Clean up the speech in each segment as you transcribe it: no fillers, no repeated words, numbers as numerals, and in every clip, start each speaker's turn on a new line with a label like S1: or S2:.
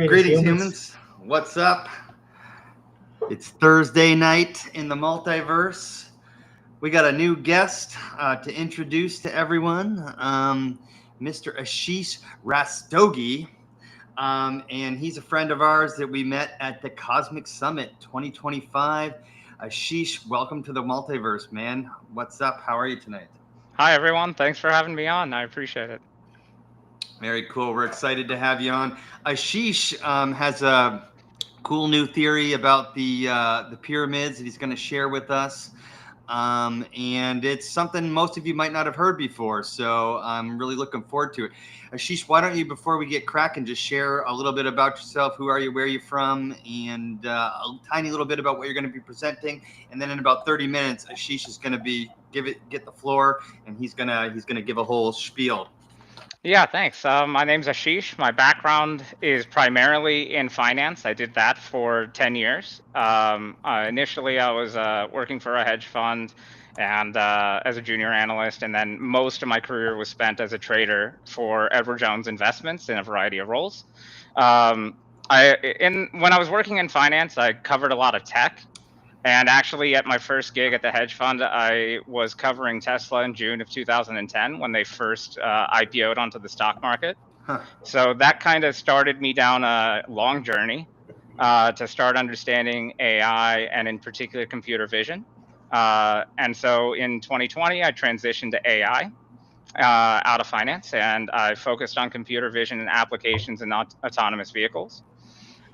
S1: Greetings, humans. What's up? It's Thursday night in the multiverse. We got a new guest to introduce to everyone, Mr. Ashish Rastogi. And he's a friend of ours that we met at the Cosmic Summit 2025. Ashish, welcome to the multiverse, man. What's up? How are you tonight?
S2: Hi, everyone. Thanks for having me on. I appreciate it.
S1: Very cool. We're excited to have you on. Ashish has a cool new theory about the pyramids that he's going to share with us. And it's something most of you might not have heard before. So I'm really looking forward to it. Ashish, why don't you, before we get cracking, just share a little bit about yourself. Who are you? Where are you from? And a tiny little bit about what you're going to be presenting. And then in about 30 minutes, Ashish is going to get the floor, and he's gonna give a whole spiel.
S2: Yeah, thanks. My name's Ashish. My background is primarily in finance. I did that for 10 years. Initially, I was working for a hedge fund and as a junior analyst, and then most of my career was spent as a trader for Edward Jones Investments in a variety of roles. When I was working in finance, I covered a lot of tech. And actually, at my first gig at the hedge fund, I was covering Tesla in June of 2010 when they first IPO'd onto the stock market.
S1: Huh.
S2: So that kind of started me down a long journey to start understanding AI and in particular computer vision. And so in 2020, I transitioned to AI out of finance, and I focused on computer vision and applications in autonomous vehicles.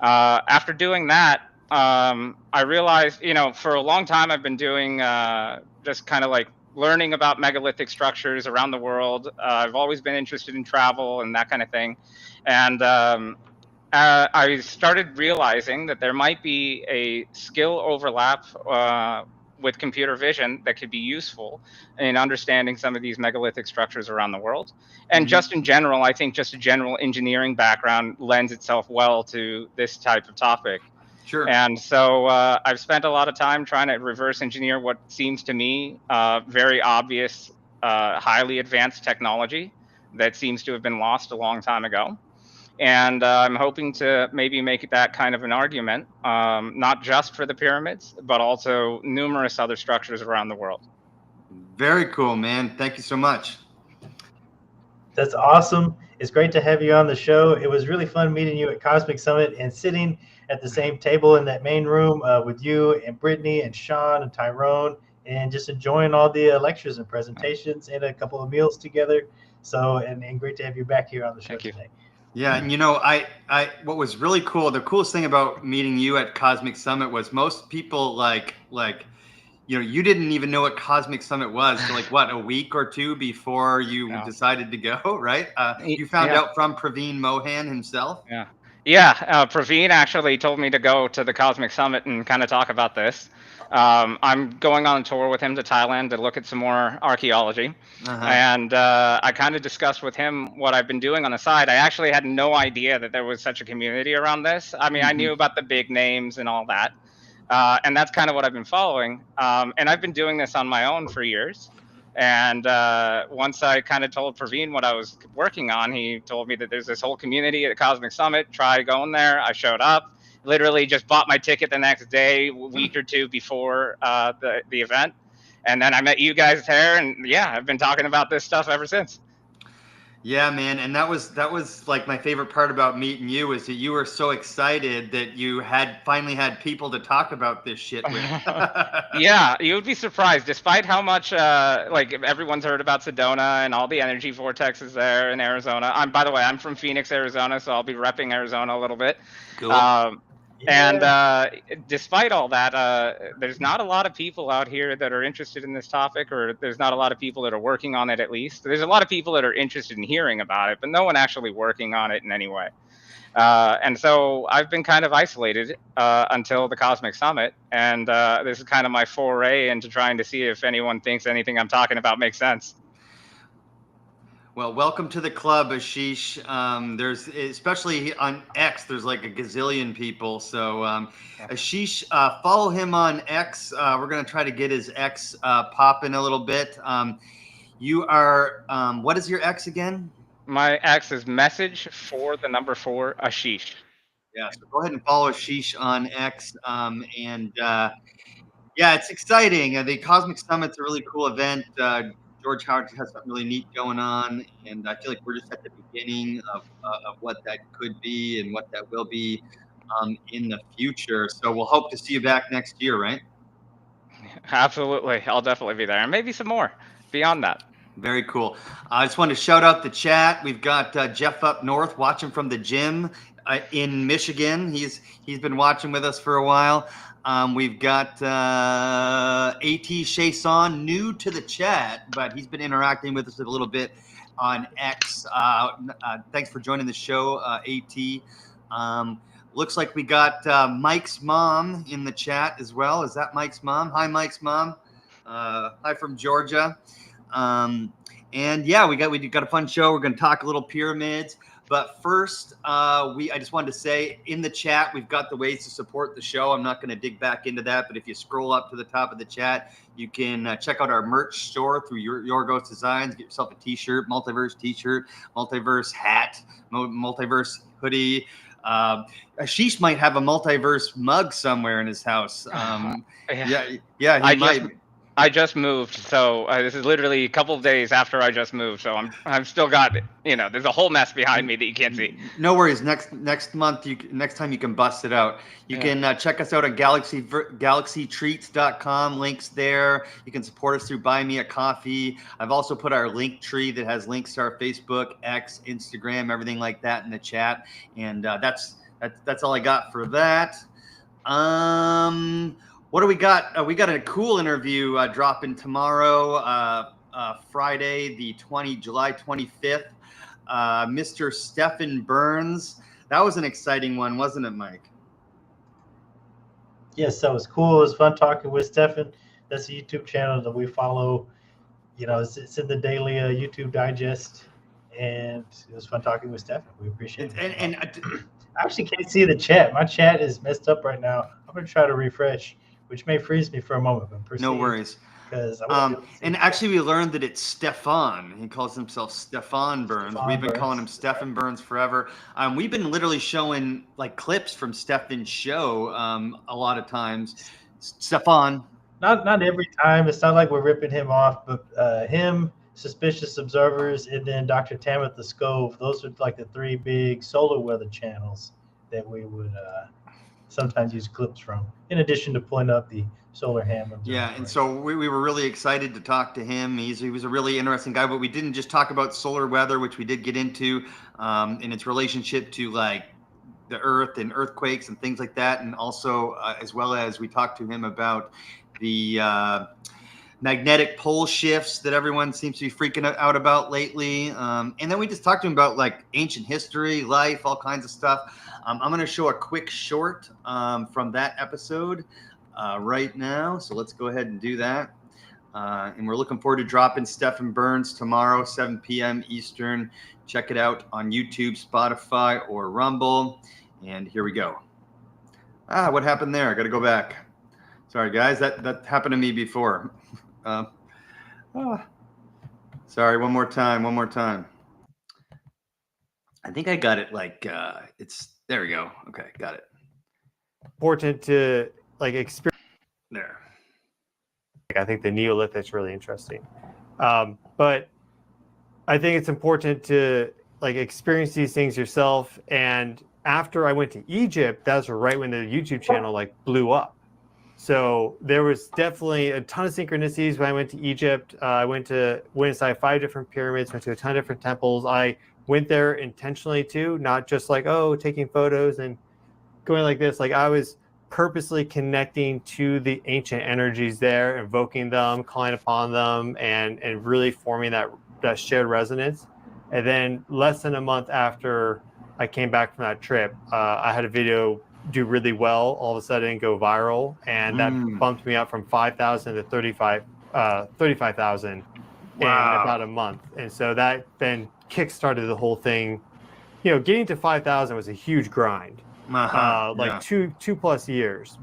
S2: After doing that, I realized, for a long time I've been doing just kind of like learning about megalithic structures around the world. I've always been interested in travel and that kind of thing. And I started realizing that there might be a skill overlap with computer vision that could be useful in understanding some of these megalithic structures around the world. And just in general, I think just a general engineering background lends itself well to this type of topic.
S1: Sure.
S2: And so I've spent a lot of time trying to reverse engineer what seems to me very obvious, highly advanced technology that seems to have been lost a long time ago. And I'm hoping to maybe make that kind of an argument, not just for the pyramids, but also numerous other structures around the world.
S1: Very cool, man. Thank you so much.
S3: That's awesome. It's great to have you on the show. It was really fun meeting you at Cosmic Summit and sitting at the same table in that main room with you and Brittany and Sean and Tyrone, and just enjoying all the lectures and presentations and a couple of meals together. So, and great to have you back here on the show today.
S1: Yeah, and what was really cool, the coolest thing about meeting you at Cosmic Summit was most people you didn't even know what Cosmic Summit was till a week or two before you decided to go, right? You found out from Praveen Mohan himself.
S2: Praveen actually told me to go to the Cosmic Summit and kind of talk about this. I'm going on a tour with him to Thailand to look at some more archeology. And I kind of discussed with him what I've been doing on the side. I actually had no idea that there was such a community around this. I mean, I knew about the big names and all that. And that's kind of what I've been following. And I've been doing this on my own for years. And once I kind of told Praveen what I was working on, he told me that there's this whole community at the Cosmic Summit. Try going there. I showed up. Literally just bought my ticket the next day, a week or two before the event. And then I met you guys there, and I've been talking about this stuff ever since.
S1: Yeah, man, and that was like my favorite part about meeting you is that you were so excited that you finally had people to talk about this shit with.
S2: Yeah, you would be surprised, despite how much everyone's heard about Sedona and all the energy vortexes there in Arizona. By the way, I'm from Phoenix, Arizona, so I'll be repping Arizona a little bit.
S1: Cool.
S2: And despite all that, there's not a lot of people out here that are interested in this topic, or there's not a lot of people that are working on it, at least. There's a lot of people that are interested in hearing about it, but no one actually working on it in any way. And so I've been kind of isolated until the Cosmic Summit, and this is kind of my foray into trying to see if anyone thinks anything I'm talking about makes sense.
S1: Well, welcome to the club, Ashish. There's, especially on X, there's like a gazillion people. So Ashish, follow him on X. We're going to try to get his X popping a little bit. You are, what is your X again?
S2: My X is message for the number 4, Ashish.
S1: Yeah. So go ahead and follow Ashish on X. Yeah, it's exciting. The Cosmic Summit's a really cool event. George Howard has something really neat going on, and I feel like we're just at the beginning of what that could be and what that will be in the future. So we'll hope to see you back next year, right?
S2: Absolutely. I'll definitely be there. And maybe some more beyond that.
S1: Very cool. I just wanted to shout out the chat. We've got Jeff up north watching from the gym in Michigan. He's been watching with us for a while. We've got AT Chason, new to the chat, but he's been interacting with us a little bit on X. Thanks for joining the show, AT. Looks like we got Mike's mom in the chat as well. Is that Mike's mom? Hi, Mike's mom. Hi from Georgia. And yeah, we got a fun show. We're going to talk a little pyramids, but first, I just wanted to say in the chat we've got the ways to support the show. I'm not going to dig back into that, but if you scroll up to the top of the chat, you can check out our merch store through Yorgos Designs. Get yourself a T-shirt, Multiverse hat, Multiverse hoodie. Ashish might have a Multiverse mug somewhere in his house. Yeah, he might.
S2: I just moved, so this is literally a couple of days after I just moved. So I'm still got, there's a whole mess behind me that you can't see.
S1: No worries. Next month, next time you can bust it out. You can check us out on galaxytreats.com. Links there. You can support us through Buy Me a Coffee. I've also put our link tree that has links to our Facebook, X, Instagram, everything like that in the chat. And that's all I got for that. What do we got? We got a cool interview dropping tomorrow, Friday, July 25th. Mr. Stephen Burns. That was an exciting one, wasn't it, Mike?
S3: Yes, that was cool. It was fun talking with Stephen. That's a YouTube channel that we follow. It's in the daily YouTube digest, and it was fun talking with Stephen. We appreciate it.
S1: And
S3: I actually can't see the chat. My chat is messed up right now. I'm going to try to refresh, which may freeze me for a moment. But
S1: no worries. And actually, we learned that it's Stefan. He calls himself Stefan Burns. We've been calling him Stephen Burns forever. We've been literally showing like clips from Stefan's show a lot of times. Stefan.
S3: Not every time. It's not like we're ripping him off, but him, Suspicious Observers, and then Dr. Tamith the Scove. Those are like the three big solar weather channels that we would sometimes use clips from, in addition to pulling up the solar ham.
S1: Yeah, and so we were really excited to talk to him. He was a really interesting guy, but we didn't just talk about solar weather, which we did get into, in its relationship to like the Earth and earthquakes and things like that, and also as well as we talked to him about the magnetic pole shifts that everyone seems to be freaking out about lately. And then we just talked to him about like ancient history, life, all kinds of stuff. I'm going to show a quick short from that episode right now. So let's go ahead and do that. And we're looking forward to dropping Stephen Burns tomorrow, 7 p.m. Eastern. Check it out on YouTube, Spotify, or Rumble. And here we go. What happened there? I got to go back. Sorry, guys. That happened to me before. Sorry, one more time. I think I got it there we go. Okay, got it.
S4: Important to like experience.
S1: There.
S4: I think the Neolithic is really interesting. But I think it's important to like experience these things yourself. And after I went to Egypt, that's right when the YouTube channel like blew up. So there was definitely a ton of synchronicities when I went to Egypt. I went inside 5 different pyramids, went to a ton of different temples. I went there intentionally too, not just like, taking photos and going like this. Like I was purposely connecting to the ancient energies there, invoking them, calling upon them, and really forming that shared resonance. And then less than a month after I came back from that trip, I had a video do really well, all of a sudden go viral, and that bumped me up from 5,000 to 35,000 in about a month. And so that then kickstarted the whole thing. Getting to 5,000 was a huge grind, 2+ years.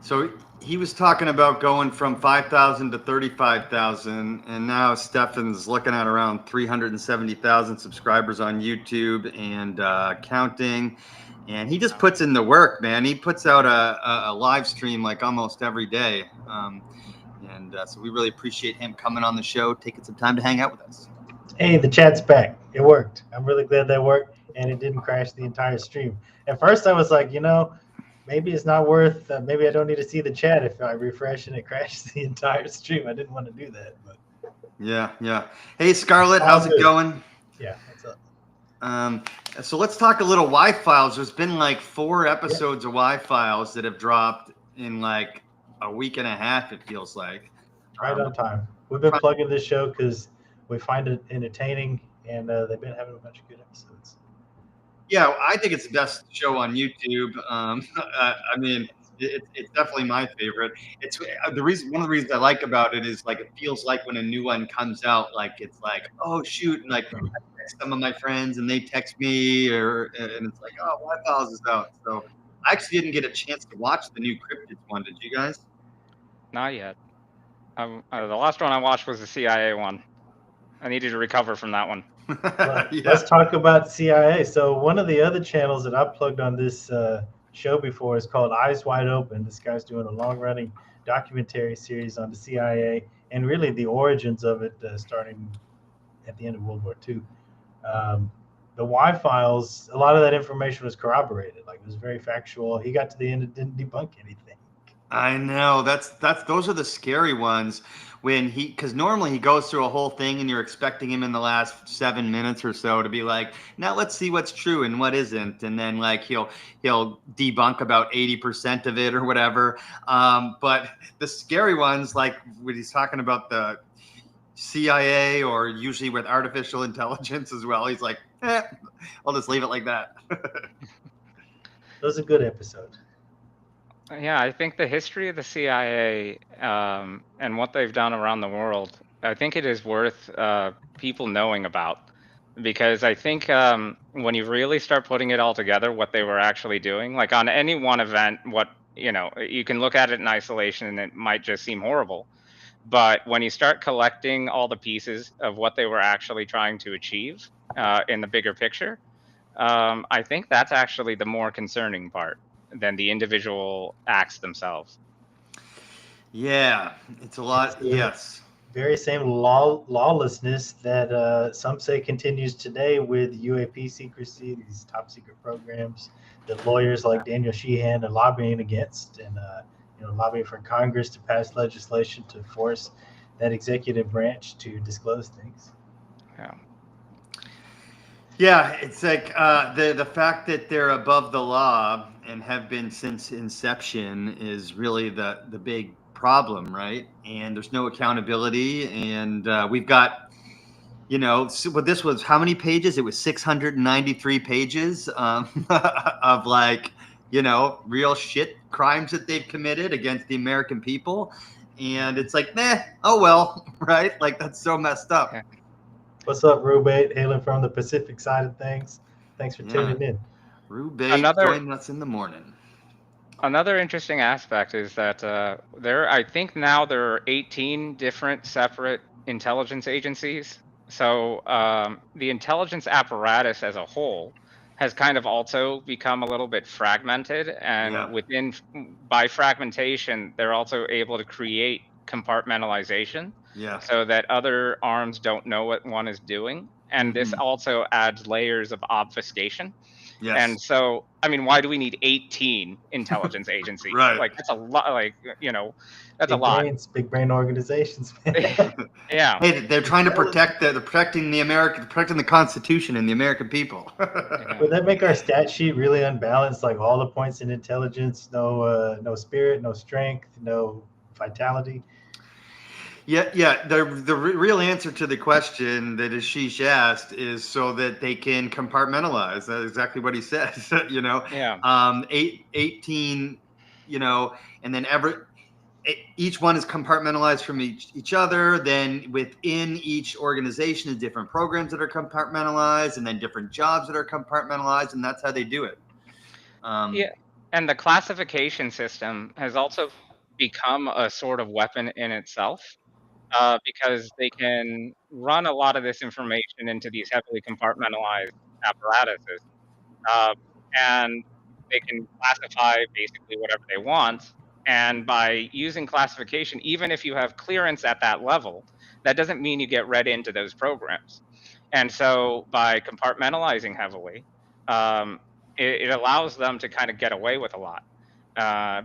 S1: So he was talking about going from 5,000 to 35,000, and now Stefan's looking at around 370,000 subscribers on YouTube and counting. And he just puts in the work, man. He puts out a live stream like almost every day. So we really appreciate him coming on the show, taking some time to hang out with us.
S3: Hey, the chat's back. It worked. I'm really glad that worked, and it didn't crash the entire stream. At first, I was like, maybe it's not worth. Maybe I don't need to see the chat if I refresh and it crashes the entire stream. I didn't want to do that, but
S1: yeah. Hey, Scarlett, how's it going?
S3: Yeah, what's up?
S1: So let's talk a little Y-Files. There's been like 4 episodes of Y-Files that have dropped in like a week and a half, it feels like.
S3: Right on time. We've been plugging this show because we find it entertaining, and they've been having a bunch of good episodes.
S1: Yeah, I think it's the best show on YouTube. I mean, it's definitely my favorite. It's one of the reasons I like about it is like it feels like when a new one comes out, like it's like, oh shoot, and like I text some of my friends and they text me, and it's like, oh, Y-Files is out. So I actually didn't get a chance to watch the new cryptids one. Did you guys?
S2: Not yet. The last one I watched was the CIA one. I needed to recover from that one.
S3: Let's talk about CIA. So one of the other channels that I plugged on this show before is called Eyes Wide Open. This guy's doing a long-running documentary series on the CIA and really the origins of it, starting at the end of World War II. The Y-Files, a lot of that information was corroborated. Like, it was very factual. He got to the end and didn't debunk anything.
S1: I know those are the scary ones because normally he goes through a whole thing and you're expecting him in the last 7 minutes or so to be like, now let's see what's true and what isn't. And then like he'll debunk about 80% of it or whatever. But the scary ones, like when he's talking about the CIA or usually with artificial intelligence as well, he's like, I'll just leave it like that.
S3: That was a good episode.
S2: Yeah, I think the history of the CIA and what they've done around the world, I think it is worth people knowing about, because I think when you really start putting it all together, what they were actually doing, like on any one event, you can look at it in isolation and it might just seem horrible. But when you start collecting all the pieces of what they were actually trying to achieve in the bigger picture, I think that's actually the more concerning part than the individual acts themselves.
S1: Yeah, it's a lot. Yes.
S3: Very same lawlessness that some say continues today with UAP secrecy, these top secret programs that lawyers like Daniel Sheehan are lobbying against, and lobbying for Congress to pass legislation to force that executive branch to disclose things.
S1: Yeah, it's like the fact that they're above the law and have been since inception is really the big problem, right? And there's no accountability, and we've got, this was how many pages? It was 693 pages of like, real shit crimes that they've committed against the American people, and it's like, oh well, right? Like that's so messed up.
S3: Yeah. What's up, Rubate, hailing from the Pacific side of things? Thanks for tuning in.
S1: Rubate joining us in the morning.
S2: Another interesting aspect is that I think now there are 18 different separate intelligence agencies. So the intelligence apparatus as a whole has kind of also become a little bit fragmented, and by fragmentation, they're also able to create compartmentalization.
S1: Yeah.
S2: So that other arms don't know what one is doing. And this also adds layers of obfuscation.
S1: Yes.
S2: And so, I mean, why do we need 18 intelligence agencies?
S1: Right.
S2: Like, that's a lot. Like, that's a lot.
S3: Big brain organizations.
S2: Yeah.
S1: Hey, they're trying to protecting the Constitution and the American people.
S3: Would that make our stat sheet really unbalanced? Like all the points in intelligence, no spirit, no strength, no vitality.
S1: Yeah. The real answer to the question that Ashish asked is so that they can compartmentalize. That's exactly what he says.
S2: Yeah.
S1: 18, and then each one is compartmentalized from each other. Then within each organization is different programs that are compartmentalized, and then different jobs that are compartmentalized, and that's how they do it.
S2: Yeah. And the classification system has also become a sort of weapon in itself, because they can run a lot of this information into these heavily compartmentalized apparatuses, uh, and they can classify basically whatever they want. And by using classification, even if you have clearance at that level, that doesn't mean you get read into those programs. And so by compartmentalizing heavily, it allows them to kind of get away with a lot,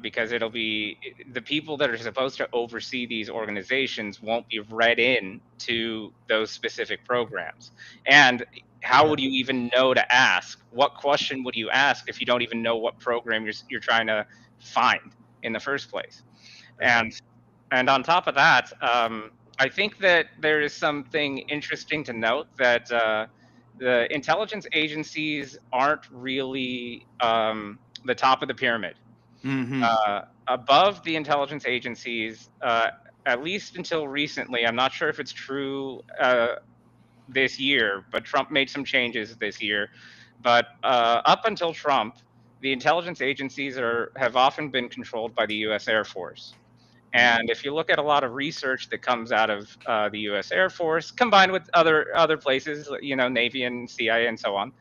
S2: because it'll be the people that are supposed to oversee these organizations won't be read in to those specific programs. And how
S3: Yeah.
S2: would you even know to ask? What question would you ask if you don't even know what program you're trying to find in the first place?
S3: That's right.
S2: And on top of that, I think that there is something interesting to note that the intelligence agencies aren't really the top of the pyramid.
S1: Mm-hmm.
S2: Above the intelligence agencies, at least until recently, I'm not sure if it's true this year, but Trump made some changes this year. But up until Trump, the intelligence agencies have often been controlled by the U.S. Air Force. And if you look at a lot of research that comes out of the U.S. Air Force, combined with other places, Navy and CIA and so on,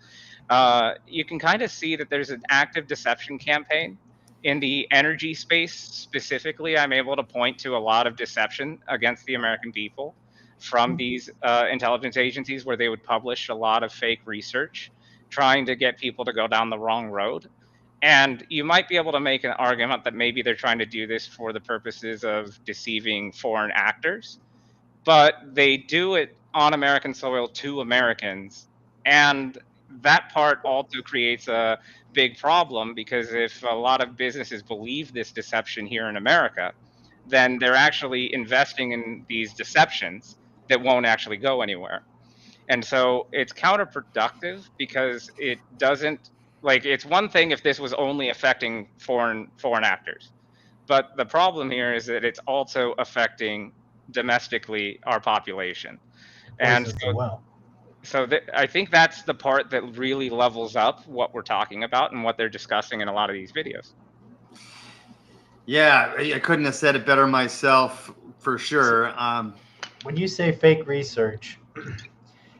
S2: you can kind of see that there's an active deception campaign in the energy space specifically. I'm able to point to a lot of deception against the American people from these intelligence agencies, where they would publish a lot of fake research, trying to get people to go down the wrong road. And you might be able to make an argument that maybe they're trying to do this for the purposes of deceiving foreign actors, but they do it on American soil to Americans. And that part also creates a big problem, because if a lot of businesses believe this deception here in America, then they're actually investing in these deceptions that won't actually go anywhere. And so it's counterproductive, because it doesn't, like, it's one thing if this was only affecting foreign actors, but the problem here is that it's also affecting domestically our population. And
S3: Poisons the well.
S2: I think that's the part that really levels up what we're talking about and what they're discussing in a lot of these videos.
S1: Yeah, I couldn't have said it better myself, for sure.
S3: When you say fake research,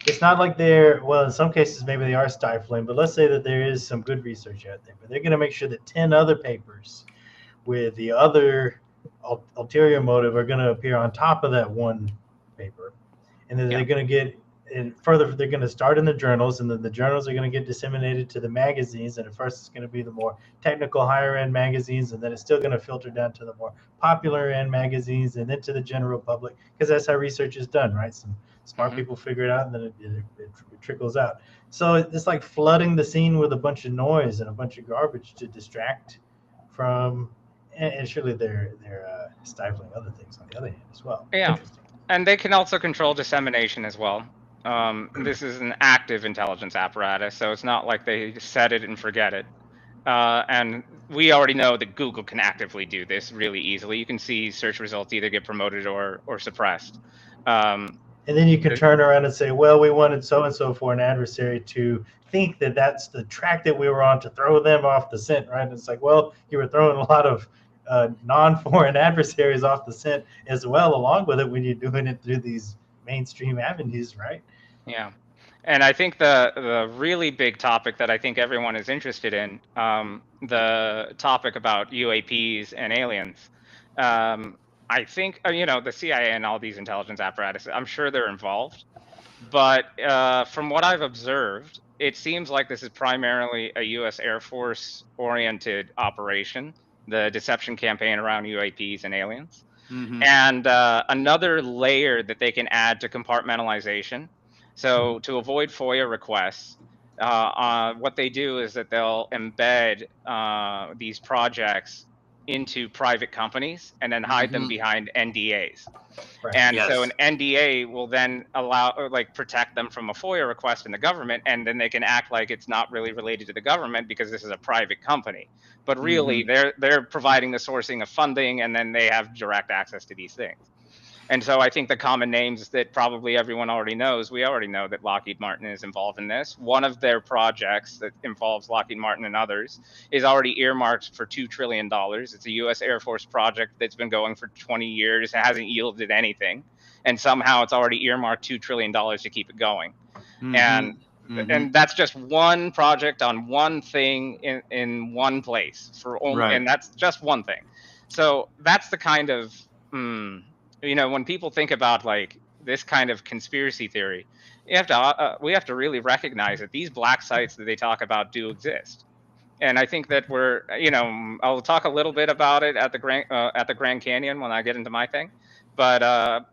S3: it's not like they're, well, in some cases maybe they are stifling, but let's say that there is some good research out there, but they're going to make sure that 10 other papers with the other ulterior motive are going to appear on top of that one paper. And then
S2: Yeah.
S3: they're going to get, and further, they're going to start in the journals, and then the journals are going to get disseminated to the magazines. And at first, it's going to be the more technical, higher end magazines, and then it's still going to filter down to the more popular end magazines, and then to the general public, because that's how research is done, right? Some smart people figure it out, and then it trickles out. So it's like flooding the scene with a bunch of noise and a bunch of garbage to distract from, and surely they're stifling other things on the other hand as well.
S2: Yeah.
S3: Interesting.
S2: And they can also control dissemination as well. This is an active intelligence apparatus, so it's not like they set it and forget it. And we already know that Google can actively do this really easily. You can see search results either get promoted or suppressed.
S3: And then you can turn around and say, well, we wanted so-and-so for an adversary to think that that's the track that we were on, to throw them off the scent, right? And it's like, well, you were throwing a lot of non-foreign adversaries off the scent as well, along with it, when you're doing it through these mainstream avenues, right?
S2: Yeah. And I think the really big topic that I think everyone is interested in, the topic about UAPs and aliens. I think, the CIA and all these intelligence apparatuses, I'm sure they're involved. But from what I've observed, it seems like this is primarily a U.S. Air Force-oriented operation, the deception campaign around UAPs and aliens.
S1: Mm-hmm.
S2: And another layer that they can add to compartmentalization. So to avoid FOIA requests, what they do is that they'll embed these projects into private companies and then hide them behind NDAs.
S3: Right.
S2: And
S1: Yes.
S2: so an NDA will then allow, or like, protect them from a FOIA request in the government, and then they can act like it's not really related to the government because this is a private company. But really, they're providing the sourcing of funding, and then they have direct access to these things. And so I think the common names that probably everyone already knows, we already know that Lockheed Martin is involved in this. One of their projects that involves Lockheed Martin and others is already earmarked for $2 trillion. It's a U.S. Air Force project that's been going for 20 years. It hasn't yielded anything. And somehow it's already earmarked $2 trillion to keep it going. And that's just one project on one thing in one place and that's just one thing. So that's the kind of when people think about like this kind of conspiracy theory, we have to really recognize that these black sites that they talk about do exist. And I think that I'll talk a little bit about it at the Grand Canyon when I get into my thing, but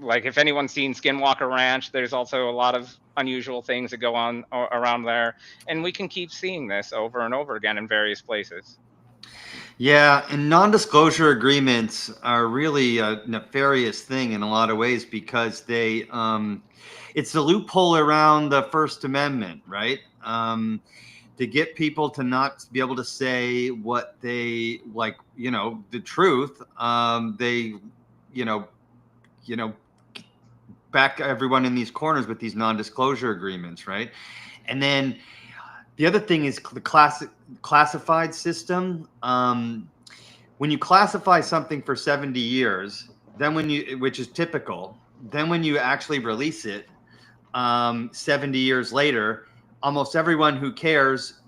S2: if anyone's seen Skinwalker Ranch, there's also a lot of unusual things that go on around there, and we can keep seeing this over and over again in various places.
S1: Yeah, and non-disclosure agreements are really a nefarious thing in a lot of ways because they, it's the loophole around the First Amendment, right? To get people to not be able to say what they like, the truth. They, back everyone in these corners with these non-disclosure agreements, right? And then the other thing is the classified system. When you classify something for 70 years, then which is typical, then when you actually release it 70 years later, almost everyone who cares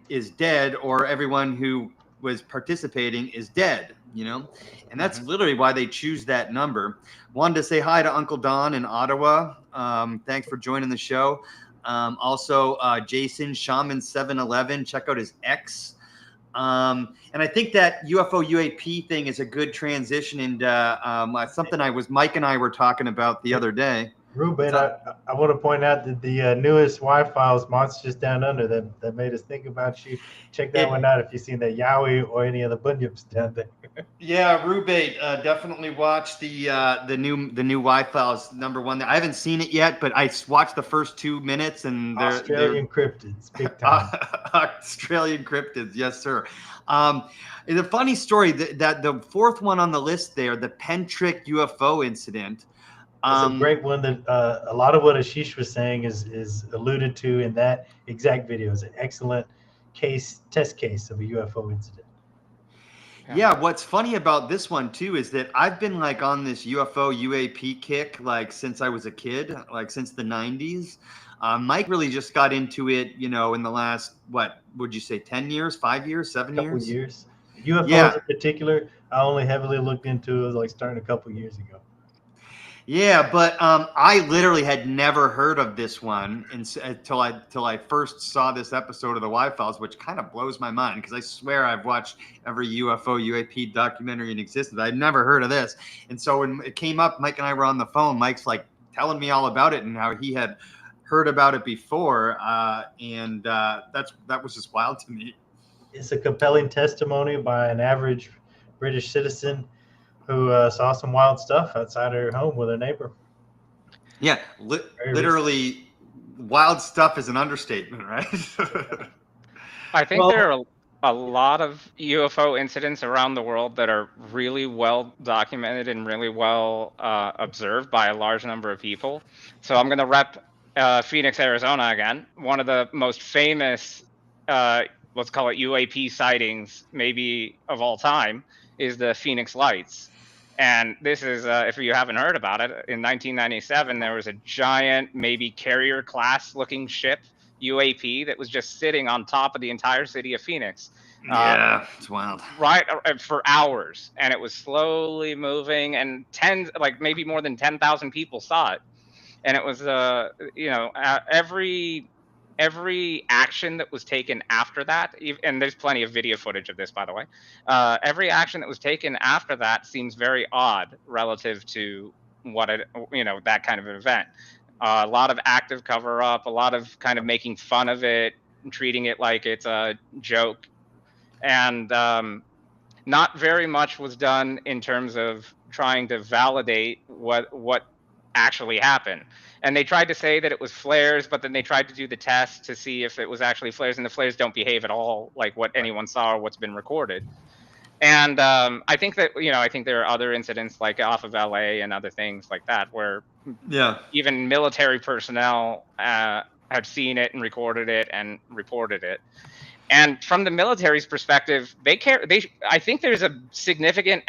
S1: is dead, or everyone who was participating is dead, and that's literally why they choose that number. Wanted to say hi to Uncle Don in Ottawa. Thanks for joining the show. Also, Jason Shaman 711, check out his X. And I think that UFO UAP thing is a good transition into something Mike and I were talking about the other day.
S3: Ruben, I want to point out that the newest Y-Files, Monsters Down Under, that made us think about you. Check that one out if you've seen that Yowie or any of the Bunyips down there.
S1: Yeah, Rubate, definitely watch the new Y-Files #1. I haven't seen it yet, but I watched the first 2 minutes, and they're
S3: Australian cryptids, big time.
S1: Australian cryptids, yes, sir. It's a funny story that the fourth one on the list there, the Pentrick UFO incident.
S3: It's a great one that a lot of what Ashish was saying is alluded to in that exact video. It's an excellent test case of a UFO incident.
S1: Yeah, what's funny about this one too is that I've been like on this UFO UAP kick like since I was a kid, like since the 90s. Mike really just got into it, in the last, what would you say, 10 years, 5 years, 7 years?
S3: Couple years. UFOs in particular, I only heavily looked into it like starting a couple years ago.
S1: Yeah, but I literally had never heard of this one until I first saw this episode of the Y-Files, which kind of blows my mind because I swear I've watched every UFO UAP documentary in existence. I'd never heard of this, and so when it came up, Mike and I were on the phone. Mike's like telling me all about it and how he had heard about it before, and that was just wild to me.
S3: It's a compelling testimony by an average British citizen who saw some wild stuff outside her home with her neighbor.
S1: Yeah, literally, wild stuff is an understatement, right?
S2: I think there are a lot of UFO incidents around the world that are really well documented and really well observed by a large number of people. So I'm going to rep Phoenix, Arizona again. One of the most famous, let's call it UAP sightings, maybe of all time, is the Phoenix Lights. And this is, if you haven't heard about it, in 1997, there was a giant, maybe carrier class looking ship, UAP, that was just sitting on top of the entire city of Phoenix.
S1: Yeah, it's wild.
S2: Right, for hours. And it was slowly moving, and maybe more than 10,000 people saw it. And it was, every action that was taken after that, and there's plenty of video footage of this, by the way, every action that was taken after that seems very odd relative to that kind of an event. A lot of active cover up, a lot of kind of making fun of it, and treating it like it's a joke. And not very much was done in terms of trying to validate what actually happened. And they tried to say that it was flares, but then they tried to do the test to see if it was actually flares, and the flares don't behave at all like what anyone saw or what's been recorded. And I think that, I think there are other incidents like off of LA and other things like that where
S1: Yeah.
S2: even military personnel have seen it and recorded it and reported it. And from the military's perspective, they care. I think there's a significant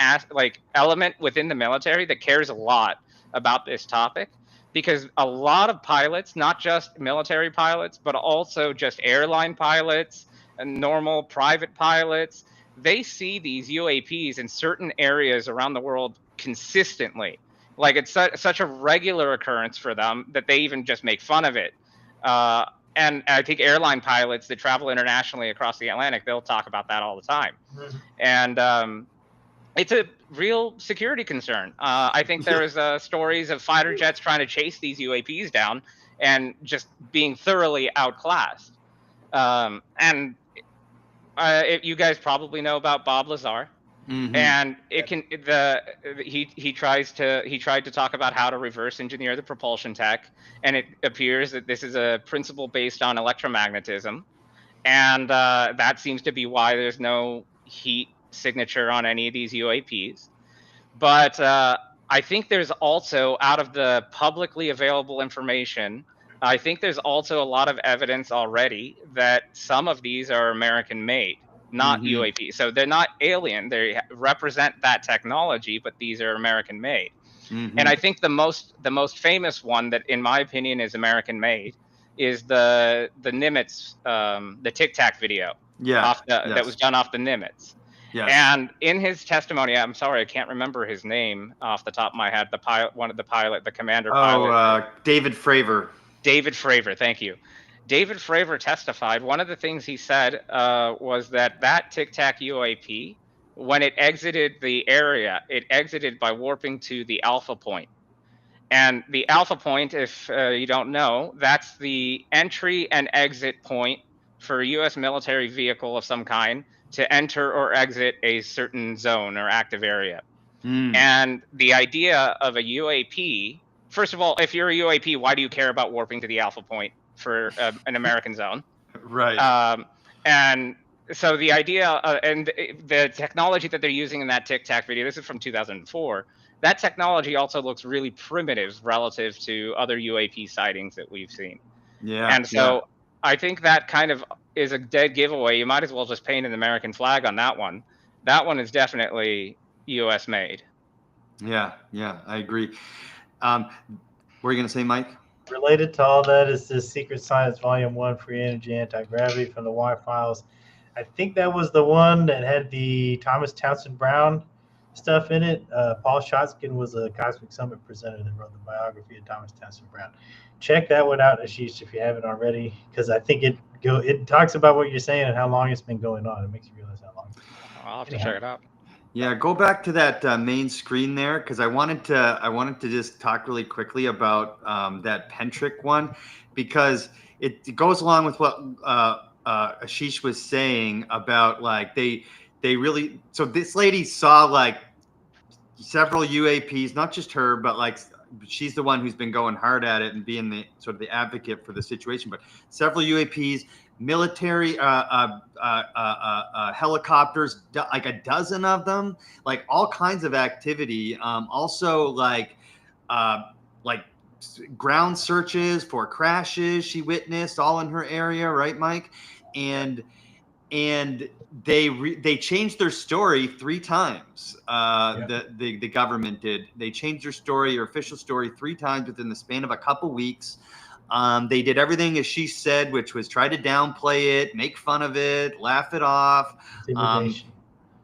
S2: element within the military that cares a lot about this topic, because a lot of pilots, not just military pilots, but also just airline pilots and normal private pilots, they see these UAPs in certain areas around the world consistently. Like it's such a regular occurrence for them that they even just make fun of it. And I think airline pilots that travel internationally across the Atlantic, they'll talk about that all the time. And it's a real security concern. I think there was stories of fighter jets trying to chase these UAPs down and just being thoroughly outclassed. And you guys probably know about Bob Lazar.
S1: Mm-hmm.
S2: And he tried to talk about how to reverse engineer the propulsion tech, and it appears that this is a principle based on electromagnetism, and that seems to be why there's no heat signature on any of these UAPs. But I think there's also, out of the publicly available information, I think there's also a lot of evidence already that some of these are American made, not UAP. So they're not alien. They represent that technology, but these are American made. And I think the most famous one that, in my opinion, is American made is the Nimitz, the Tic Tac video. That was done off the Nimitz. Yes. And in his testimony, I'm sorry, I can't remember his name off the top of my head. The commander pilot.
S1: David Fravor.
S2: David Fravor, thank you. David Fravor testified. One of the things he said was that Tic Tac UAP, when it exited the area, it exited by warping to the alpha point. And the alpha point, if you don't know, that's the entry and exit point for a U.S. military vehicle of some kind to enter or exit a certain zone or active area. And the idea of a UAP, first of all, if you're a UAP, why do you care about warping to the alpha point for an American zone?
S1: Right.
S2: And so the idea and the technology that they're using in that Tic Tac video, this is from 2004, that technology also looks really primitive relative to other UAP sightings that we've seen.
S1: Yeah.
S2: And so I think that kind of is a dead giveaway. You might as well just paint an American flag on that one. That one is definitely US made.
S1: Yeah, I agree. What were you going to say, Mike?
S3: Related to all that is this Secret Science Volume 1 Free Energy Anti-Gravity from the Y Files. I think that was the one that had the Thomas Townsend Brown stuff in it. Paul Shotskin was a Cosmic Summit presenter that wrote the biography of Thomas Townsend Brown. Check that one out, Ashish, if you haven't already, because I think it talks about what you're saying and how long it's been going on. It makes you realize how long.
S2: I'll have to check it out.
S1: Yeah, go back to that main screen there, because I wanted to just talk really quickly about that Pentrick one, because it goes along with what Ashish was saying about like they really, so this lady saw like several UAPs, not just her, but like she's the one who's been going hard at it and being the sort of the advocate for the situation, but several UAPs, military helicopters, like a dozen of them, like all kinds of activity. Also like ground searches for crashes she witnessed all in her area, right, Mike? And they changed their story 3 times. The government did. They changed their story, or official story, 3 times within the span of a couple weeks. They did everything as she said, which was try to downplay it, make fun of it, laugh it off.
S3: Intimidation.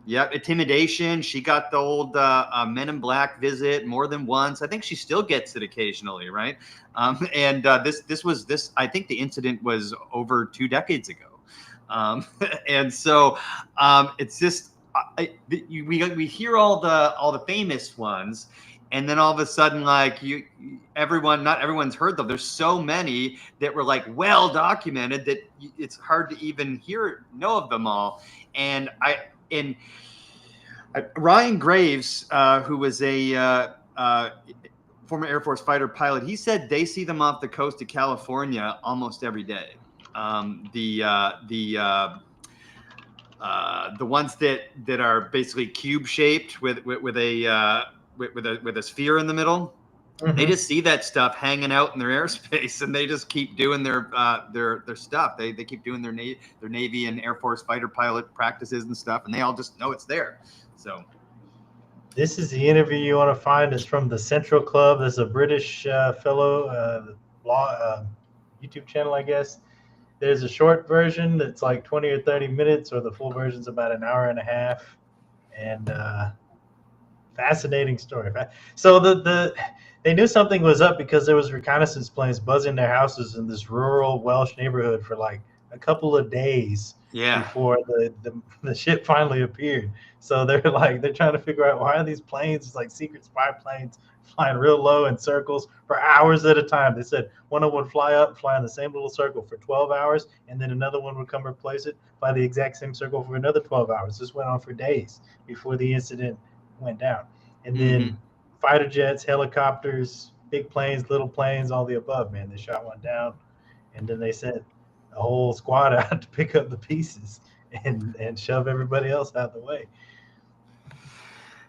S1: Intimidation. She got the old Men in Black visit more than once. I think she still gets it occasionally, right? This I think the incident was over 2 decades ago. And so it's just we hear all the famous ones, and then all of a sudden, like not everyone's heard them. There's so many that were like well documented that it's hard to even know of them all. And Ryan Graves, who was a former Air Force fighter pilot, he said they see them off the coast of California almost every day. the ones that are basically cube shaped with a sphere in the middle.
S3: Mhm.
S1: They just see that stuff hanging out in their airspace, and they just keep doing their stuff. They keep doing their Navy and Air Force fighter pilot practices and stuff, and they all just know it's there. So
S3: this is the interview you want to find. It's from the Central Club. There's a British fellow YouTube channel, I guess. There's a short version that's like 20 or 30 minutes, or the full version's about an hour and a half. And fascinating story. So they knew something was up because there was reconnaissance planes buzzing their houses in this rural Welsh neighborhood for like a couple of days before the ship finally appeared. So they're trying to figure out, why are these planes, it's like secret spy planes, flying real low in circles for hours at a time. They said one of them would fly up, fly in the same little circle for 12 hours, and then another one would come replace it, fly the exact same circle for another 12 hours. This went on for days before the incident went down. And then fighter jets, helicopters, big planes, little planes, all the above, man. They shot one down, and then they sent a whole squad out to pick up the pieces and shove everybody else out of the way.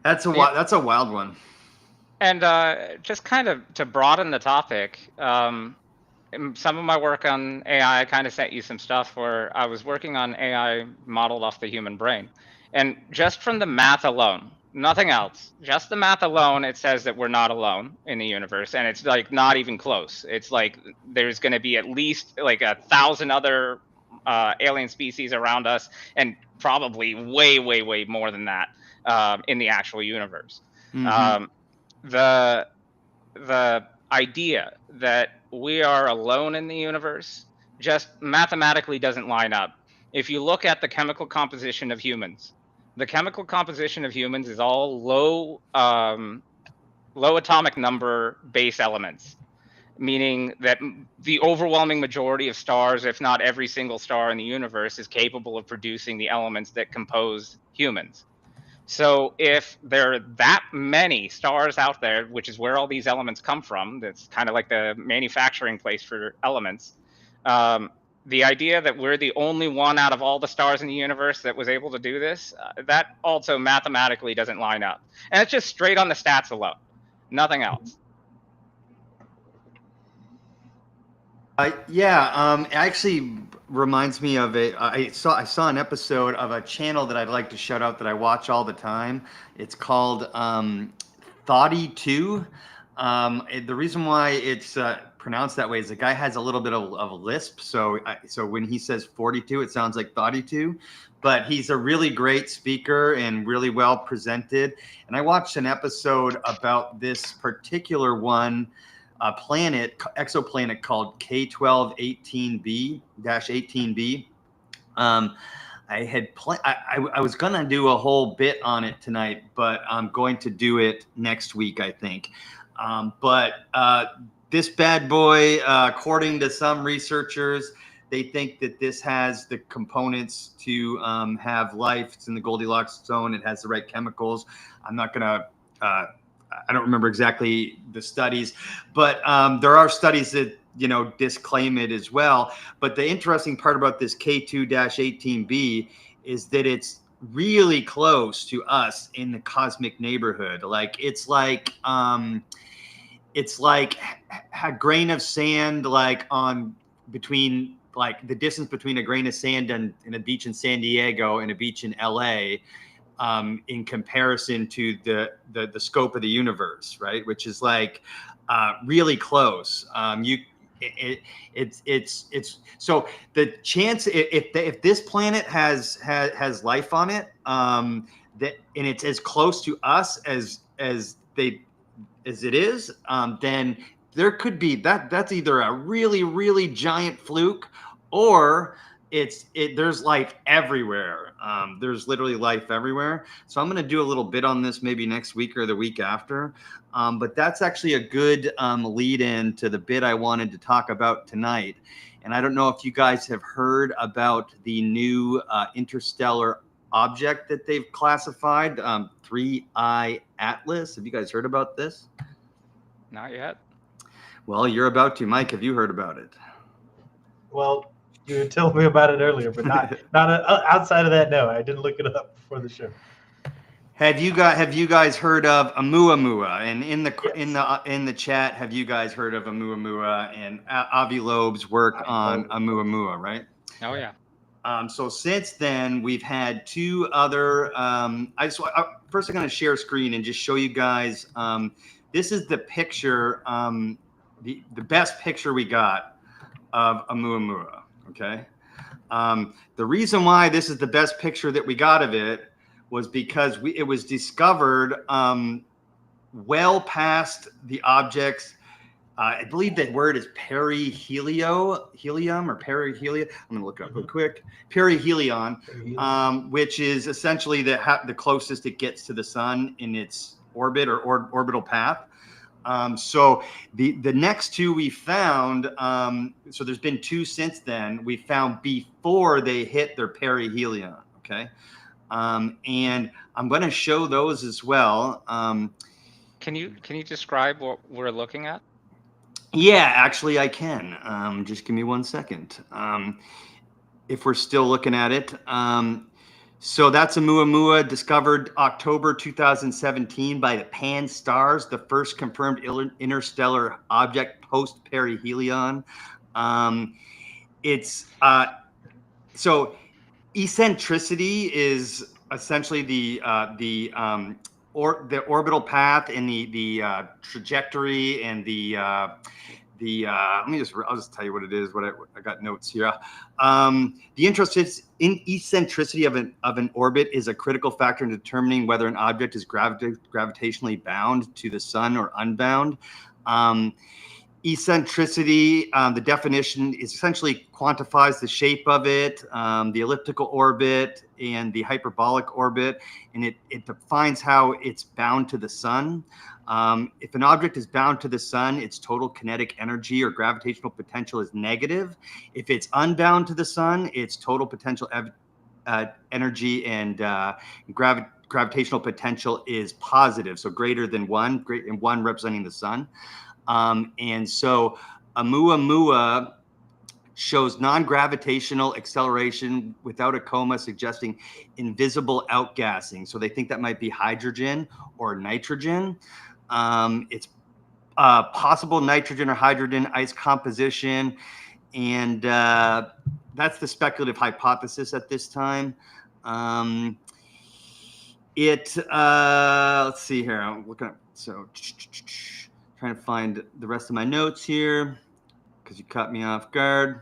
S1: That's a wild one.
S2: And just kind of to broaden the topic, some of my work on AI kind of sent you some stuff where I was working on AI modeled off the human brain. And just from the math alone, nothing else, just the math alone, it says that we're not alone in the universe. And it's like not even close. It's like there's going to be at least like 1,000 other alien species around us, and probably way, way, way more than that in the actual universe. The idea that we are alone in the universe just mathematically doesn't line up. If you look at the chemical composition of humans, the chemical composition of humans is all low atomic number base elements, meaning that the overwhelming majority of stars, if not every single star in the universe, is capable of producing the elements that compose humans. So if there are that many stars out there, which is where all these elements come from, that's kind of like the manufacturing place for elements, the idea that we're the only one out of all the stars in the universe that was able to do this, that also mathematically doesn't line up. And it's just straight on the stats alone, nothing else.
S1: It actually reminds me of I saw an episode of a channel that I'd like to shout out that I watch all the time. It's called Thoughty 2. The reason why it's pronounced that way is the guy has a little bit of a lisp, so when he says 42, it sounds like Thoughty 2. But he's a really great speaker and really well presented. And I watched an episode about this particular one. A exoplanet called K1218b-18b. I was gonna do a whole bit on it tonight, but I'm going to do it next week, I think. But this bad boy, according to some researchers, they think that this has the components to have life. It's in the Goldilocks zone. It has the right chemicals. I'm not gonna. I don't remember exactly the studies, but there are studies that disclaim it as well. But the interesting part about this K2-18b is that it's really close to us in the cosmic neighborhood. Like it's like a grain of sand, like between like the distance between a grain of sand and a beach in San Diego and a beach in LA. In comparison to the scope of the universe, right? Which is like really close. It's so the chance if this planet has life on it, and it's as close to us as it is, then there could be that's either a really, really giant fluke, or there's life everywhere. There's literally life everywhere. So I'm going to do a little bit on this maybe next week or the week after. But that's actually a good lead in to the bit I wanted to talk about tonight. And I don't know if you guys have heard about the new interstellar object that they've classified, 3I Atlas. Have you guys heard about this?
S2: Not yet.
S1: Well, you're about to. Mike, have you heard about it?
S3: Well, You were telling me about it earlier, but not outside of that. No, I didn't look it up before the show.
S1: Have you guys heard of Oumuamua? And in
S3: Yes.
S1: the chat, have you guys heard of Oumuamua and Avi Loeb's work on Oumuamua, right?
S2: Oh yeah.
S1: So since then, we've had two other. First, I'm going to share screen and just show you guys. This is the picture, the best picture we got of Oumuamua. Okay. The reason why this is the best picture that we got of it was because it was discovered well past the objects. I believe the word is helium or perihelio. I'm going to look it up real quick. Perihelion, which is essentially the closest it gets to the sun in its orbit or orbital path. So the next two we found, so there's been two since then, we found before they hit their perihelion, okay? And I'm going to show those as well.
S2: Can you describe what we're looking at?
S1: Yeah, actually I can. Just give me 1 second. If we're still looking at it. So that's Oumuamua, discovered October 2017 by the Pan-STARRS, the first confirmed interstellar object post-perihelion. So eccentricity is essentially the orbital path and the trajectory and I'll just tell you what it is. I got notes here. The interest is in eccentricity of an orbit is a critical factor in determining whether an object is gravitationally bound to the sun or unbound. Eccentricity, the definition is essentially quantifies the shape of it, the elliptical orbit and the hyperbolic orbit, and it defines how it's bound to the sun. If an object is bound to the sun, its total kinetic energy or gravitational potential is negative. If it's unbound to the sun, its total potential energy and gravitational potential is positive, so greater than one, and one representing the sun. And so Oumuamua shows non-gravitational acceleration without a coma, suggesting invisible outgassing. So they think that might be hydrogen or nitrogen. It's possible nitrogen or hydrogen ice composition. And that's the speculative hypothesis at this time. Let's see here. I'm looking at, so trying to find the rest of my notes here because you caught me off guard.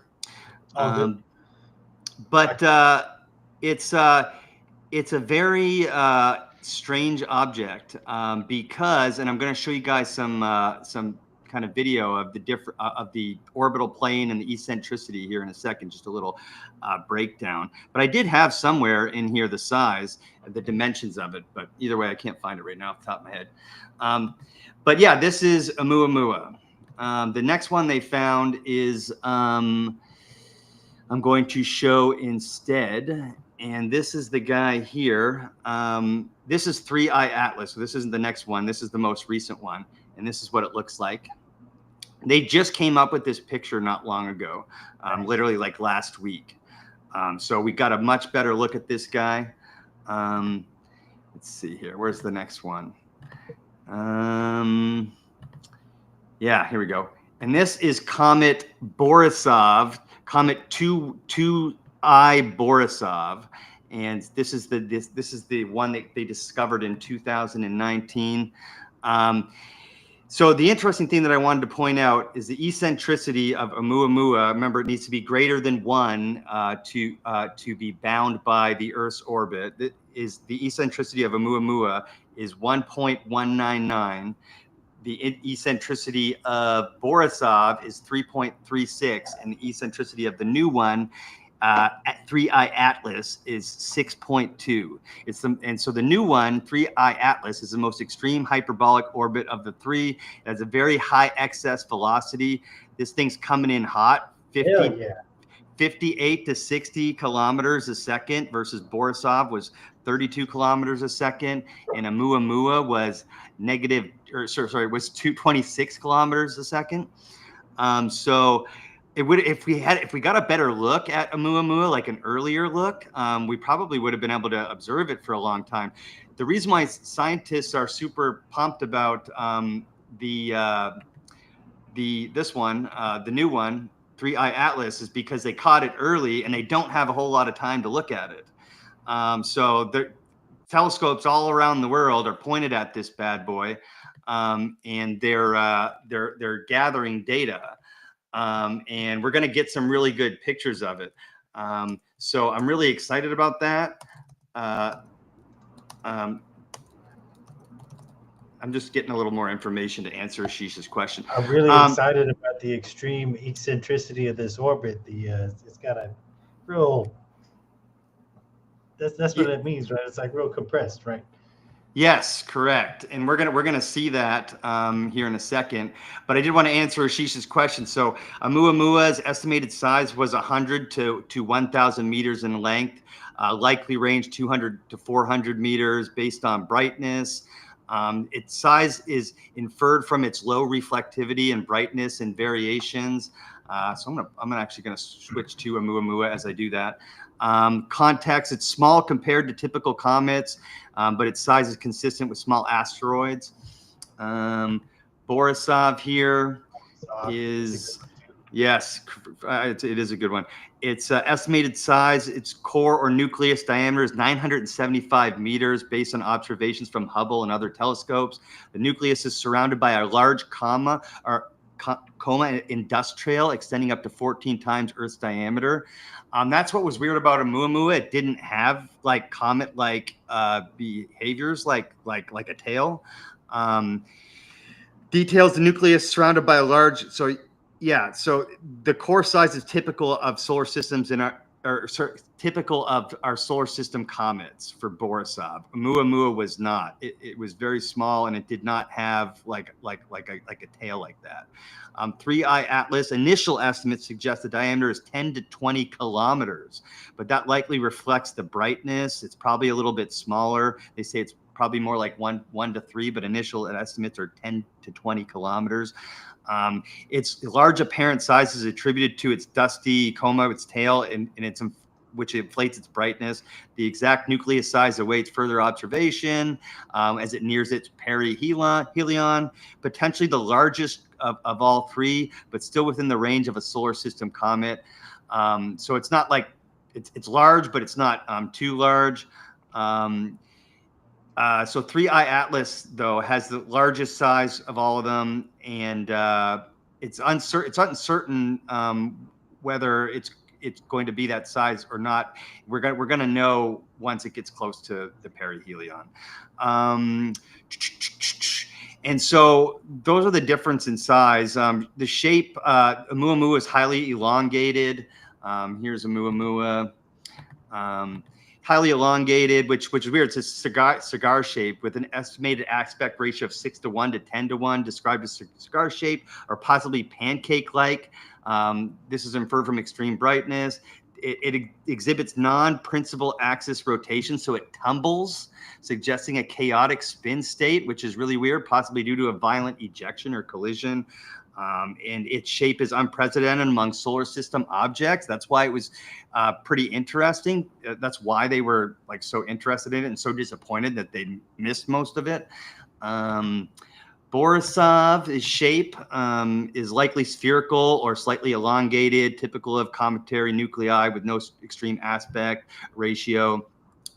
S1: But it's a very strange object because, and I'm going to show you guys some kind of video of the orbital plane and the eccentricity here in a second, just a little breakdown. But I did have somewhere in here the size, the dimensions of it, but either way, I can't find it right now off the top of my head. But yeah, this is Oumuamua. The next one they found is I'm going to show instead, and this is the guy here. This is 3i Atlas, so this isn't the next one. This is the most recent one, and this is what it looks like. They just came up with this picture not long ago, literally like last week. So we got a much better look at this guy. Let's see here. Where's the next one? Yeah, here we go. And this is Comet Borisov, Comet 2I Borisov, and this is the one that they discovered in 2019. So the interesting thing that I wanted to point out is the eccentricity of Oumuamua. Remember, it needs to be greater than 1 to be bound by the Earth's orbit. That is, the eccentricity of Oumuamua is 1.199. The eccentricity of Borisov is 3.36, and the eccentricity of the new one, 3i Atlas, is 6.2. And so the new one, 3i Atlas, is the most extreme hyperbolic orbit of the three. It has a very high excess velocity. This thing's coming in hot, 58 to 60 kilometers a second, versus Borisov was 32 kilometers a second, and Oumuamua was was 226 kilometers a second. So it would, if we got a better look at Oumuamua, like an earlier look, we probably would have been able to observe it for a long time. The reason why scientists are super pumped about the new one, 3I Atlas, is because they caught it early and they don't have a whole lot of time to look at it. So the telescopes all around the world are pointed at this bad boy, and they're gathering data, and we're going to get some really good pictures of it. So I'm really excited about that. I'm just getting a little more information to answer Ashish's question.
S3: I'm really excited about the extreme eccentricity of this orbit. It's got a real. That's what it means, right? It's like real compressed, right?
S1: Yes, correct. And we're gonna see that here in a second. But I did want to answer Ashish's question. So Oumuamua's estimated size was 100 to 1,000 meters in length, likely range 200 to 400 meters based on brightness. Its size is inferred from its low reflectivity and brightness and variations. So I'm actually gonna switch to Oumuamua as I do that. Context: it's small compared to typical comets, but its size is consistent with small asteroids. Borisov here is, yes, it is a good one. Its estimated size, its core or nucleus diameter is 975 meters based on observations from Hubble and other telescopes. The nucleus is surrounded by a large coma industrial extending up to 14 times Earth's diameter. That's what was weird about Oumuamua. It didn't have like comet-like behaviors, like a tail. Details: the nucleus surrounded by a large. So the core size is typical of solar systems typical of our solar system comets for Borisov. Oumuamua was not. It was very small, and it did not have like a tail like that. 3I Atlas initial estimates suggest the diameter is 10 to 20 kilometers, but that likely reflects the brightness. It's probably a little bit smaller. They say it's probably more like 1 to 3, but initial estimates are 10 to 20 kilometers. Its large apparent size is attributed to its dusty coma, its tail, which inflates its brightness. The exact nucleus size awaits further observation as it nears its perihelion, potentially the largest of all three, but still within the range of a solar system comet. So it's not like it's large, but it's not too large. So 3I Atlas, though, has the largest size of all of them, and it's uncertain whether it's going to be that size or not. We're gonna know once it gets close to the perihelion. And so those are the difference in size. The shape, Oumuamua is highly elongated. Here's Oumuamua. Highly elongated, which is weird. It's a cigar shape with an estimated aspect ratio of 6 to 1 to 10 to 1, described as cigar shape or possibly pancake-like. This is inferred from extreme brightness. It exhibits non-principal axis rotation, so it tumbles, suggesting a chaotic spin state, which is really weird, possibly due to a violent ejection or collision. And its shape is unprecedented among solar system objects. That's why it was pretty interesting. That's why they were like so interested in it and so disappointed that they missed most of it. Borisov's shape is likely spherical or slightly elongated, typical of cometary nuclei with no extreme aspect ratio.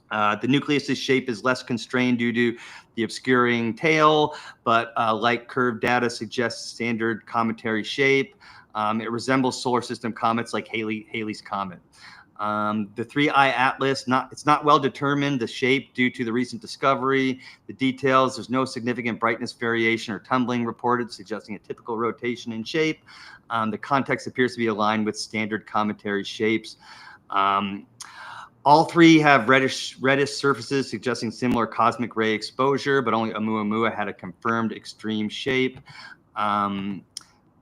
S1: The nucleus's shape is less constrained due to the obscuring tail, but light curve data suggests standard cometary shape. It resembles solar system comets like Halley's Comet. The 3I Atlas, it's not well determined, the shape, due to the recent discovery. The details: there's no significant brightness variation or tumbling reported, suggesting a typical rotation in shape. The context appears to be aligned with standard cometary shapes. All three have reddish surfaces, suggesting similar cosmic ray exposure, but only Oumuamua had a confirmed extreme shape.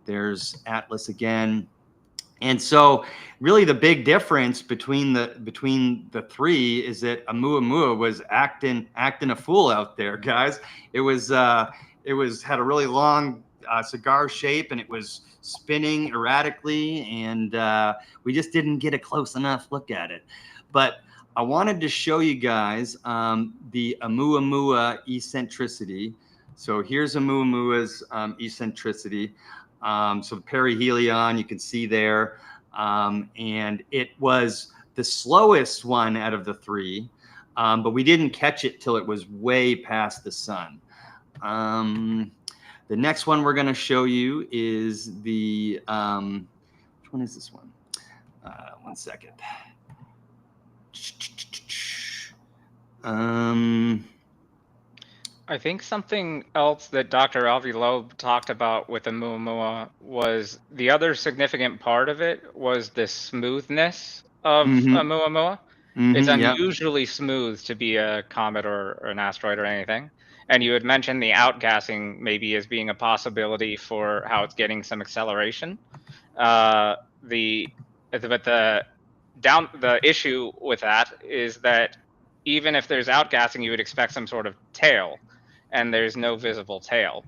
S1: There's Atlas again. And so really the big difference between the three is that Oumuamua was acting a fool out there, guys. It had a really long cigar shape, and it was spinning erratically, and we just didn't get a close enough look at it. But I wanted to show you guys the Oumuamua eccentricity. So here's Oumuamua's eccentricity. So the perihelion, you can see there, and it was the slowest one out of the three, but we didn't catch it till it was way past the sun. The next one we're going to show you is the, which one is this one? 1 second.
S2: I think something else that Dr. Avi Loeb talked about with the Oumuamua was the other significant part of it was the smoothness of Oumuamua. It's unusually smooth to be a comet or an asteroid or anything. And you had mentioned the outgassing maybe as being a possibility for how it's getting some acceleration. But the issue with that is that even if there's outgassing, you would expect some sort of tail, and there's no visible tail.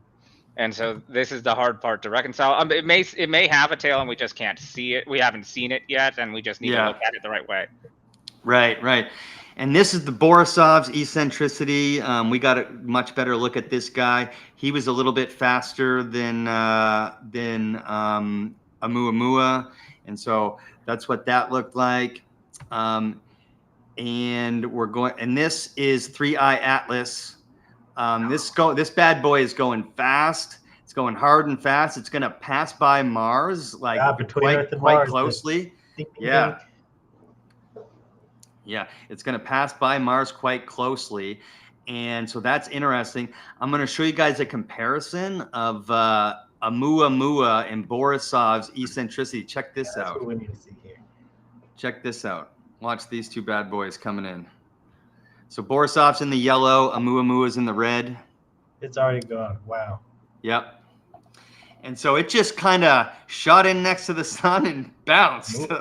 S2: And so this is the hard part to reconcile. It may have a tail and we just can't see it. We haven't seen it yet, and we just need to look at it the right way.
S1: Right. And this is the Borisov's eccentricity. We got a much better look at this guy. He was a little bit faster than Oumuamua, and so that's what that looked like. And we're going, and this is 3I Atlas. This bad boy is going fast. It's going hard and fast. It's going to pass by Mars like quite closely. Yeah, it's going to pass by Mars quite closely. And so that's interesting. I'm going to show you guys a comparison of Oumuamua and Borisov's eccentricity. Check this out.
S3: That's what we need to see here.
S1: Check this out. Watch these two bad boys coming in. So Borisov's in the yellow, Oumuamua's in the red.
S3: It's already gone. Wow.
S1: Yep. And so it just kind of shot in next to the sun and bounced.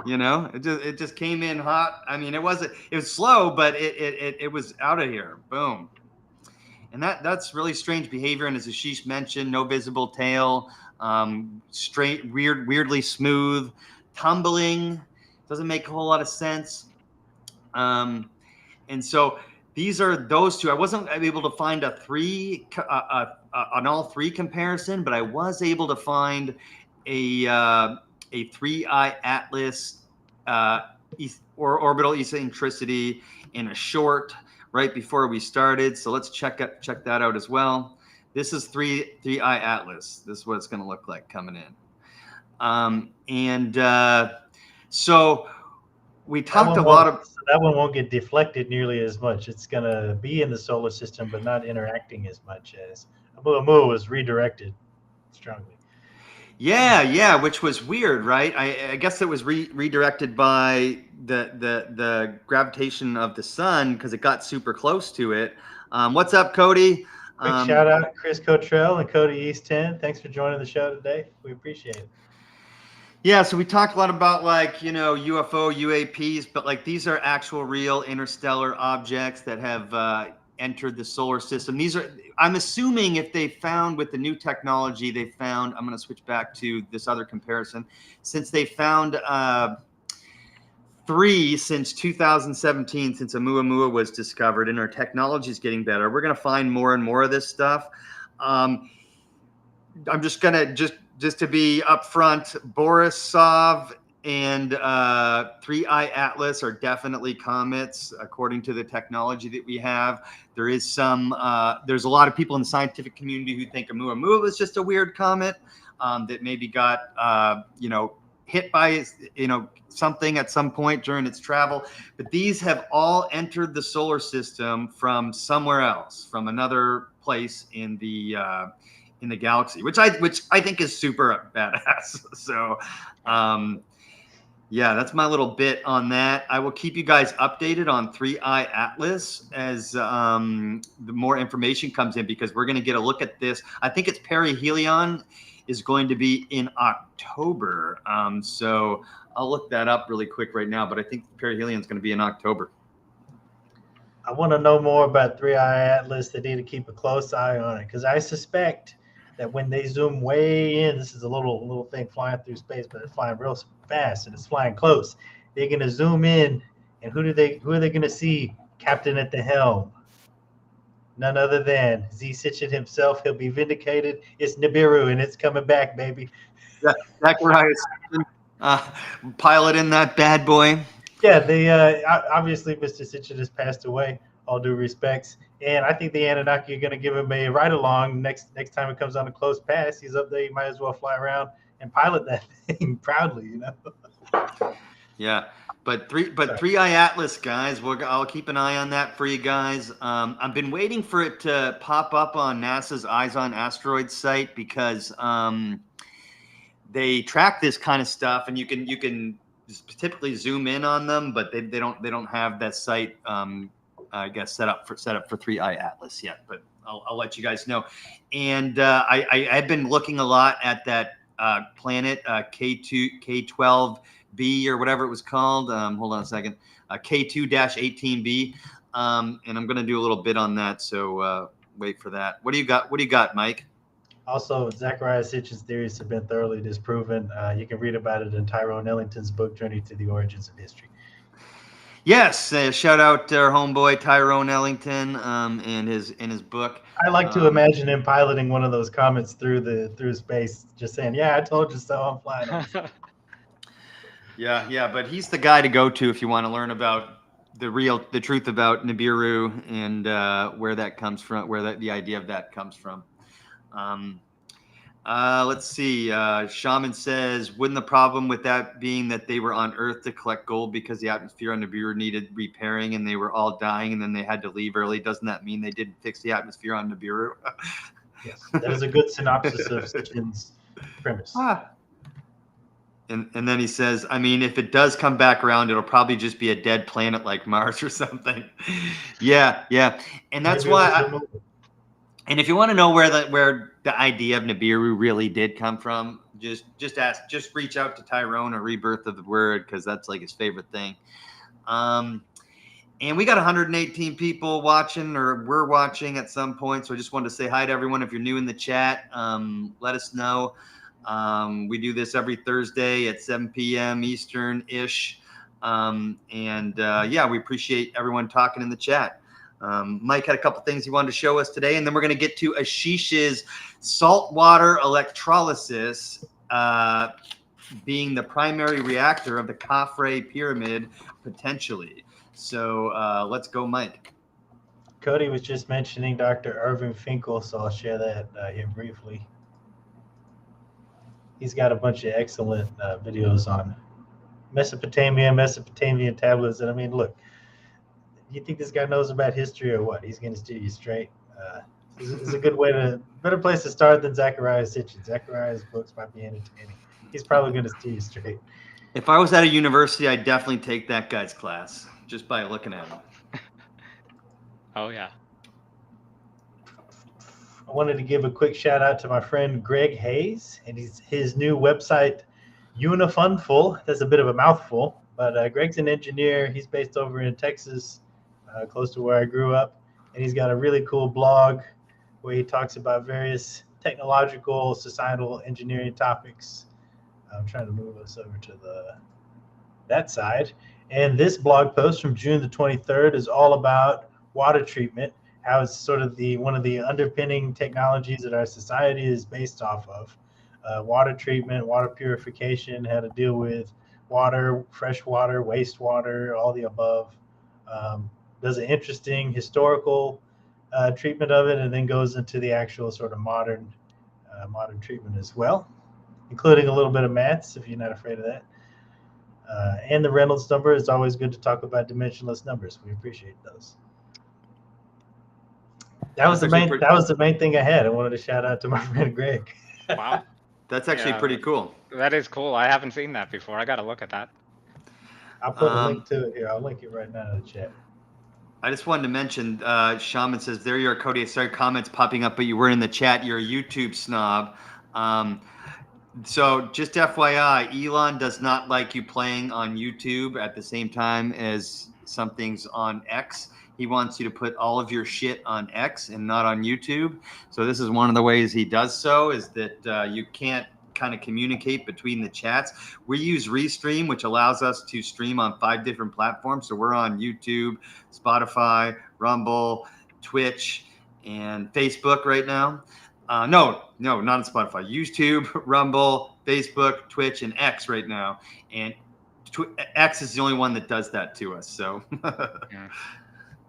S1: You know, it just came in hot. I mean, it was slow, but it was out of here. Boom. And that's really strange behavior. And as Ashish mentioned, no visible tail, weirdly smooth, tumbling. Doesn't make a whole lot of sense. And so these are those two. I wasn't able to find an all three comparison, but I was able to find a 3I Atlas or orbital eccentricity in a short right before we started. So let's check that out as well. This is 3I Atlas. This is what it's going to look like coming in. So we talked a lot of...
S3: That one won't get deflected nearly as much. It's going to be in the solar system, but not interacting as much as Oumuamua was redirected strongly.
S1: Yeah, which was weird, right? I guess it was redirected by the gravitation of the sun because it got super close to it. What's up, Cody?
S3: Quick shout out Chris Cottrell and Cody East 10. Thanks for joining the show today. We appreciate it.
S1: Yeah, so we talked a lot about UFO, UAPs, but these are actual real interstellar objects that have entered the solar system. I'm assuming if they found with the new technology, I'm going to switch back to this other comparison, since they found 3 since 2017, since Oumuamua was discovered, and our technology is getting better. We're going to find more and more of this stuff. I'm just going to just to be upfront, Borisov and 3I Atlas are definitely comets, according to the technology that we have. There's a lot of people in the scientific community who think Oumuamua was just a weird comet that maybe got hit by something at some point during its travel. But these have all entered the solar system from somewhere else, from another place in the galaxy, which I think is super badass. So, yeah, that's my little bit on that. I will keep you guys updated on 3I Atlas as the more information comes in, because we're going to get a look at this. I think its perihelion is going to be in October. So I'll look that up really quick right now, but I think perihelion is going to be in October.
S3: I want to know more about 3I Atlas. They need to keep a close eye on it, because I suspect that when they zoom way in, this is a little thing flying through space, but it's flying real fast and it's flying close. They're gonna zoom in, and who are they gonna see? Captain at the helm. None other than Z Sitchin himself. He'll be vindicated. It's Nibiru, and it's coming back, baby.
S1: Yeah, Zacharias, piloting that bad boy.
S3: Yeah, they obviously Mr. Sitchin has passed away. All due respects, and I think the Anunnaki are going to give him a ride along next time it comes on a close pass. He's up there. He might as well fly around and pilot that thing proudly, you know.
S1: Yeah, but 3i Atlas, guys. I'll keep an eye on that for you guys. I've been waiting for it to pop up on NASA's Eyes on Asteroids site because they track this kind of stuff, and you can typically zoom in on them, but they don't have that site. I guess set up for 3i Atlas yet, but I'll let you guys know. And I've been looking a lot at that planet K12b or whatever it was called. Hold on a second, K2-18b, and I'm going to do a little bit on that. So wait for that. What do you got, Mike?
S3: Also, Zacharias Sitchin's theories have been thoroughly disproven. You can read about it in Tyrone Ellington's book, Journey to the Origins of History.
S1: Yes, shout out to our homeboy Tyrone Ellington and his book.
S3: I like to imagine him piloting one of those comets through space, just saying, "Yeah, I told you so. I'm flying."
S1: Yeah, but he's the guy to go to if you want to learn about the truth about Nibiru and where that comes from, the idea of that comes from. Let's see. Shaman says, wouldn't the problem with that being that they were on Earth to collect gold because the atmosphere on Nibiru needed repairing and they were all dying and then they had to leave early? Doesn't that mean they didn't fix the atmosphere on Nibiru?
S3: Yes, that is a good synopsis of Sitchin's premise.
S1: And then he says, I mean, if it does come back around, it'll probably just be a dead planet like Mars or something. Yeah. And that's why. And if you want to know where the idea of Nibiru really did come from, just reach out to Tyrone or Rebirth of the Word, because that's like his favorite thing. And we got 118 people watching, or we're watching at some point. So I just wanted to say hi to everyone. If you're new in the chat, let us know. We do this every Thursday at 7 p.m. Eastern-ish. We appreciate everyone talking in the chat. Mike had a couple things he wanted to show us today, and then we're going to get to Ashish's salt water electrolysis being the primary reactor of the Khafre Pyramid, potentially. So let's go, Mike.
S3: Cody was just mentioning Dr. Irving Finkel, so I'll share that here briefly. He's got a bunch of excellent videos on Mesopotamian tablets. And I mean, look, you think this guy knows about history or what? He's going to steer you straight. It's a good better place to start than Zacharias Sitchin. Zacharias' books might be entertaining. He's probably going to steer you straight.
S1: If I was at a university, I'd definitely take that guy's class just by looking at him.
S2: Oh, yeah.
S3: I wanted to give a quick shout out to my friend Greg Hayes and his new website, Unifundful. That's a bit of a mouthful, but Greg's an engineer. He's based over in Texas, close to where I grew up, and he's got a really cool blog where he talks about various technological, societal, engineering topics. I'm trying to move us over to that side. And this blog post from June the 23rd is all about water treatment, how it's sort of one of the underpinning technologies that our society is based off of. Water treatment, water purification, how to deal with water, fresh water, wastewater, all the above. Does an interesting historical treatment of it, and then goes into the actual sort of modern treatment as well, including a little bit of maths if you're not afraid of that. And the Reynolds number is always good to talk about dimensionless numbers. We appreciate those. That was the main thing I had. I wanted to shout out to my friend Greg.
S2: Wow.
S1: That's actually pretty cool.
S2: That is cool. I haven't seen that before. I got to look at that.
S3: I'll put a link to it here. I'll link it right now in the chat.
S1: I just wanted to mention, Shaman says, there you are, Cody. I started comments popping up, but you weren't in the chat. You're a YouTube snob. So just FYI, Elon does not like you playing on YouTube at the same time as something's on X. He wants you to put all of your shit on X and not on YouTube. So this is one of the ways he does so, is that you can't kind of communicate between the chats. We use Restream, which allows us to stream on 5 different platforms. So we're on YouTube, Spotify, Rumble, Twitch, and Facebook right now. No, not on Spotify. YouTube, Rumble, Facebook, Twitch, and X right now. And X is the only one that does that to us. So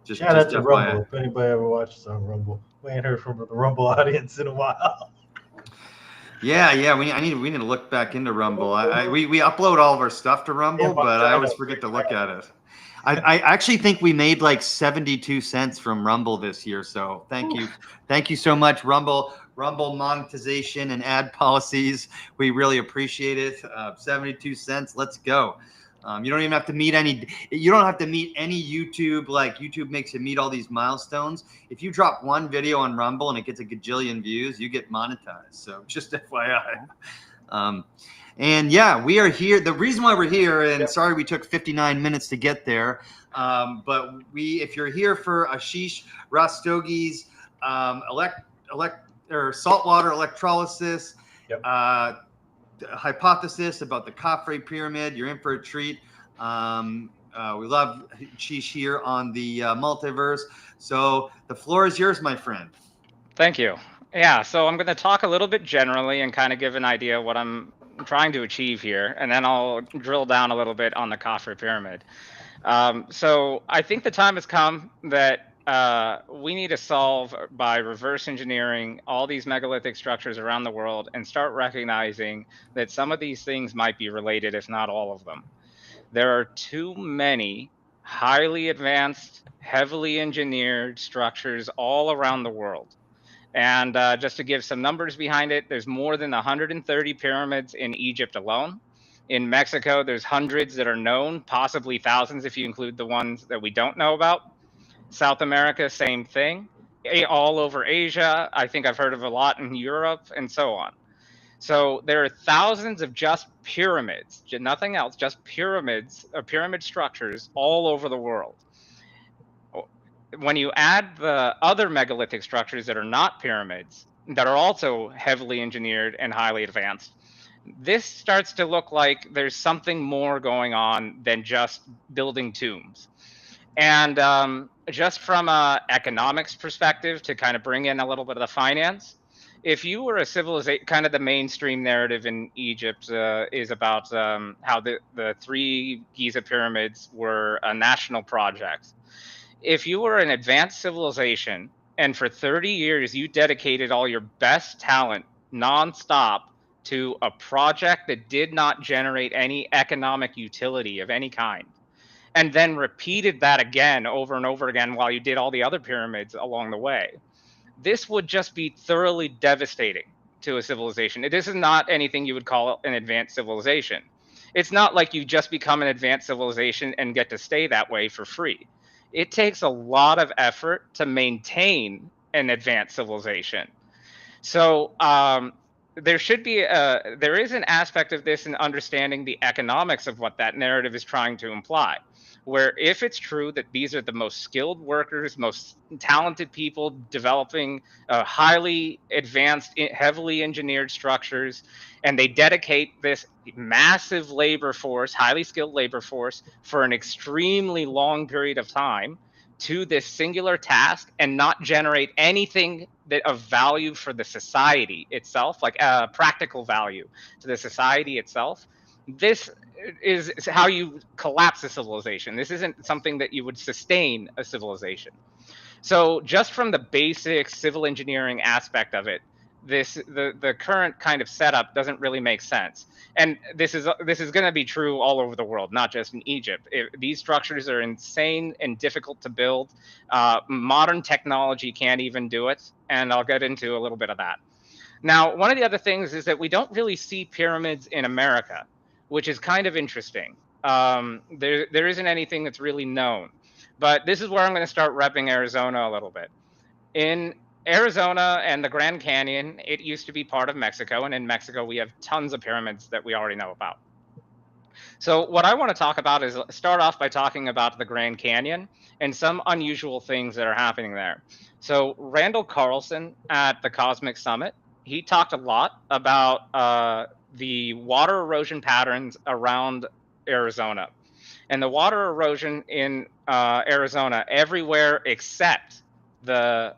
S1: just
S3: shout out to
S1: FYI.
S3: Rumble. If anybody ever watches on Rumble, we ain't heard from the Rumble audience in a while.
S1: Yeah. We need to look back into Rumble. We upload all of our stuff to Rumble, but I always forget to look at it. I actually think we made like 72 cents from Rumble this year. So thank you so much, Rumble monetization and ad policies. We really appreciate it. 72 cents. Let's go. You don't even have to meet any. You don't have to meet any YouTube. Like YouTube makes you meet all these milestones. If you drop one video on Rumble and it gets a gajillion views, you get monetized. So just FYI. And yeah, we are here. The reason why we're here, and sorry we took 59 minutes to get there, but if you're here for Ashish Rastogi's saltwater electrolysis hypothesis about the Khafre Pyramid, you're in for a treat. We love Ashish here on the Multiverse. So the floor is yours, my friend.
S2: Thank you. Yeah, so I'm going to talk a little bit generally and kind of give an idea of what I'm trying to achieve here, and then I'll drill down a little bit on the Khafre Pyramid. So I think the time has come that we need to solve by reverse engineering all these megalithic structures around the world and start recognizing that some of these things might be related, if not all of them. There are too many highly advanced, heavily engineered structures all around the world. And just to give some numbers behind it, there's more than 130 pyramids in Egypt alone. In Mexico, there's hundreds that are known, possibly thousands if you include the ones that we don't know about. South America, same thing. All over Asia, I think I've heard of a lot in Europe, and so on. So there are thousands of just pyramids, nothing else, just pyramids, pyramid structures all over the world. When you add the other megalithic structures that are not pyramids, that are also heavily engineered and highly advanced, this starts to look like there's something more going on than just building tombs. And just from an economics perspective, to kind of bring in a little bit of the finance, if you were a civilization, kind of the mainstream narrative in Egypt is about how the 3 Giza pyramids were a national project. If you were an advanced civilization and for 30 years you dedicated all your best talent nonstop to a project that did not generate any economic utility of any kind, and then repeated that again over and over again while you did all the other pyramids along the way, this would just be thoroughly devastating to a civilization. This is not anything you would call an advanced civilization. It's not like you just become an advanced civilization and get to stay that way for free. It takes a lot of effort to maintain an advanced civilization. So there is an aspect of this in understanding the economics of what that narrative is trying to imply, where if it's true that these are the most skilled workers, most talented people developing highly advanced, heavily engineered structures, and they dedicate this massive labor force, highly skilled labor force, for an extremely long period of time to this singular task and not generate anything of value for the society itself, like practical value to the society itself, this is how you collapse a civilization. This isn't something that you would sustain a civilization. So just from the basic civil engineering aspect of it, the current kind of setup doesn't really make sense. And this is going to be true all over the world, not just in Egypt. These structures are insane and difficult to build. Modern technology can't even do it, and I'll get into a little bit of that. Now, one of the other things is that we don't really see pyramids in America, which is kind of interesting. There isn't anything that's really known. But this is where I'm going to start repping Arizona a little bit. In Arizona and the Grand Canyon, it used to be part of Mexico, and in Mexico we have tons of pyramids that we already know about. So what I want to talk about is start off by talking about the Grand Canyon and some unusual things that are happening there. So Randall Carlson at the Cosmic Summit, he talked a lot about the water erosion patterns around Arizona. And the water erosion in Arizona, everywhere except the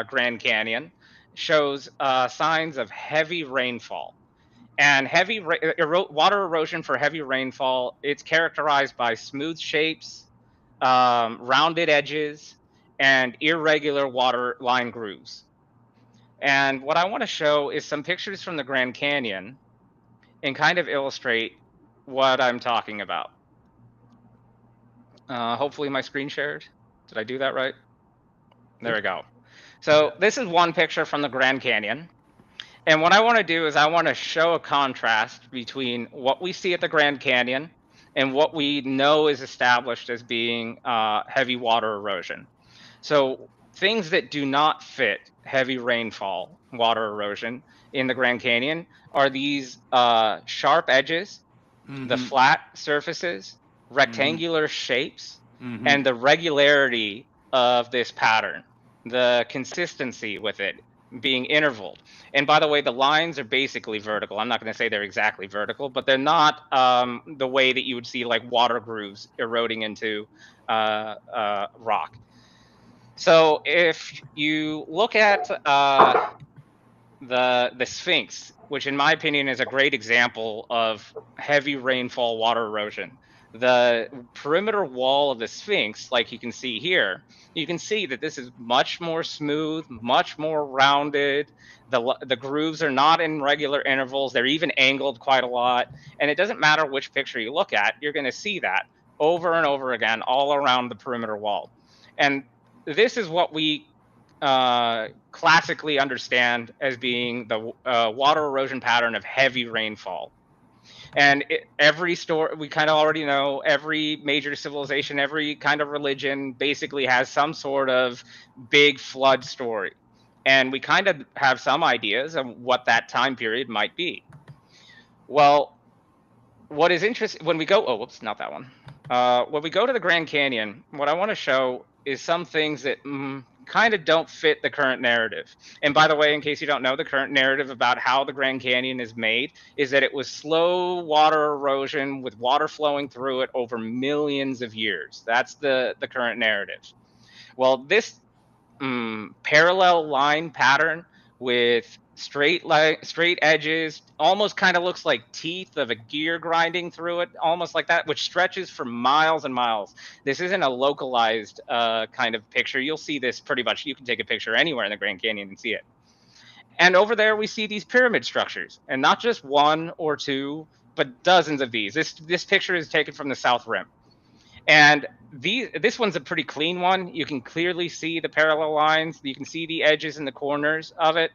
S2: Grand Canyon, shows signs of heavy rainfall. And water erosion for heavy rainfall, it's characterized by smooth shapes, rounded edges, and irregular water line grooves. And what I want to show is some pictures from the Grand Canyon and kind of illustrate what I'm talking about. Hopefully my screen shared. Did I do that right? There we go. So this is one picture from the Grand Canyon. And what I want to do is I want to show a contrast between what we see at the Grand Canyon and what we know is established as being heavy water erosion. So things that do not fit heavy rainfall water erosion in the Grand Canyon are these sharp edges, the flat surfaces, rectangular shapes, and the regularity of this pattern, the consistency with it being intervaled. And by the way, the lines are basically vertical. I'm not going to say they're exactly vertical, but they're not the way that you would see like water grooves eroding into rock. So if you look at the Sphinx, which in my opinion is a great example of heavy rainfall water erosion, the perimeter wall of the Sphinx, like you can see here, you can see that this is much more smooth, much more rounded. The grooves are not in regular intervals. They're even angled quite a lot. And it doesn't matter which picture you look at, you're going to see that over and over again all around the perimeter wall. And this is what we classically understand as being the water erosion pattern of heavy rainfall. And every story, we kind of already know, every major civilization, every kind of religion basically has some sort of big flood story. And we kind of have some ideas of what that time period might be. Well, what is interesting, when we go, oh, whoops, not that one. When we go to the Grand Canyon, what I want to show is some things that kind of don't fit the current narrative. And by the way, in case you don't know, the current narrative about how the Grand Canyon is made is that it was slow water erosion with water flowing through it over millions of years. That's the current narrative. Well, this parallel line pattern with straight edges, almost kind of looks like teeth of a gear grinding through it, almost like that, which stretches for miles and miles. This isn't a localized kind of picture. You'll see this pretty much. You can take a picture anywhere in the Grand Canyon and see it. And over there, we see these pyramid structures, and not just one or two, but dozens of these. This picture is taken from the South Rim. And this one's a pretty clean one. You can clearly see the parallel lines. You can see the edges and the corners of it.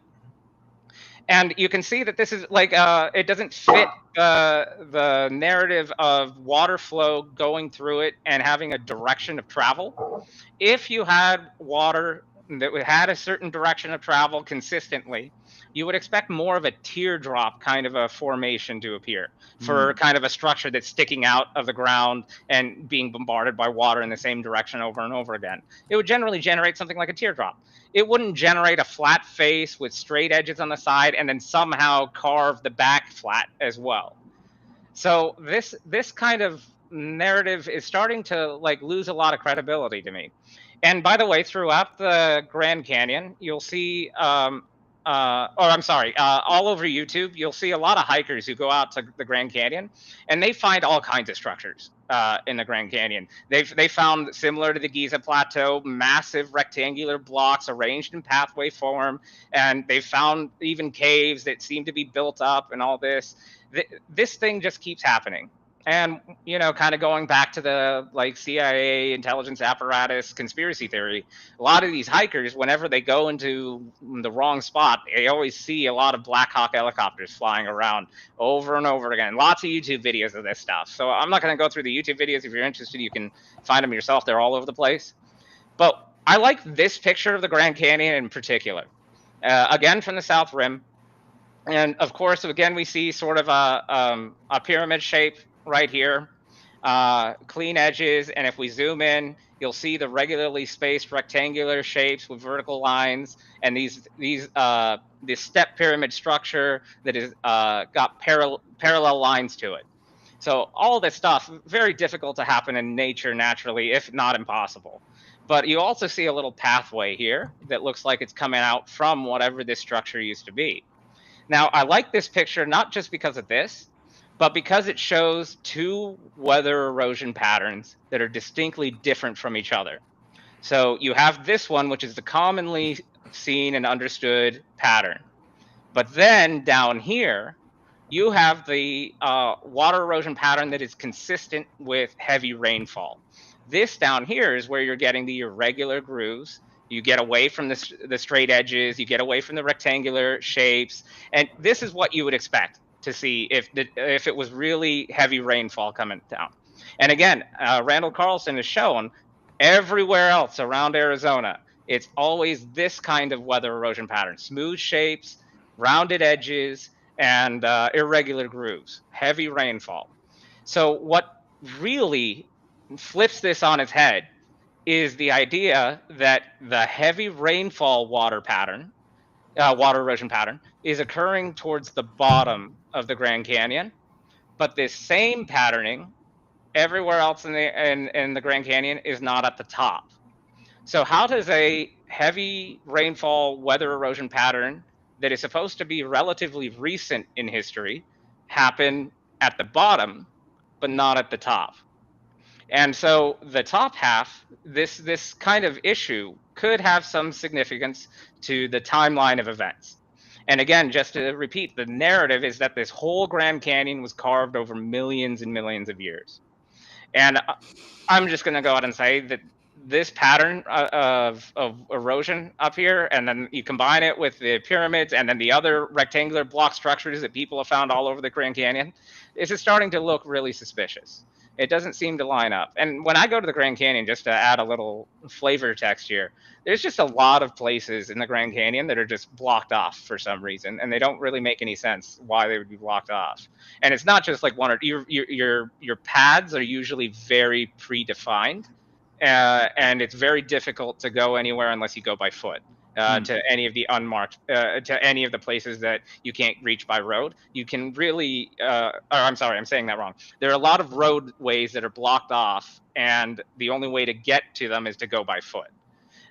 S2: And you can see that this is like, it doesn't fit the narrative of water flow going through it and having a direction of travel. If you had water that had a certain direction of travel consistently, you would expect more of a teardrop kind of a formation to appear for kind of a structure that's sticking out of the ground and being bombarded by water in the same direction over and over again. It would generally generate something like a teardrop. It wouldn't generate a flat face with straight edges on the side and then somehow carve the back flat as well. So this kind of narrative is starting to like lose a lot of credibility to me. And by the way, throughout the Grand Canyon, you'll see, all over YouTube, you'll see a lot of hikers who go out to the Grand Canyon, and they find all kinds of structures in the Grand Canyon. They found, similar to the Giza Plateau, massive rectangular blocks arranged in pathway form, and they found even caves that seem to be built up and all this. This thing just keeps happening. And, you know, kind of going back to the like CIA intelligence apparatus conspiracy theory, a lot of these hikers, whenever they go into the wrong spot, they always see a lot of Black Hawk helicopters flying around over and over again. Lots of YouTube videos of this stuff. So I'm not going to go through the YouTube videos. If you're interested, you can find them yourself. They're all over the place. But I like this picture of the Grand Canyon in particular. Again, from the South Rim. And of course, again, we see sort of a pyramid shape right here, clean edges. And if we zoom in, you'll see the regularly spaced rectangular shapes with vertical lines, and this step pyramid structure that is got parallel lines to it. So all this stuff, very difficult to happen in nature naturally, if not impossible. But you also see a little pathway here that looks like it's coming out from whatever this structure used to be. Now, I like this picture not just because of this, but because it shows two weather erosion patterns that are distinctly different from each other. So you have this one, which is the commonly seen and understood pattern. But then down here, you have the water erosion pattern that is consistent with heavy rainfall. This down here is where you're getting the irregular grooves. You get away from the straight edges, you get away from the rectangular shapes, and this is what you would expect to see if it was really heavy rainfall coming down. And again, Randall Carlson has shown everywhere else around Arizona, it's always this kind of weather erosion pattern: smooth shapes, rounded edges, and irregular grooves, heavy rainfall. So what really flips this on its head is the idea that the heavy rainfall water erosion pattern, is occurring towards the bottom of the Grand Canyon, but this same patterning everywhere else in the Grand Canyon is not at the top. So how does a heavy rainfall weather erosion pattern that is supposed to be relatively recent in history happen at the bottom, but not at the top? And so the top half, this kind of issue could have some significance to the timeline of events. And again, just to repeat, the narrative is that this whole Grand Canyon was carved over millions and millions of years. And I'm just going to go out and say that this pattern of erosion up here, and then you combine it with the pyramids and then the other rectangular block structures that people have found all over the Grand Canyon, is starting to look really suspicious. It doesn't seem to line up. And when I go to the Grand Canyon, just to add a little flavor text here, there's just a lot of places in the Grand Canyon that are just blocked off for some reason, and they don't really make any sense why they would be blocked off. And it's not just like one or your paths are usually very predefined, and it's very difficult to go anywhere unless you go by foot. To any of the unmarked, to any of the places that you can't reach by road. You can really, I'm sorry, I'm saying that wrong. There are a lot of roadways that are blocked off, and the only way to get to them is to go by foot.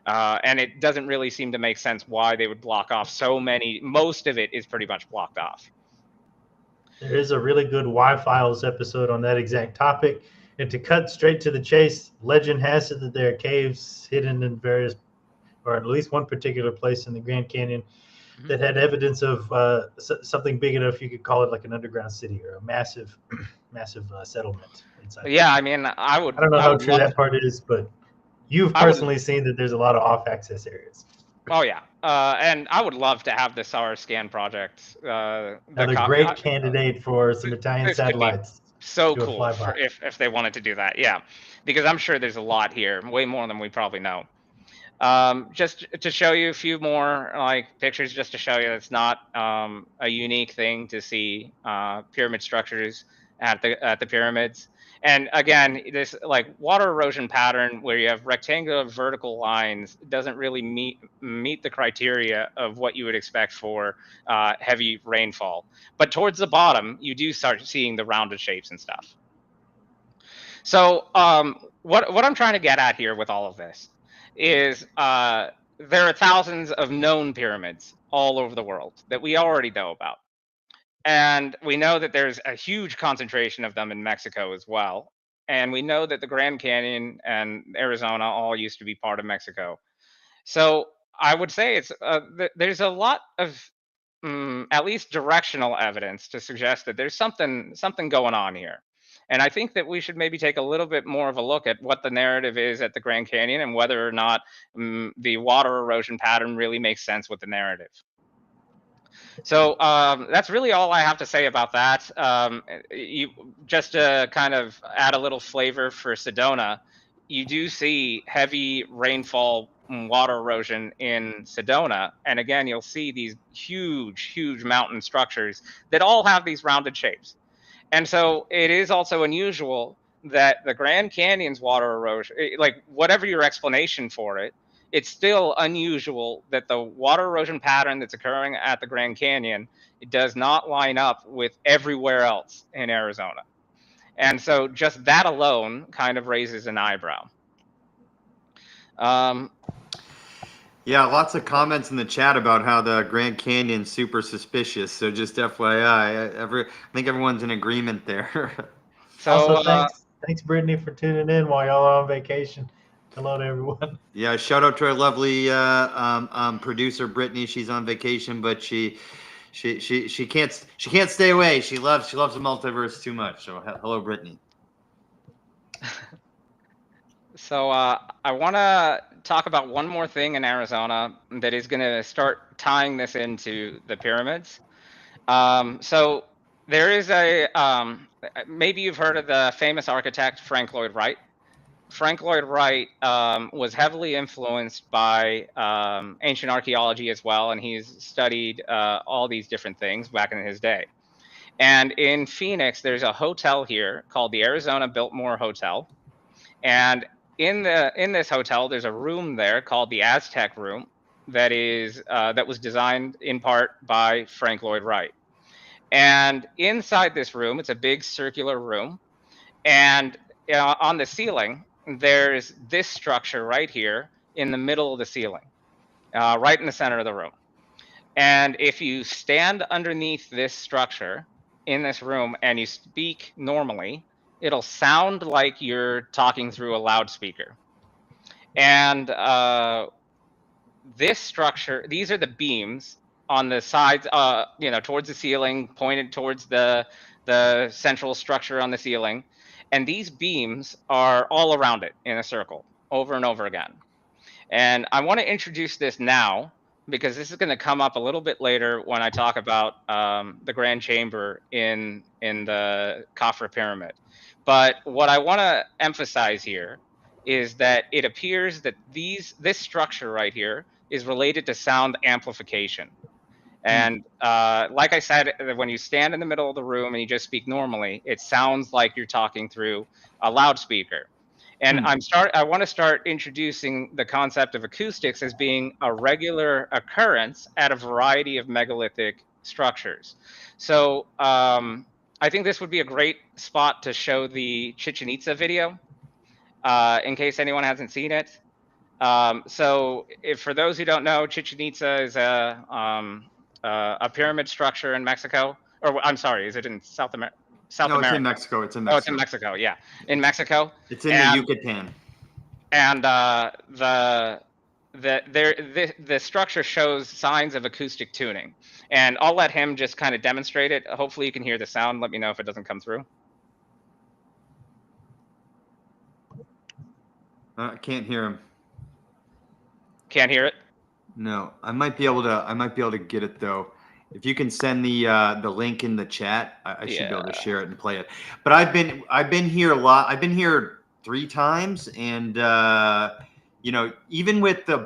S2: And it doesn't really seem to make sense why they would block off so many. Most of it is pretty much blocked off.
S3: There is a really good Y-Files episode on that exact topic. And to cut straight to the chase, legend has it that there are caves hidden in various, or at least one particular place in the Grand Canyon, that had evidence of something big enough you could call it like an underground city or a massive settlement inside.
S2: Yeah, I mean, I
S3: don't know how true that part is, but you've personally seen that there's a lot of off-access areas.
S2: Oh yeah, and I would love to have the SAR scan project.
S3: Another great candidate for some Italian satellites.
S2: So cool if they wanted to do that, yeah, because I'm sure there's a lot here, way more than we probably know. Just to show you a few more like pictures, just to show you it's not a unique thing to see pyramid structures at the pyramids. And again, this like water erosion pattern where you have rectangular vertical lines doesn't really meet the criteria of what you would expect for heavy rainfall. But towards the bottom, you do start seeing the rounded shapes and stuff. So what I'm trying to get at here with all of this is there are thousands of known pyramids all over the world that we already know about. And we know that there's a huge concentration of them in Mexico as well. And we know that the Grand Canyon and Arizona all used to be part of Mexico. So I would say it's there's a lot of at least directional evidence to suggest that there's something going on here. And I think that we should maybe take a little bit more of a look at what the narrative is at the Grand Canyon and whether or not the water erosion pattern really makes sense with the narrative. So that's really all I have to say about that. Just to kind of add a little flavor for Sedona, you do see heavy rainfall and water erosion in Sedona. And again, you'll see these huge mountain structures that all have these rounded shapes. And so it is also unusual that the Grand Canyon's water erosion, like whatever your explanation for it, it's still unusual that the water erosion pattern that's occurring at the Grand Canyon, it does not line up with everywhere else in Arizona. And so just that alone kind of raises an eyebrow.
S1: Yeah, lots of comments in the chat about how the Grand Canyon's super suspicious. So just FYI, I think everyone's in agreement there.
S2: So
S3: also, thanks, Brittany, for tuning in while y'all are on vacation. Hello to everyone.
S1: Yeah, shout out to our lovely producer Brittany. She's on vacation, but she can't stay away. She loves the multiverse too much. So hello, Brittany.
S2: So I want to talk about one more thing in Arizona that is going to start tying this into the pyramids. So there is maybe you've heard of the famous architect Frank Lloyd Wright. Frank Lloyd Wright was heavily influenced by ancient archaeology as well, and he's studied all these different things back in his day. And in Phoenix, there's a hotel here called the Arizona Biltmore Hotel, and in this hotel, there's a room there called the Aztec Room that was designed in part by Frank Lloyd Wright. And inside this room, it's a big circular room, and on the ceiling, there's this structure right here in the middle of the ceiling, right in the center of the room. And if you stand underneath this structure in this room and you speak normally, it'll sound like you're talking through a loudspeaker. And this structure, these are the beams on the sides, towards the ceiling, pointed towards the central structure on the ceiling. And these beams are all around it in a circle over and over again. And I want to introduce this now because this is going to come up a little bit later when I talk about the Grand Chamber in the Khafre Pyramid. But what I want to emphasize here is that it appears that this structure right here is related to sound amplification. And like I said, when you stand in the middle of the room and you just speak normally, it sounds like you're talking through a loudspeaker. And I want to start introducing the concept of acoustics as being a regular occurrence at a variety of megalithic structures. So I think this would be a great spot to show the Chichen Itza video, in case anyone hasn't seen it. So for those who don't know, Chichen Itza is a pyramid structure in Mexico, or I'm sorry, is it in South America?
S1: No, it's in Mexico. It's in Mexico.
S2: Oh, it's in Mexico. Yeah, in Mexico.
S1: It's in the Yucatan.
S2: And the structure shows signs of acoustic tuning, and I'll let him just kind of demonstrate it. Hopefully, you can hear the sound. Let me know if it doesn't come through.
S1: I can't hear him.
S2: Can't hear it?
S1: No, I might be able to get it though. If you can send the link in the chat, I should be able to share it and play it. But I've been here a lot. I've been here 3 times, and even with a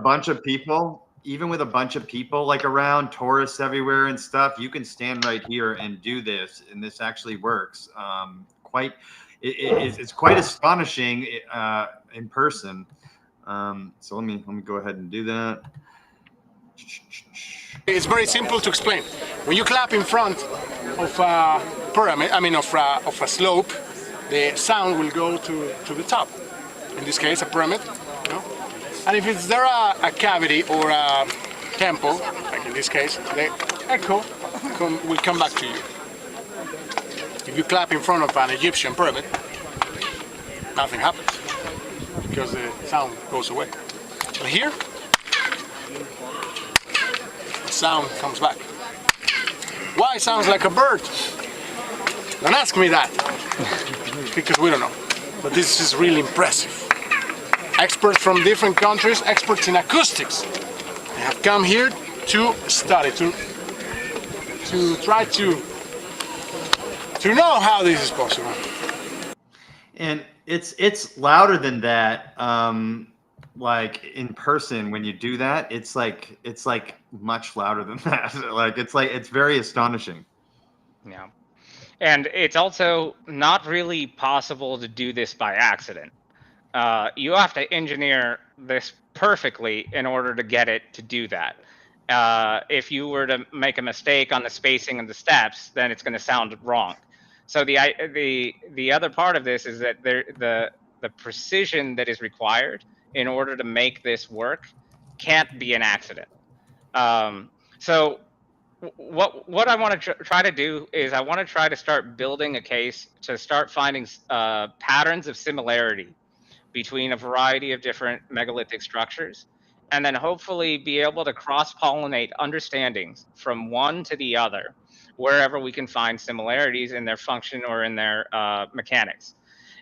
S1: bunch of people like around, tourists everywhere and stuff, you can stand right here and do this, and this actually works. It's quite astonishing in person. So let me go ahead and do that.
S5: It's very simple to explain. When you clap in front of a pyramid, of a slope, the sound will go to the top. In this case, a pyramid. And if it's there a cavity or a temple, like in this case, the echo will come back to you. If you clap in front of an Egyptian pyramid, nothing happens because the sound goes away. But here, the sound comes back. Why it sounds like a bird? Don't ask me that, because we don't know. But this is really impressive. Experts from different countries, experts in acoustics, they have come here to study, to try to know how this is possible.
S1: And it's louder than that. Like in person, when you do that, it's like much louder than that. It's very astonishing.
S2: Yeah. And it's also not really possible to do this by accident. You have to engineer this perfectly in order to get it to do that. If you were to make a mistake on the spacing of the steps, then it's going to sound wrong. So the other part of this is that the precision that is required in order to make this work can't be an accident. So what I want to try to do is I want to try to start building a case to start finding patterns of similarity between a variety of different megalithic structures, and then hopefully be able to cross-pollinate understandings from one to the other, wherever we can find similarities in their function or in their mechanics.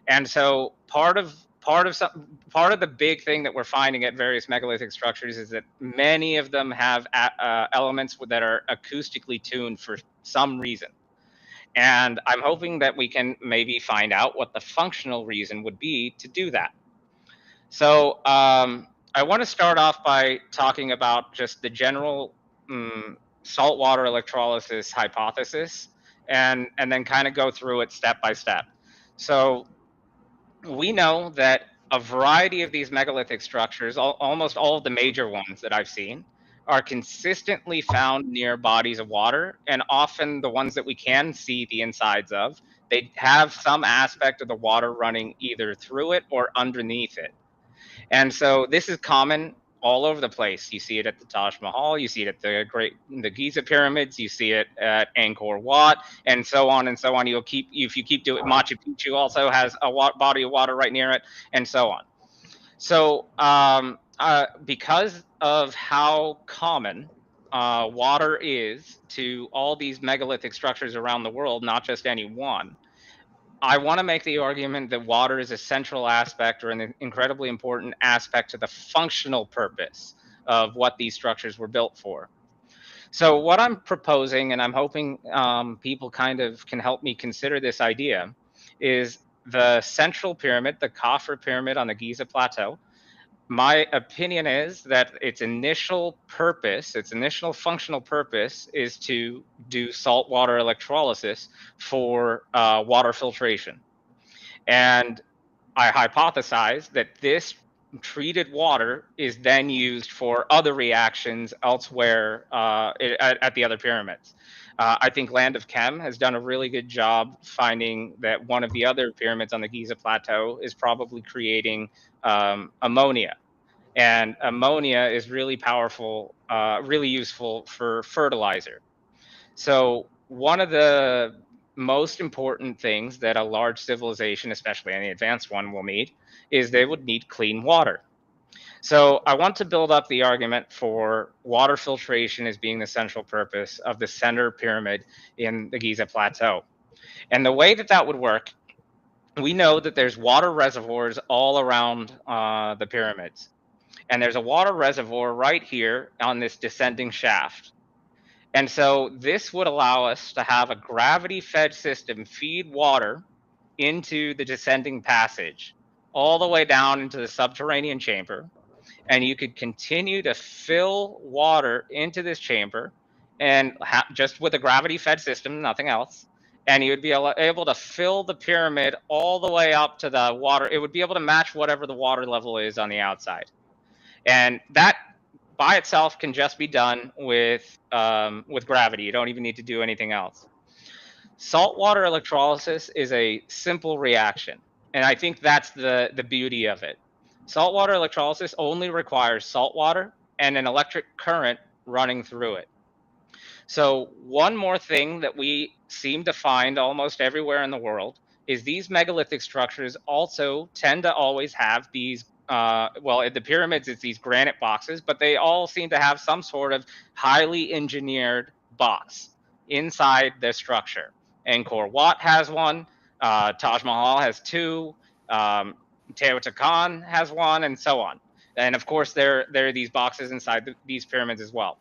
S2: And so part of the big thing that we're finding at various megalithic structures is that many of them have elements that are acoustically tuned for some reason. And I'm hoping that we can maybe find out what the functional reason would be to do that. So I want to start off by talking about just the general saltwater electrolysis hypothesis, and then kind of go through it step by step. So we know that a variety of these megalithic structures, almost all of the major ones that I've seen, are consistently found near bodies of water, and often the ones that we can see the insides of, they have some aspect of the water running either through it or underneath it. And so this is common all over the place. You see it at the Taj Mahal, you see it at the Giza pyramids, you see it at Angkor Wat, and so on and so on. If you keep doing, Machu Picchu also has a body of water right near it, and so on. So because of how common water is to all these megalithic structures around the world, not just any one, I want to make the argument that water is a central aspect or an incredibly important aspect to the functional purpose of what these structures were built for. So what I'm proposing, and I'm hoping people kind of can help me consider this idea, is the central pyramid, the Khafre Pyramid on the Giza Plateau. My opinion is that its initial purpose, its initial functional purpose, is to do saltwater electrolysis for water filtration. And I hypothesize that this treated water is then used for other reactions elsewhere at the other pyramids. I think Land of Chem has done a really good job finding that one of the other pyramids on the Giza Plateau is probably creating ammonia. And ammonia is really powerful, really useful for fertilizer. So one of the most important things that a large civilization, especially any advanced one, will need is they would need clean water. So I want to build up the argument for water filtration as being the central purpose of the center pyramid in the Giza Plateau. And the way that that would work, we know that there's water reservoirs all around the pyramids. And there's a water reservoir right here on this descending shaft. And so this would allow us to have a gravity-fed system feed water into the descending passage, all the way down into the subterranean chamber. And you could continue to fill water into this chamber, and just with a gravity-fed system, nothing else. And you would be able to fill the pyramid all the way up to the water. It would be able to match whatever the water level is on the outside. And that by itself can just be done with gravity. You don't even need to do anything else. Saltwater electrolysis is a simple reaction, and I think that's the beauty of it. Saltwater electrolysis only requires salt water and an electric current running through it. So one more thing that we seem to find almost everywhere in the world is these megalithic structures also tend to always have these well, at the pyramids, it's these granite boxes, but they all seem to have some sort of highly engineered box inside their structure. Angkor Wat has one, Taj Mahal has two, Teotihuacan has one, and so on. And of course, there are these boxes inside these pyramids as well.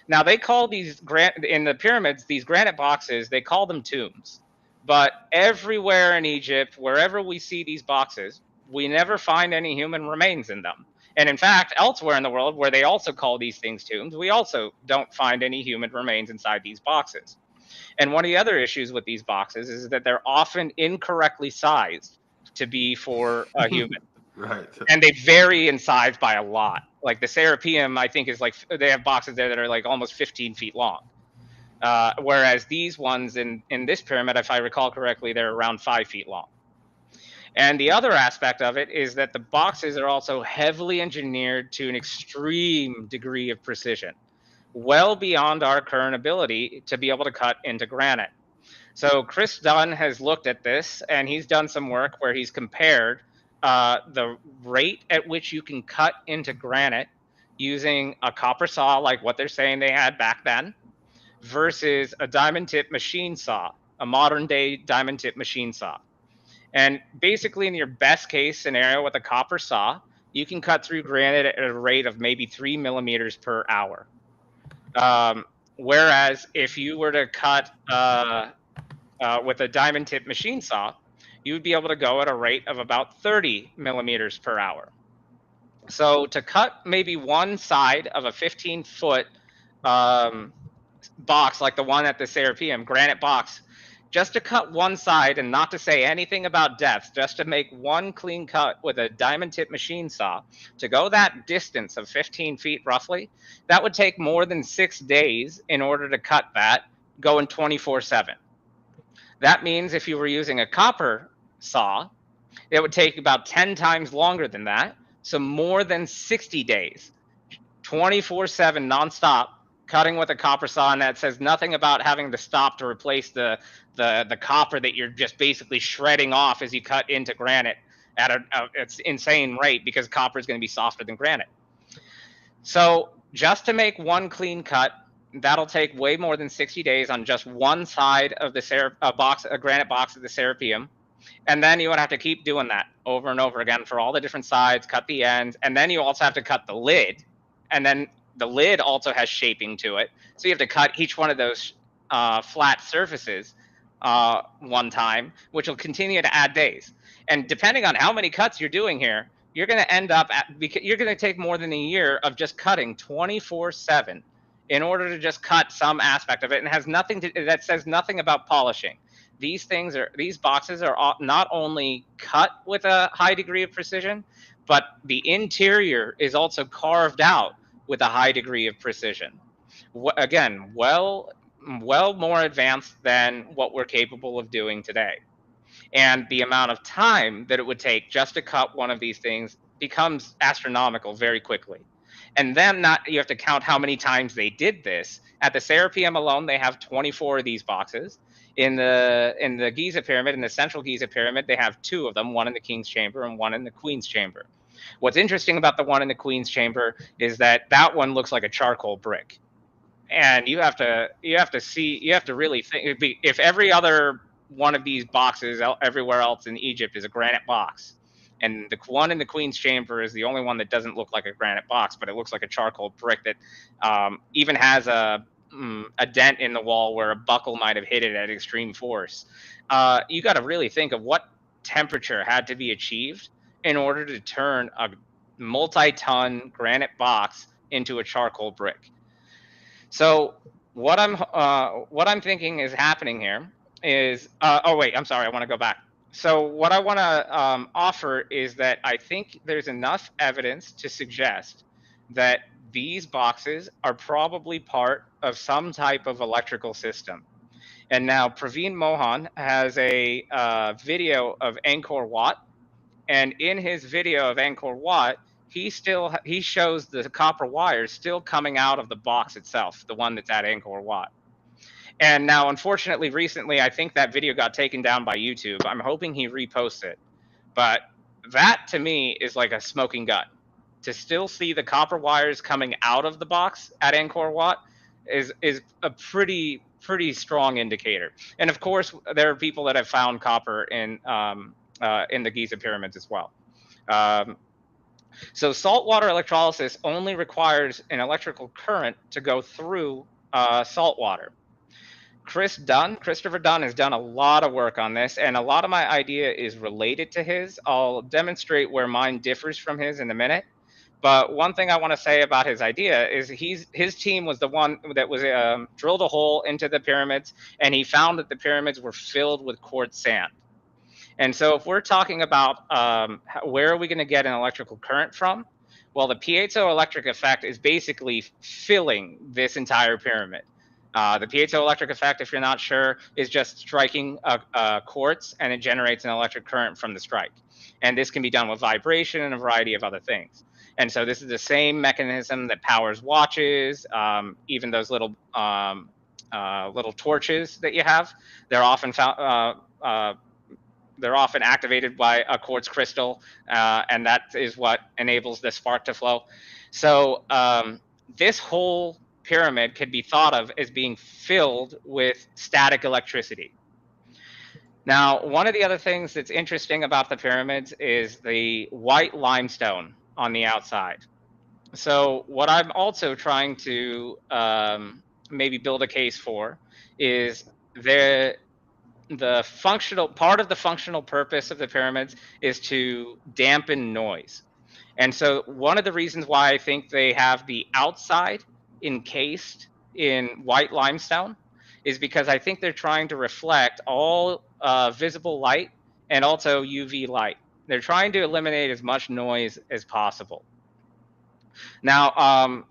S2: Now, they call these in the pyramids, these granite boxes, they call them tombs. But everywhere in Egypt, wherever we see these boxes, we never find any human remains in them. And in fact, elsewhere in the world, where they also call these things tombs, we also don't find any human remains inside these boxes. And one of the other issues with these boxes is that they're often incorrectly sized to be for a human.
S1: Right.
S2: And they vary in size by a lot. Like the Serapeum, I think, is like, they have boxes there that are like almost 15 feet long. Whereas these ones in this pyramid, if I recall correctly, they're around 5 feet long. And the other aspect of it is that the boxes are also heavily engineered to an extreme degree of precision, well beyond our current ability to be able to cut into granite. So Chris Dunn has looked at this, and he's done some work where he's compared the rate at which you can cut into granite using a copper saw, like what they're saying they had back then, versus a diamond tip machine saw, a modern day diamond tip machine saw. And basically, in your best case scenario with a copper saw, you can cut through granite at a rate of maybe 3 millimeters per hour. Whereas if you were to cut with a diamond tip machine saw, you would be able to go at a rate of about 30 millimeters per hour. So to cut maybe one side of a 15-foot box, like the one at the Serapeum, granite box, just to cut one side and not to say anything about depth, just to make one clean cut with a diamond tip machine saw, to go that distance of 15 feet roughly, that would take more than 6 days in order to cut that, going 24/7. That means if you were using a copper saw, it would take about 10 times longer than that, so more than 60 days, 24/7 nonstop, cutting with a copper saw. And that says nothing about having to stop to replace the copper that you're just basically shredding off as you cut into granite at it's insane rate, because copper is going to be softer than granite. So just to make one clean cut, that'll take way more than 60 days on just one side of the a granite box of the Serapeum. And then you would have to keep doing that over and over again for all the different sides, cut the ends, and then you also have to cut the lid. And then the lid also has shaping to it. So you have to cut each one of those flat surfaces one time, which will continue to add days. And depending on how many cuts you're doing here, you're going to end up you're going to take more than a year of just cutting 24/7 in order to just cut some aspect of it. And has nothing that says nothing about polishing. These boxes are not only cut with a high degree of precision, but the interior is also carved out with a high degree of precision. Again, well more advanced than what we're capable of doing today. And the amount of time that it would take just to cut one of these things becomes astronomical very quickly. And then you have to count how many times they did this. At the Serapeum alone, they have 24 of these boxes. In the Giza Pyramid, in the central Giza Pyramid, they have 2 of them, one in the King's Chamber and one in the Queen's Chamber. What's interesting about the one in the Queen's Chamber is that one looks like a charcoal brick. And you have to really think, if every other one of these boxes everywhere else in Egypt is a granite box, and the one in the Queen's Chamber is the only one that doesn't look like a granite box, but it looks like a charcoal brick that even has a dent in the wall where a buckle might have hit it at extreme force. You got to really think of what temperature had to be achieved in order to turn a multi-ton granite box into a charcoal brick. So what I'm thinking is happening here is oh wait, I'm sorry, I want to go back. So what I want to offer is that I think there's enough evidence to suggest that these boxes are probably part of some type of electrical system. And now Praveen Mohan has a video of Angkor Wat, and in his video of Angkor Wat, he shows the copper wires still coming out of the box itself, the one that's at Angkor Wat. And now, unfortunately, recently, I think that video got taken down by YouTube. I'm hoping he reposts it. But that, to me, is like a smoking gun. To still see the copper wires coming out of the box at Angkor Wat is a pretty strong indicator. And of course, there are people that have found copper in the Giza pyramids as well. So saltwater electrolysis only requires an electrical current to go through salt water. Christopher Dunn, has done a lot of work on this, and a lot of my idea is related to his. I'll demonstrate where mine differs from his in a minute. But one thing I want to say about his idea is his team was the one that was drilled a hole into the pyramids, and he found that the pyramids were filled with quartz sand. And so if we're talking about where are we going to get an electrical current from? Well, the piezoelectric effect is basically filling this entire pyramid. The piezoelectric effect, if you're not sure, is just striking a quartz and it generates an electric current from the strike. And this can be done with vibration and a variety of other things. And so this is the same mechanism that powers watches, even those little torches that you have. They're often activated by a quartz crystal, and that is what enables the spark to flow. So this whole pyramid could be thought of as being filled with static electricity. Now, one of the other things that's interesting about the pyramids is the white limestone on the outside. So what I'm also trying to maybe build a case for is the functional part of the functional purpose of the pyramids is to dampen noise. And so one of the reasons why I think they have the outside encased in white limestone is because I think they're trying to reflect all visible light and also UV light. They're trying to eliminate as much noise as possible. Now,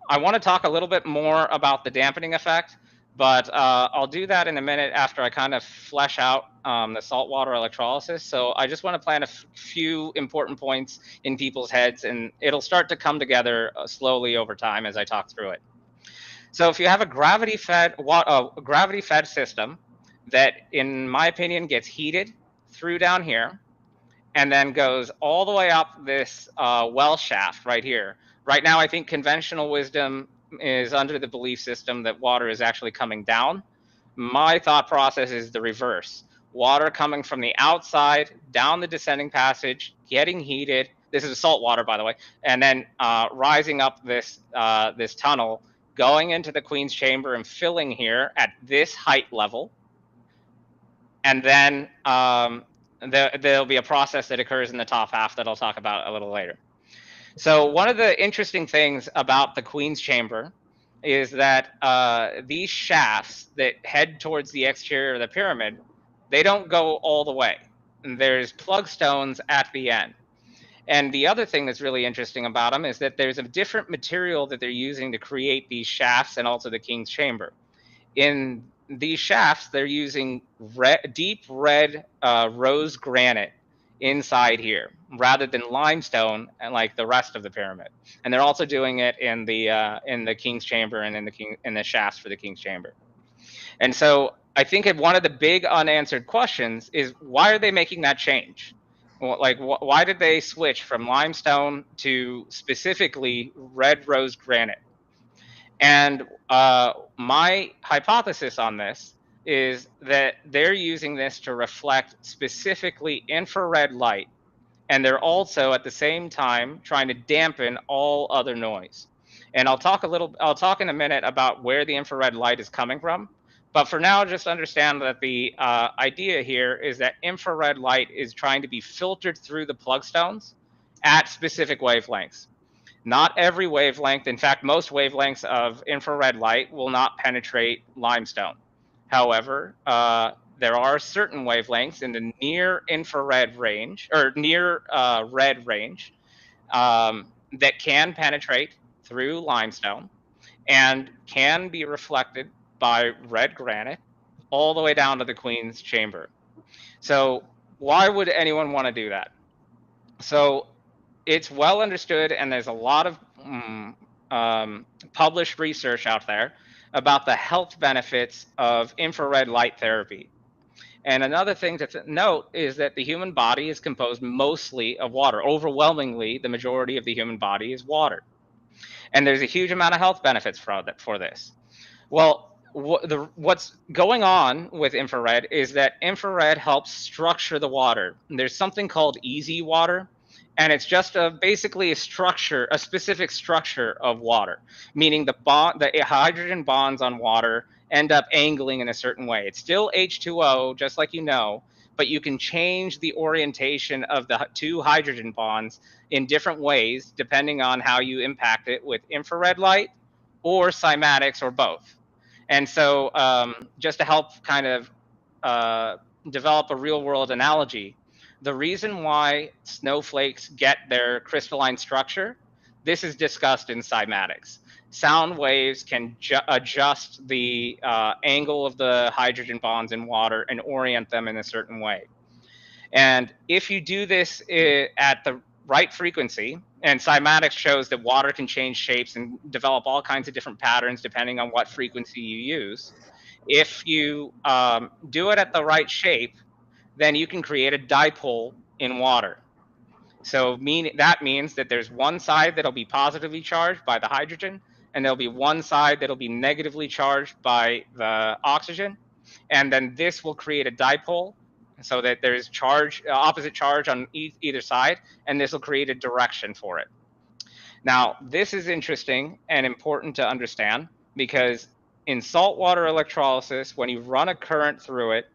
S2: I want to talk a little bit more about the dampening effect, but I'll do that in a minute after I kind of flesh out the saltwater electrolysis. So I just want to plant a few important points in people's heads, and it'll start to come together slowly over time as I talk through it. So if you have a gravity-fed system that, in my opinion, gets heated through down here and then goes all the way up this well shaft right here. Right now, I think conventional wisdom is under the belief system that water is actually coming down. My thought process is the reverse. Water coming from the outside, down the descending passage, getting heated. This is salt water, by the way. And then rising up this tunnel, going into the Queen's Chamber and filling here at this height level. And then there'll be a process that occurs in the top half that I'll talk about a little later. So one of the interesting things about the Queen's Chamber is that these shafts that head towards the exterior of the pyramid, they don't go all the way. There's plug stones at the end. And the other thing that's really interesting about them is that there's a different material that they're using to create these shafts and also the King's Chamber. In these shafts, they're using deep red rose granite inside here rather than limestone and like the rest of the pyramid. And they're also doing it in the King's Chamber and in the shafts for the King's Chamber. And so I think one of the big unanswered questions is, why are they making that change? Like, why did they switch from limestone to specifically red rose granite? And my hypothesis on this is that they're using this to reflect specifically infrared light, and they're also at the same time trying to dampen all other noise. And I'll talk in a minute about where the infrared light is coming from. But for now, just understand that the idea here is that infrared light is trying to be filtered through the plug stones at specific wavelengths. Not every wavelength, in fact, most wavelengths of infrared light will not penetrate limestone. However, there are certain wavelengths in the near infrared range, or near red range, that can penetrate through limestone and can be reflected by red granite all the way down to the Queen's Chamber. So why would anyone want to do that? So it's well understood, and there's a lot of published research out there about the health benefits of infrared light therapy. And another thing to note is that the human body is composed mostly of water. Overwhelmingly, the majority of the human body is water. And there's a huge amount of health benefits for this. Well, what's going on with infrared is that infrared helps structure the water. And there's something called easy water, and it's just basically a specific structure of water, meaning the hydrogen bonds on water end up angling in a certain way. It's still H2O, just like you know, but you can change the orientation of the two hydrogen bonds in different ways depending on how you impact it with infrared light or cymatics or both. And so just to help kind of develop a real world analogy, the reason why snowflakes get their crystalline structure, this is discussed in cymatics. Sound waves can adjust the angle of the hydrogen bonds in water and orient them in a certain way. And if you do this at the right frequency, and cymatics shows that water can change shapes and develop all kinds of different patterns depending on what frequency you use. If you do it at the right shape, then you can create a dipole in water. So that means that there's one side that'll be positively charged by the hydrogen, and there'll be one side that'll be negatively charged by the oxygen. And then this will create a dipole so that there's opposite charge on either side, and this will create a direction for it. Now, this is interesting and important to understand because in saltwater electrolysis, when you run a current through it,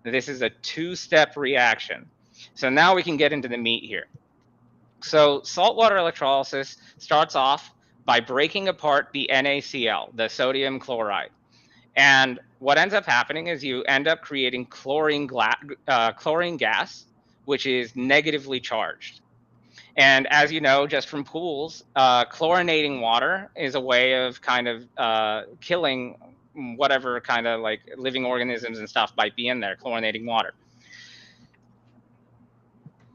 S2: this is a two-step reaction. So now we can get into the meat here. So saltwater electrolysis starts off by breaking apart the NaCl, the sodium chloride. And what ends up happening is you end up creating chlorine gas, which is negatively charged. And as you know, just from pools, chlorinating water is a way of kind of killing whatever kind of like living organisms and stuff might be in there, chlorinating water.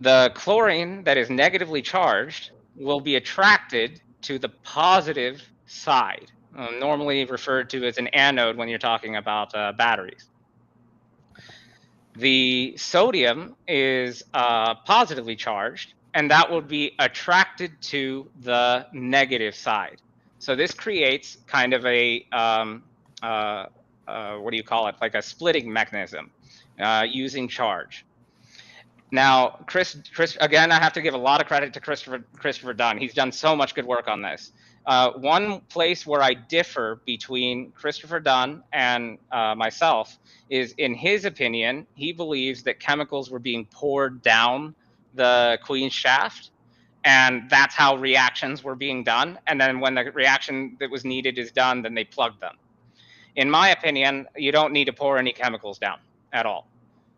S2: The chlorine that is negatively charged will be attracted to the positive side, normally referred to as an anode when you're talking about batteries. The sodium is positively charged, and that will be attracted to the negative side. So this creates kind of a, what do you call it, like a splitting mechanism using charge. Now, Chris, again, I have to give a lot of credit to Christopher Dunn. He's done so much good work on this. One place where I differ between Christopher Dunn and myself is, in his opinion, he believes that chemicals were being poured down the Queen's shaft, and that's how reactions were being done. And then when the reaction that was needed is done, then they plugged them. In my opinion, you don't need to pour any chemicals down at all.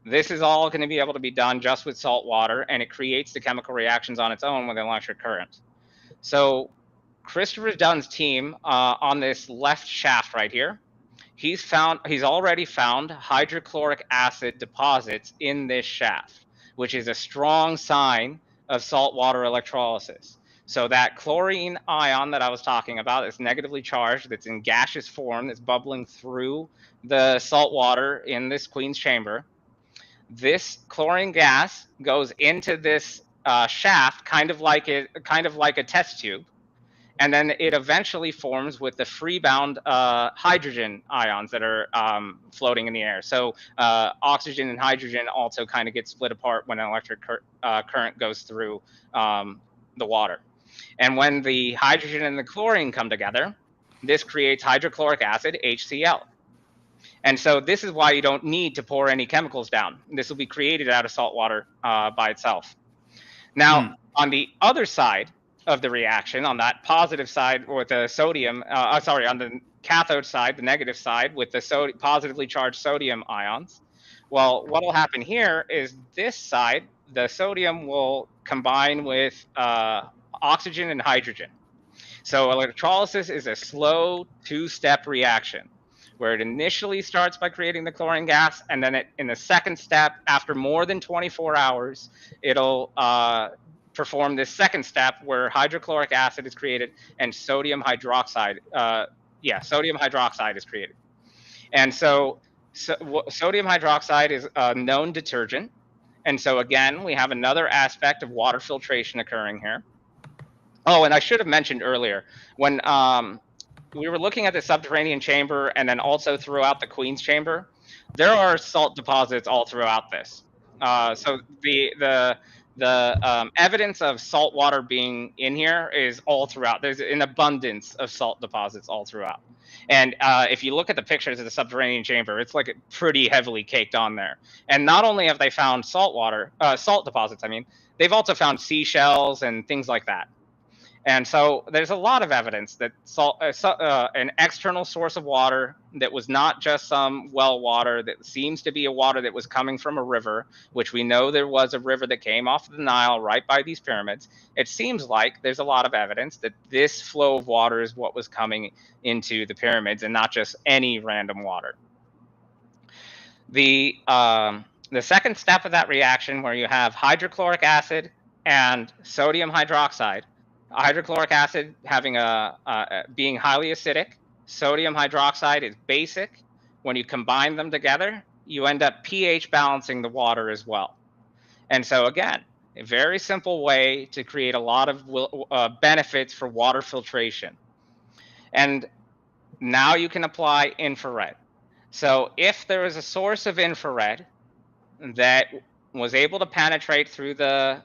S2: This is all going to be able to be done just with salt water, and it creates the chemical reactions on its own with an electric current. So Christopher Dunn's team on this left shaft right here, he's already found hydrochloric acid deposits in this shaft, which is a strong sign of saltwater electrolysis. So that chlorine ion that I was talking about is negatively charged, that's in gaseous form, that's bubbling through the salt water in this Queen's chamber. This chlorine gas goes into this shaft, kind of like a test tube, and then it eventually forms with the free-bound hydrogen ions that are floating in the air. So oxygen and hydrogen also kind of get split apart when an electric current goes through the water. And when the hydrogen and the chlorine come together, this creates hydrochloric acid, HCl. And so this is why you don't need to pour any chemicals down. This will be created out of salt water by itself. Now, on the other side of the reaction, on that positive side with the sodium, on the cathode side, the negative side with the positively charged sodium ions, well, what will happen here is this side, the sodium will combine with oxygen and hydrogen. So electrolysis is a slow two-step reaction, where it initially starts by creating the chlorine gas, and then in the second step, after more than 24 hours, it'll perform this second step where hydrochloric acid is created and sodium hydroxide. Sodium hydroxide is created. And so sodium hydroxide is a known detergent. And so again, we have another aspect of water filtration occurring here. Oh, and I should have mentioned earlier, when we were looking at the subterranean chamber and then also throughout the Queen's chamber, there are salt deposits all throughout this. So the the evidence of salt water being in here is all throughout. There's an abundance of salt deposits all throughout. And if you look at the pictures of the subterranean chamber, it's like pretty heavily caked on there. And not only have they found salt deposits, I mean, they've also found seashells and things like that. And so there's a lot of evidence that an external source of water that was not just some well water, that seems to be a water that was coming from a river, which we know there was a river that came off the Nile right by these pyramids. It seems like there's a lot of evidence that this flow of water is what was coming into the pyramids and not just any random water. The second step of that reaction, where you have hydrochloric acid and sodium hydroxide, hydrochloric acid being highly acidic, sodium hydroxide is basic. When you combine them together, you end up pH balancing the water as well. And so again, a very simple way to create a lot of benefits for water filtration. And now you can apply infrared. So if there is a source of infrared that was able to penetrate through the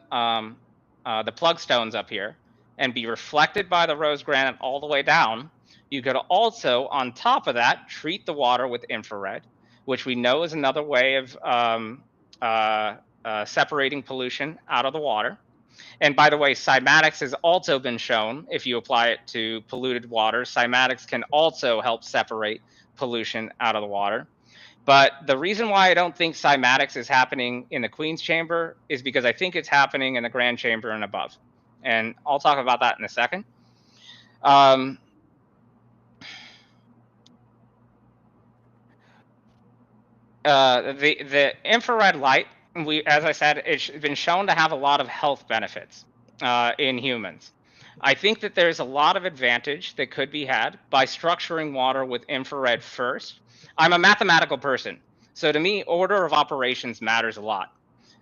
S2: plug stones up here and be reflected by the rose granite all the way down, you could also, on top of that, treat the water with infrared, which we know is another way of separating pollution out of the water. And by the way, cymatics has also been shown, if you apply it to polluted water, cymatics can also help separate pollution out of the water. But the reason why I don't think cymatics is happening in the Queen's Chamber is because I think it's happening in the Grand Chamber and above. And I'll talk about that in a second. The infrared light, as I said, it's been shown to have a lot of health benefits in humans. I think that there's a lot of advantage that could be had by structuring water with infrared first. I'm a mathematical person, so to me, order of operations matters a lot.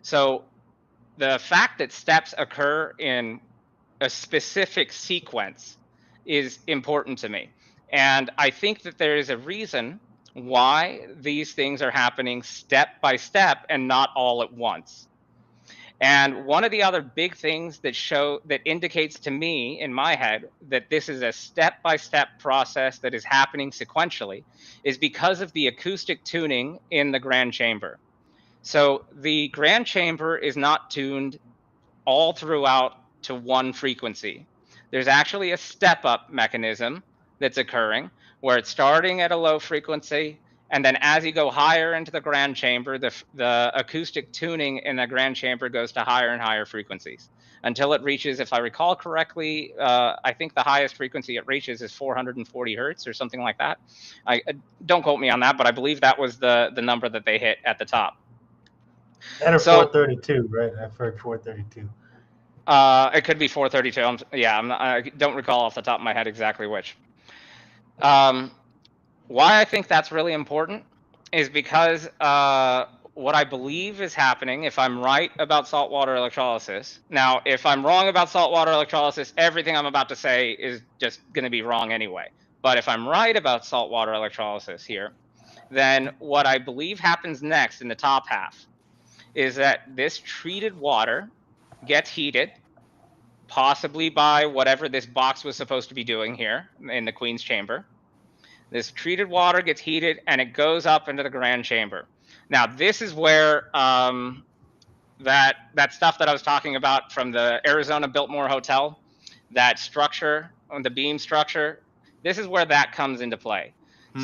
S2: So the fact that steps occur in a specific sequence is important to me. And I think that there is a reason why these things are happening step by step and not all at once. And one of the other big things that indicates to me in my head that this is a step-by-step process that is happening sequentially is because of the acoustic tuning in the Grand Chamber. So the Grand Chamber is not tuned all throughout to one frequency. There's actually a step-up mechanism that's occurring where it's starting at a low frequency, and then as you go higher into the Grand Chamber, the acoustic tuning in the Grand Chamber goes to higher and higher frequencies until it reaches, if I recall correctly, I think the highest frequency it reaches is 440 hertz or something like that. Don't quote me on that, but I believe that was the number that they hit at the top.
S3: That or 432, right? I've heard 432.
S2: It could be 432. I don't recall off the top of my head exactly which. Why I think that's really important is because what I believe is happening, if I'm right about saltwater electrolysis. Now, if I'm wrong about saltwater electrolysis, everything I'm about to say is just going to be wrong anyway. But if I'm right about saltwater electrolysis here, then what I believe happens next in the top half is that this treated water gets heated, possibly by whatever this box was supposed to be doing here in the Queen's Chamber. This treated water gets heated and it goes up into the Grand Chamber. Now, this is where that stuff that I was talking about from the Arizona Biltmore Hotel, that structure, the beam structure, this is where that comes into play.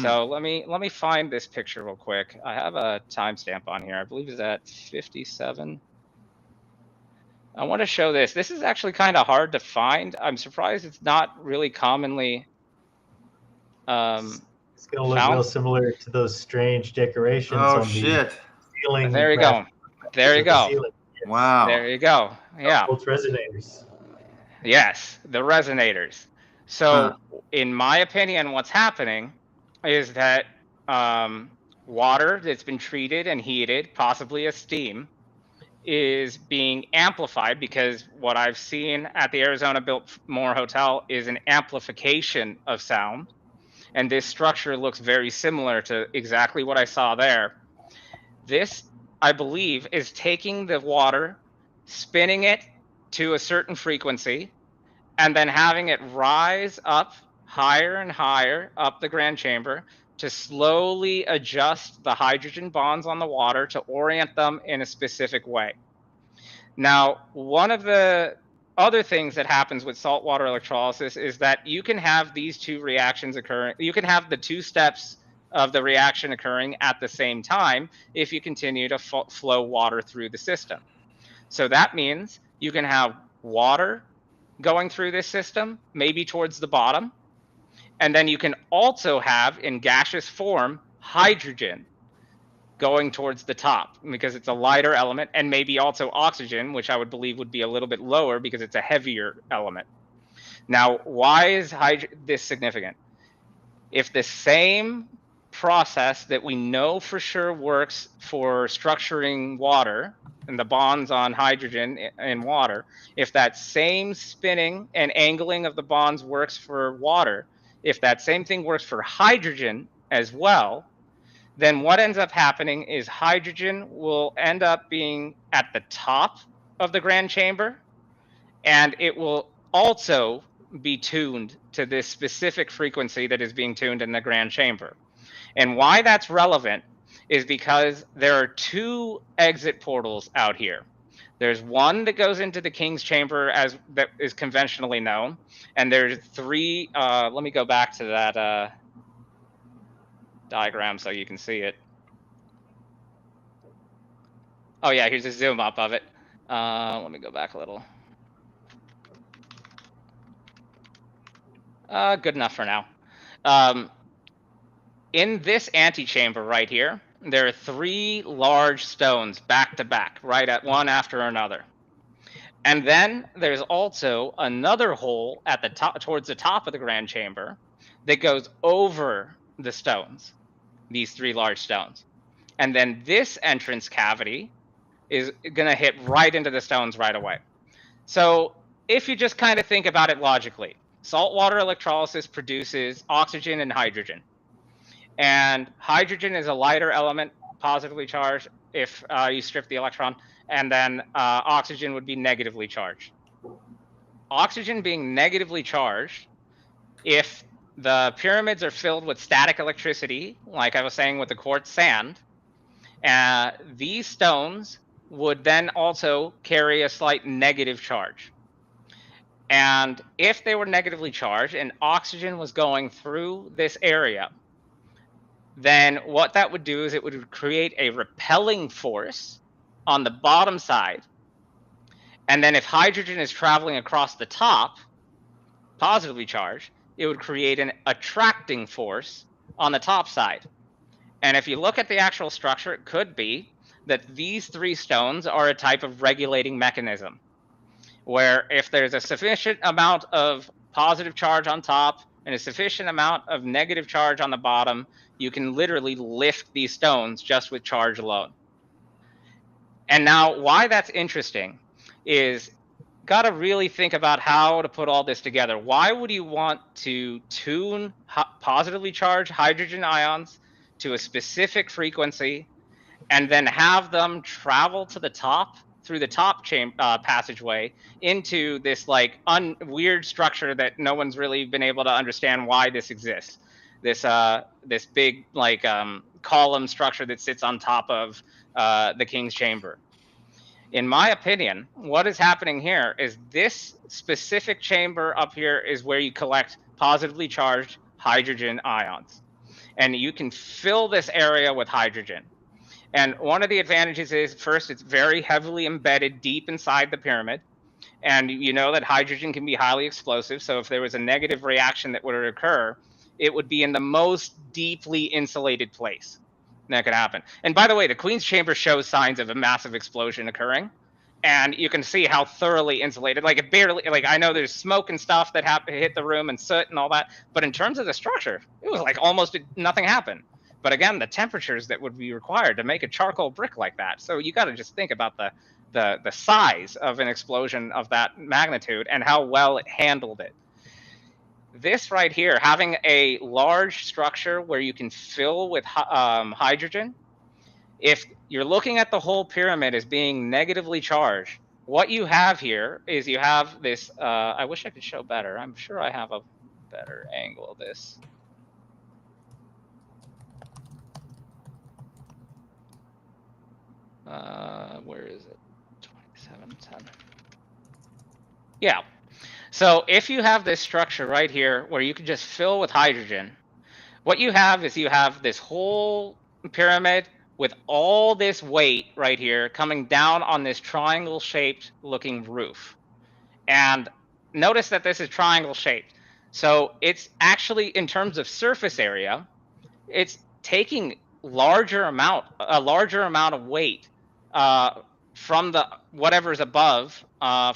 S2: So let me find this picture real quick. I have a timestamp on here. I believe it's at 57. I want to show this. This is actually kind of hard to find. I'm surprised it's not really commonly
S3: it's going to look real similar to those strange decorations on the ceiling.
S2: There you go. There you go.
S1: Wow.
S2: There you go. Yeah.
S3: Both resonators.
S2: Yes, the resonators. So in my opinion, what's happening is that water that's been treated and heated, possibly as steam, is being amplified, because what I've seen at the Arizona Biltmore Hotel is an amplification of sound. And this structure looks very similar to exactly what I saw there. This, I believe, is taking the water, spinning it to a certain frequency, and then having it rise up higher and higher up the grand chamber to slowly adjust the hydrogen bonds on the water to orient them in a specific way. Now, one of the other things that happens with saltwater electrolysis is that you can have these two reactions occurring. You can have the two steps of the reaction occurring at the same time if you continue to flow water through the system. So that means you can have water going through this system, maybe towards the bottom, and then you can also have, in gaseous form, hydrogen going towards the top because it's a lighter element, and maybe also oxygen, which I would believe would be a little bit lower because it's a heavier element. Now, why is this significant? If the same process that we know for sure works for structuring water and the bonds on hydrogen in water, if that same spinning and angling of the bonds works for water, if that same thing works for hydrogen as well, then what ends up happening is hydrogen will end up being at the top of the grand chamber, and it will also be tuned to this specific frequency that is being tuned in the grand chamber. And why that's relevant is because there are two exit portals out here. There's one that goes into the king's chamber as that is conventionally known, and there's three. Let me go back to that diagram so you can see it. Oh yeah, here's a zoom up of it. Let me go back a little. Good enough for now. In this antechamber right here, there are three large stones back to back, right at one after another. And then there's also another hole at the top, towards the top of the grand chamber, that goes over the stones, these three large stones. And then this entrance cavity is going to hit right into the stones right away. So if you just kind of think about it logically, saltwater electrolysis produces oxygen and hydrogen. And hydrogen is a lighter element, positively charged if you strip the electron, and then oxygen would be negatively charged. Oxygen being negatively charged, if the pyramids are filled with static electricity, like I was saying with the quartz sand, these stones would then also carry a slight negative charge. And if they were negatively charged and oxygen was going through this area, then what that would do is it would create a repelling force on the bottom side. And then if hydrogen is traveling across the top, positively charged, it would create an attracting force on the top side. And if you look at the actual structure, it could be that these three stones are a type of regulating mechanism, where if there's a sufficient amount of positive charge on top and a sufficient amount of negative charge on the bottom, you can literally lift these stones just with charge alone. And now why that's interesting is got to really think about how to put all this together. Why would you want to tune positively charged hydrogen ions to a specific frequency and then have them travel to the top through the top passageway into this like weird structure that no one's really been able to understand why this exists? This big like column structure that sits on top of the king's chamber. In my opinion, what is happening here is this specific chamber up here is where you collect positively charged hydrogen ions. And you can fill this area with hydrogen. And one of the advantages is, first, it's very heavily embedded deep inside the pyramid. And you know that hydrogen can be highly explosive. So if there was a negative reaction that would occur, it would be in the most deeply insulated place that could happen. And by the way, the Queen's Chamber shows signs of a massive explosion occurring. And you can see how thoroughly insulated, like it barely, like I know there's smoke and stuff that hit the room and soot and all that. But in terms of the structure, it was like almost nothing happened. But again, the temperatures that would be required to make a charcoal brick like that. So you got to just think about the size of an explosion of that magnitude and how well it handled it. This right here, having a large structure where you can fill with hydrogen, if you're looking at the whole pyramid as being negatively charged, what you have here is you have this, I wish I could show better. I'm sure I have a better angle of this. Where is it? 2710. Yeah. So if you have this structure right here where you can just fill with hydrogen, what you have is you have this whole pyramid with all this weight right here coming down on this triangle shaped looking roof. And notice that this is triangle shaped. So it's actually, in terms of surface area, it's taking a larger amount of weight from the whatever's above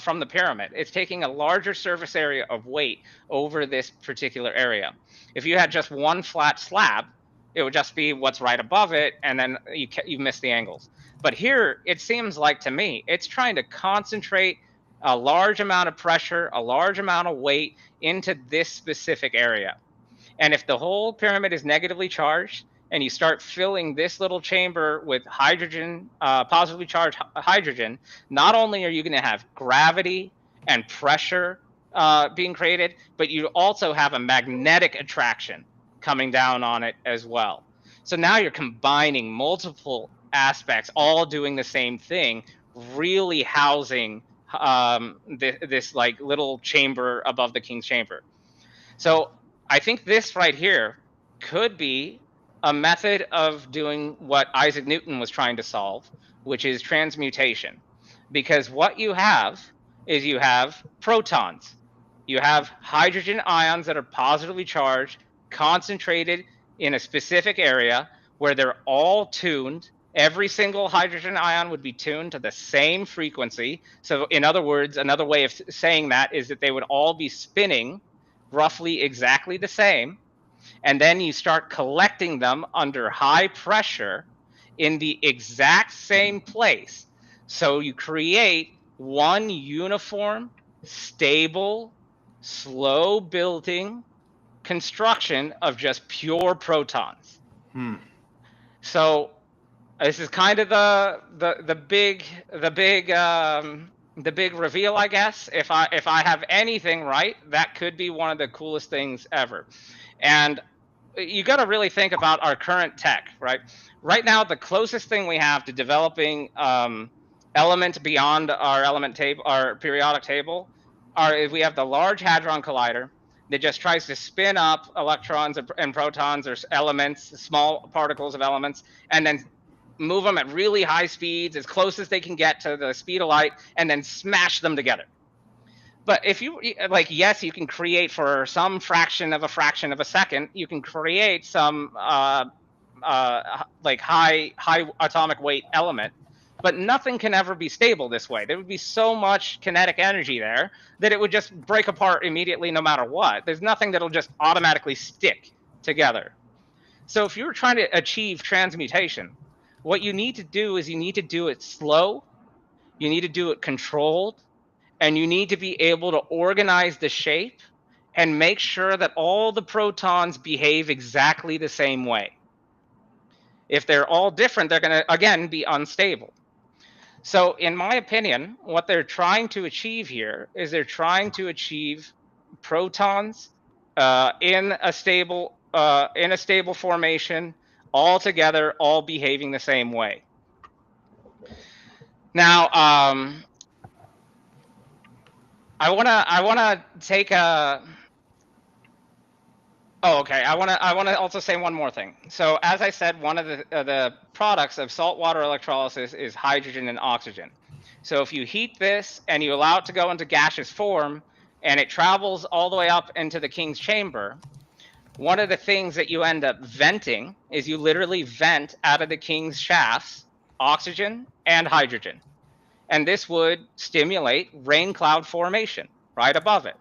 S2: from the pyramid. It's taking a larger surface area of weight over this particular area. If you had just one flat slab, it would just be what's right above it, and then you miss the angles. But here, it seems like to me, it's trying to concentrate a large amount of pressure, a large amount of weight into this specific area. And if the whole pyramid is negatively charged, and you start filling this little chamber with hydrogen, positively charged hydrogen, not only are you going to have gravity and pressure being created, but you also have a magnetic attraction coming down on it as well. So now you're combining multiple aspects, all doing the same thing, really housing this like little chamber above the king's chamber. So I think this right here could be a method of doing what Isaac Newton was trying to solve, which is transmutation. Because what you have is you have protons. You have hydrogen ions that are positively charged, concentrated in a specific area where they're all tuned. Every single hydrogen ion would be tuned to the same frequency. So in other words, another way of saying that is that they would all be spinning roughly exactly the same. And then you start collecting them under high pressure in the exact same place. So you create one uniform, stable, slow building construction of just pure protons. So this is kind of the big reveal, I guess. If I have anything right, that could be one of the coolest things ever. And you got to really think about our current tech, right? Right now, the closest thing we have to developing element beyond our element table, our periodic table, we have the Large Hadron Collider that just tries to spin up electrons and protons or elements, small particles of elements, and then move them at really high speeds, as close as they can get to the speed of light, and then smash them together. But if you, like, yes, you can create for some fraction of a second, you can create some like high atomic weight element, but nothing can ever be stable this way. There would be so much kinetic energy there that it would just break apart immediately no matter what. There's nothing that'll just automatically stick together. So if you're trying to achieve transmutation, what you need to do is you need to do it slow, you need to do it controlled, and you need to be able to organize the shape and make sure that all the protons behave exactly the same way. If they're all different, they're going to, again, be unstable. So in my opinion, what they're trying to achieve here is they're trying to achieve protons in a stable formation, all together, all behaving the same way. Now, I wanna take a. Oh, okay. I wanna also say one more thing. So as I said, one of the products of saltwater electrolysis is hydrogen and oxygen. So if you heat this and you allow it to go into gaseous form, and it travels all the way up into the king's chamber, one of the things that you end up venting is you literally vent out of the king's shafts oxygen and hydrogen. And this would stimulate rain cloud formation right above it.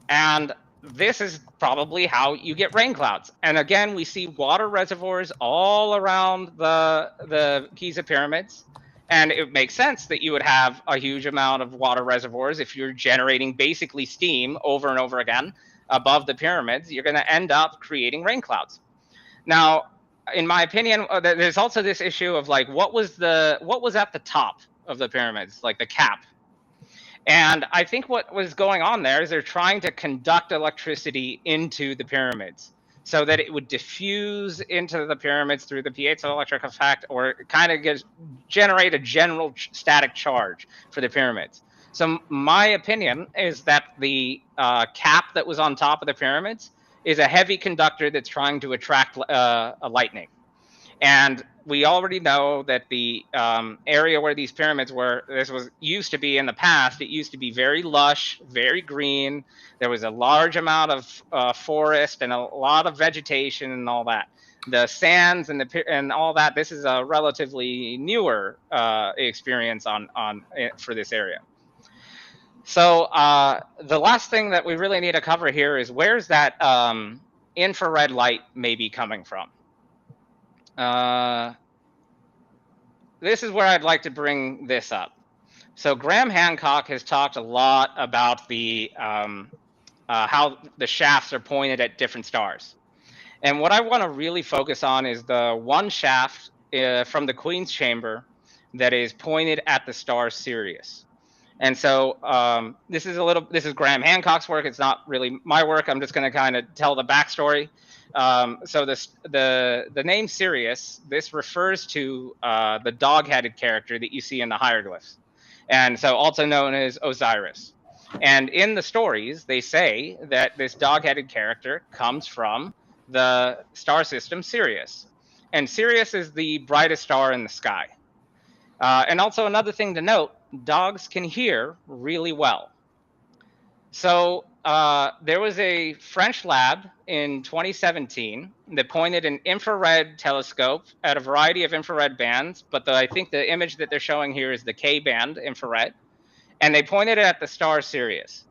S2: And this is probably how you get rain clouds. And again, we see water reservoirs all around the Giza pyramids. And it makes sense that you would have a huge amount of water reservoirs if you're generating basically steam over and over again above the pyramids. You're going to end up creating rain clouds. Now, in my opinion, there's also this issue of like what was at the top of the pyramids, like the cap. And I think what was going on there is they're trying to conduct electricity into the pyramids so that it would diffuse into the pyramids through the piezoelectric effect, or kind of generate a general static charge for the pyramids. So my opinion is that the cap that was on top of the pyramids is a heavy conductor that's trying to attract a lightning. And we already know that the area where these pyramids were, this was used to be in the past, it used to be very lush, very green. There was a large amount of forest and a lot of vegetation and all that. The sands and all that, this is a relatively newer experience for this area. So the last thing that we really need to cover here is where's that infrared light maybe coming from? This is where I'd like to bring this up. So Graham Hancock has talked a lot about the how the shafts are pointed at different stars. And what I want to really focus on is the one shaft from the Queen's Chamber that is pointed at the star Sirius. And so this is Graham Hancock's work. It's not really my work. I'm just going to kind of tell the backstory. So the name Sirius, this refers to the dog-headed character that you see in the hieroglyphs, and so also known as Osiris. And in the stories, they say that this dog-headed character comes from the star system Sirius, and Sirius is the brightest star in the sky. And also another thing to note, dogs can hear really well. So there was a French lab in 2017 that pointed an infrared telescope at a variety of infrared bands, but I think the image that they're showing here is the K-band infrared, and they pointed it at the star Sirius.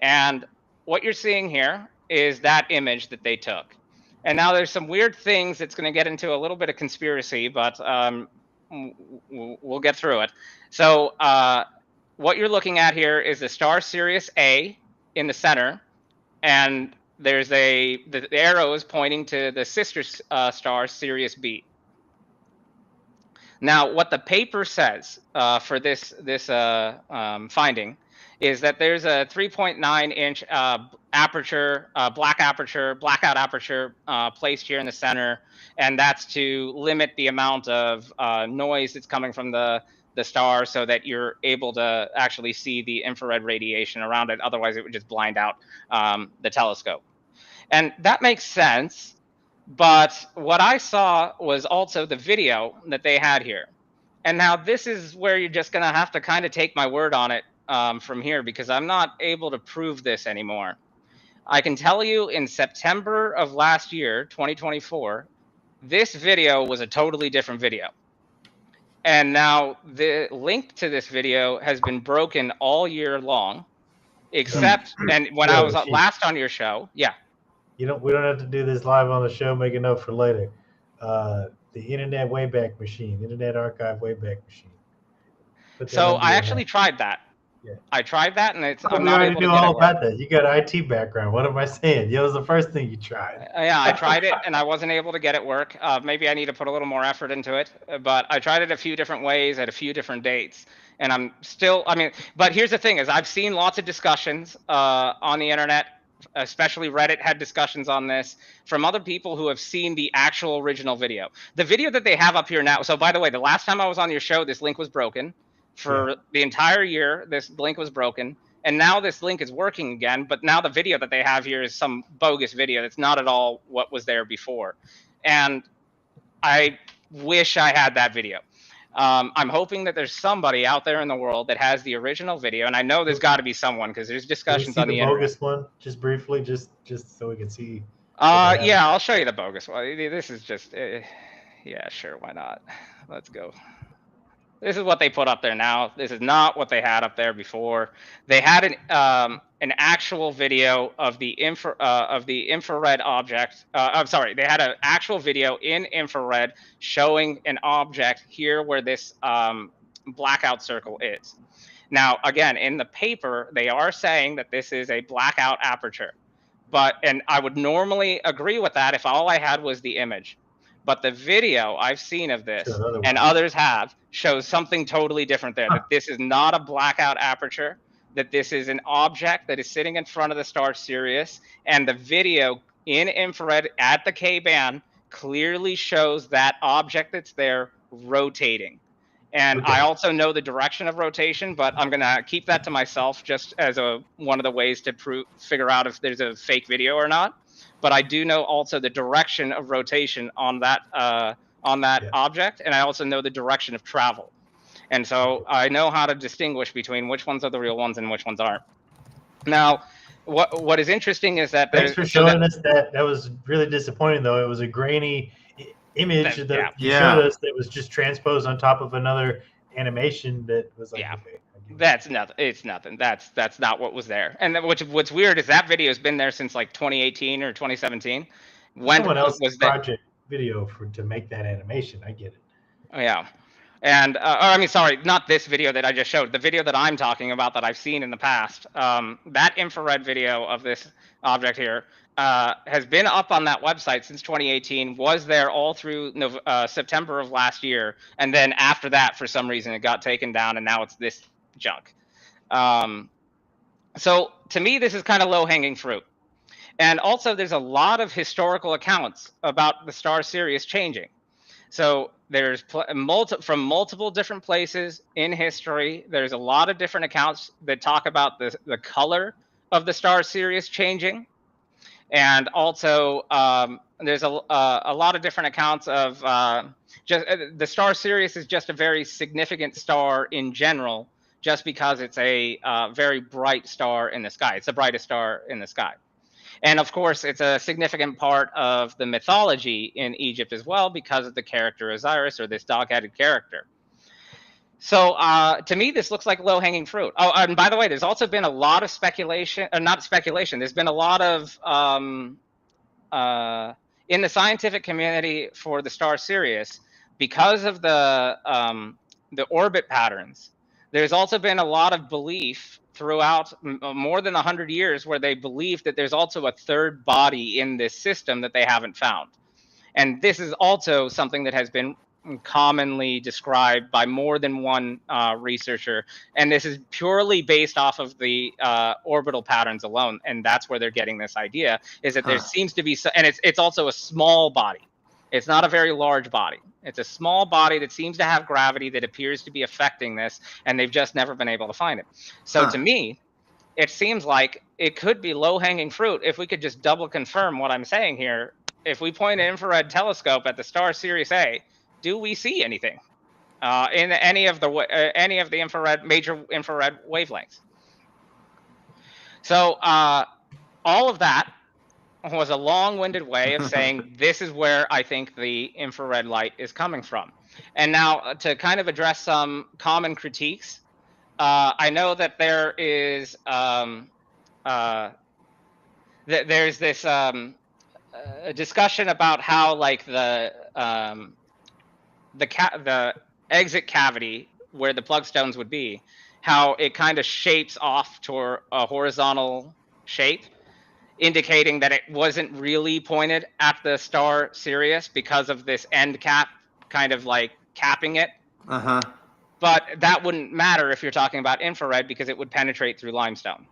S2: And what you're seeing here is that image that they took. And now there's some weird things that's going to get into a little bit of conspiracy, but we'll get through it. So what you're looking at here is the star Sirius A in the center, and there's the arrow is pointing to the sister star Sirius B. Now, what the paper says for this finding is that there's a 3.9-inch aperture, blackout aperture placed here in the center, and that's to limit the amount of noise that's coming from the star so that you're able to actually see the infrared radiation around it. Otherwise, it would just blind out the telescope. And that makes sense. But what I saw was also the video that they had here. And now this is where you're just going to have to kind of take my word on it from here, because I'm not able to prove this anymore. I can tell you in September of last year, 2024, this video was a totally different video. And now the link to this video has been broken all year long, except, and when I was last on your show, yeah.
S3: We don't have to do this live on the show. Make a note for later. The Internet Wayback Machine, Internet Archive Wayback Machine.
S2: So I actually tried that. Yeah. I tried that, and I'm not able to
S3: do all about that. You got an IT background. What am I saying? It was the first thing you tried.
S2: Yeah, I tried it, and I wasn't able to get it work. Maybe I need to put a little more effort into it. But I tried it a few different ways at a few different dates, and I'm still. I mean, but here's the thing: is I've seen lots of discussions on the internet. Especially Reddit had discussions on this from other people who have seen the actual original video. The video that they have up here now. So by the way, the last time I was on your show, this link was broken. For the entire year, this link was broken. And now this link is working again. But now the video that they have here is some bogus video. That's not at all what was there before. And I wish I had that video. I'm hoping that there's somebody out there in the world that has the original video, and I know there's got to be someone because there's discussions on the internet.
S3: Bogus one, just briefly, just so we can see.
S2: Yeah, I'll show you the bogus one. This is just, yeah, sure, why not? Let's go. This is what they put up there now. This is not what they had up there before. They had an actual video of the infrared object. I'm sorry, they had an actual video in infrared showing an object here where this blackout circle is. Now, again, in the paper, they are saying that this is a blackout aperture, and I would normally agree with that if all I had was the image. But the video I've seen of this,
S3: Sure, another
S2: and
S3: one.
S2: others have, shows something totally different there. That this is not a blackout aperture, that this is an object that is sitting in front of the star Sirius, and the video in infrared at the K-band clearly shows that object that's there rotating. And
S3: Okay.
S2: I also know the direction of rotation, but I'm gonna keep that to myself just as one of the ways to figure out if there's a fake video or not. But I do know also the direction of rotation on that
S3: Yeah.
S2: object, and I also know the direction of travel. And so I know how to distinguish between which ones are the real ones and which ones aren't. Now, what is interesting is that
S3: Thanks for showing us that. That was really disappointing, though. It was a grainy image that you showed us that was just transposed on top of another animation that was like, okay,
S2: that's nothing. It's nothing. That's not what was there. And then what's weird is that video has been there since like 2018 or 2017. When
S3: someone else
S2: was
S3: project video to make that animation. I get it.
S2: Oh, yeah. And I mean, sorry, not this video that I just showed. The video that I'm talking about that I've seen in the past, that infrared video of this object here has been up on that website since 2018, was there all through September of last year. And then after that, for some reason, it got taken down and now it's this junk. So to me, this is kind of low-hanging fruit. And also, there's a lot of historical accounts about the star Sirius changing. So there's from multiple different places in history. There's a lot of different accounts that talk about the color of the star Sirius changing, and also there's a lot of different accounts of just the star Sirius is just a very significant star in general, just because it's a very bright star in the sky. It's the brightest star in the sky. And of course, it's a significant part of the mythology in Egypt as well, because of the character Osiris, or this dog-headed character. So to me, this looks like low-hanging fruit. Oh, and by the way, there's also been a lot of speculation, or not speculation, there's been a lot of, in the scientific community for the star Sirius, because of the orbit patterns, there's also been a lot of belief throughout more than 100 years where they believe that there's also a third body in this system that they haven't found. And this is also something that has been commonly described by more than one researcher. And this is purely based off of the orbital patterns alone. And that's where they're getting this idea, is that there seems to be, and it's also a small body. It's not a very large body. It's a small body that seems to have gravity that appears to be affecting this, and they've just never been able to find it. So to me, it seems like it could be low-hanging fruit if we could just double confirm what I'm saying here. If we point an infrared telescope at the star Sirius A, do we see anything in any of the infrared major infrared wavelengths? So all of that was a long-winded way of saying this is where I think the infrared light is coming from. And now to kind of address some common critiques, I know that there is there's this a discussion about how like the exit cavity where the plug stones would be, how it kind of shapes off toward a horizontal shape, indicating that it wasn't really pointed at the star Sirius because of this end cap kind of like capping it. But that wouldn't matter if you're talking about infrared, because it would penetrate through limestone.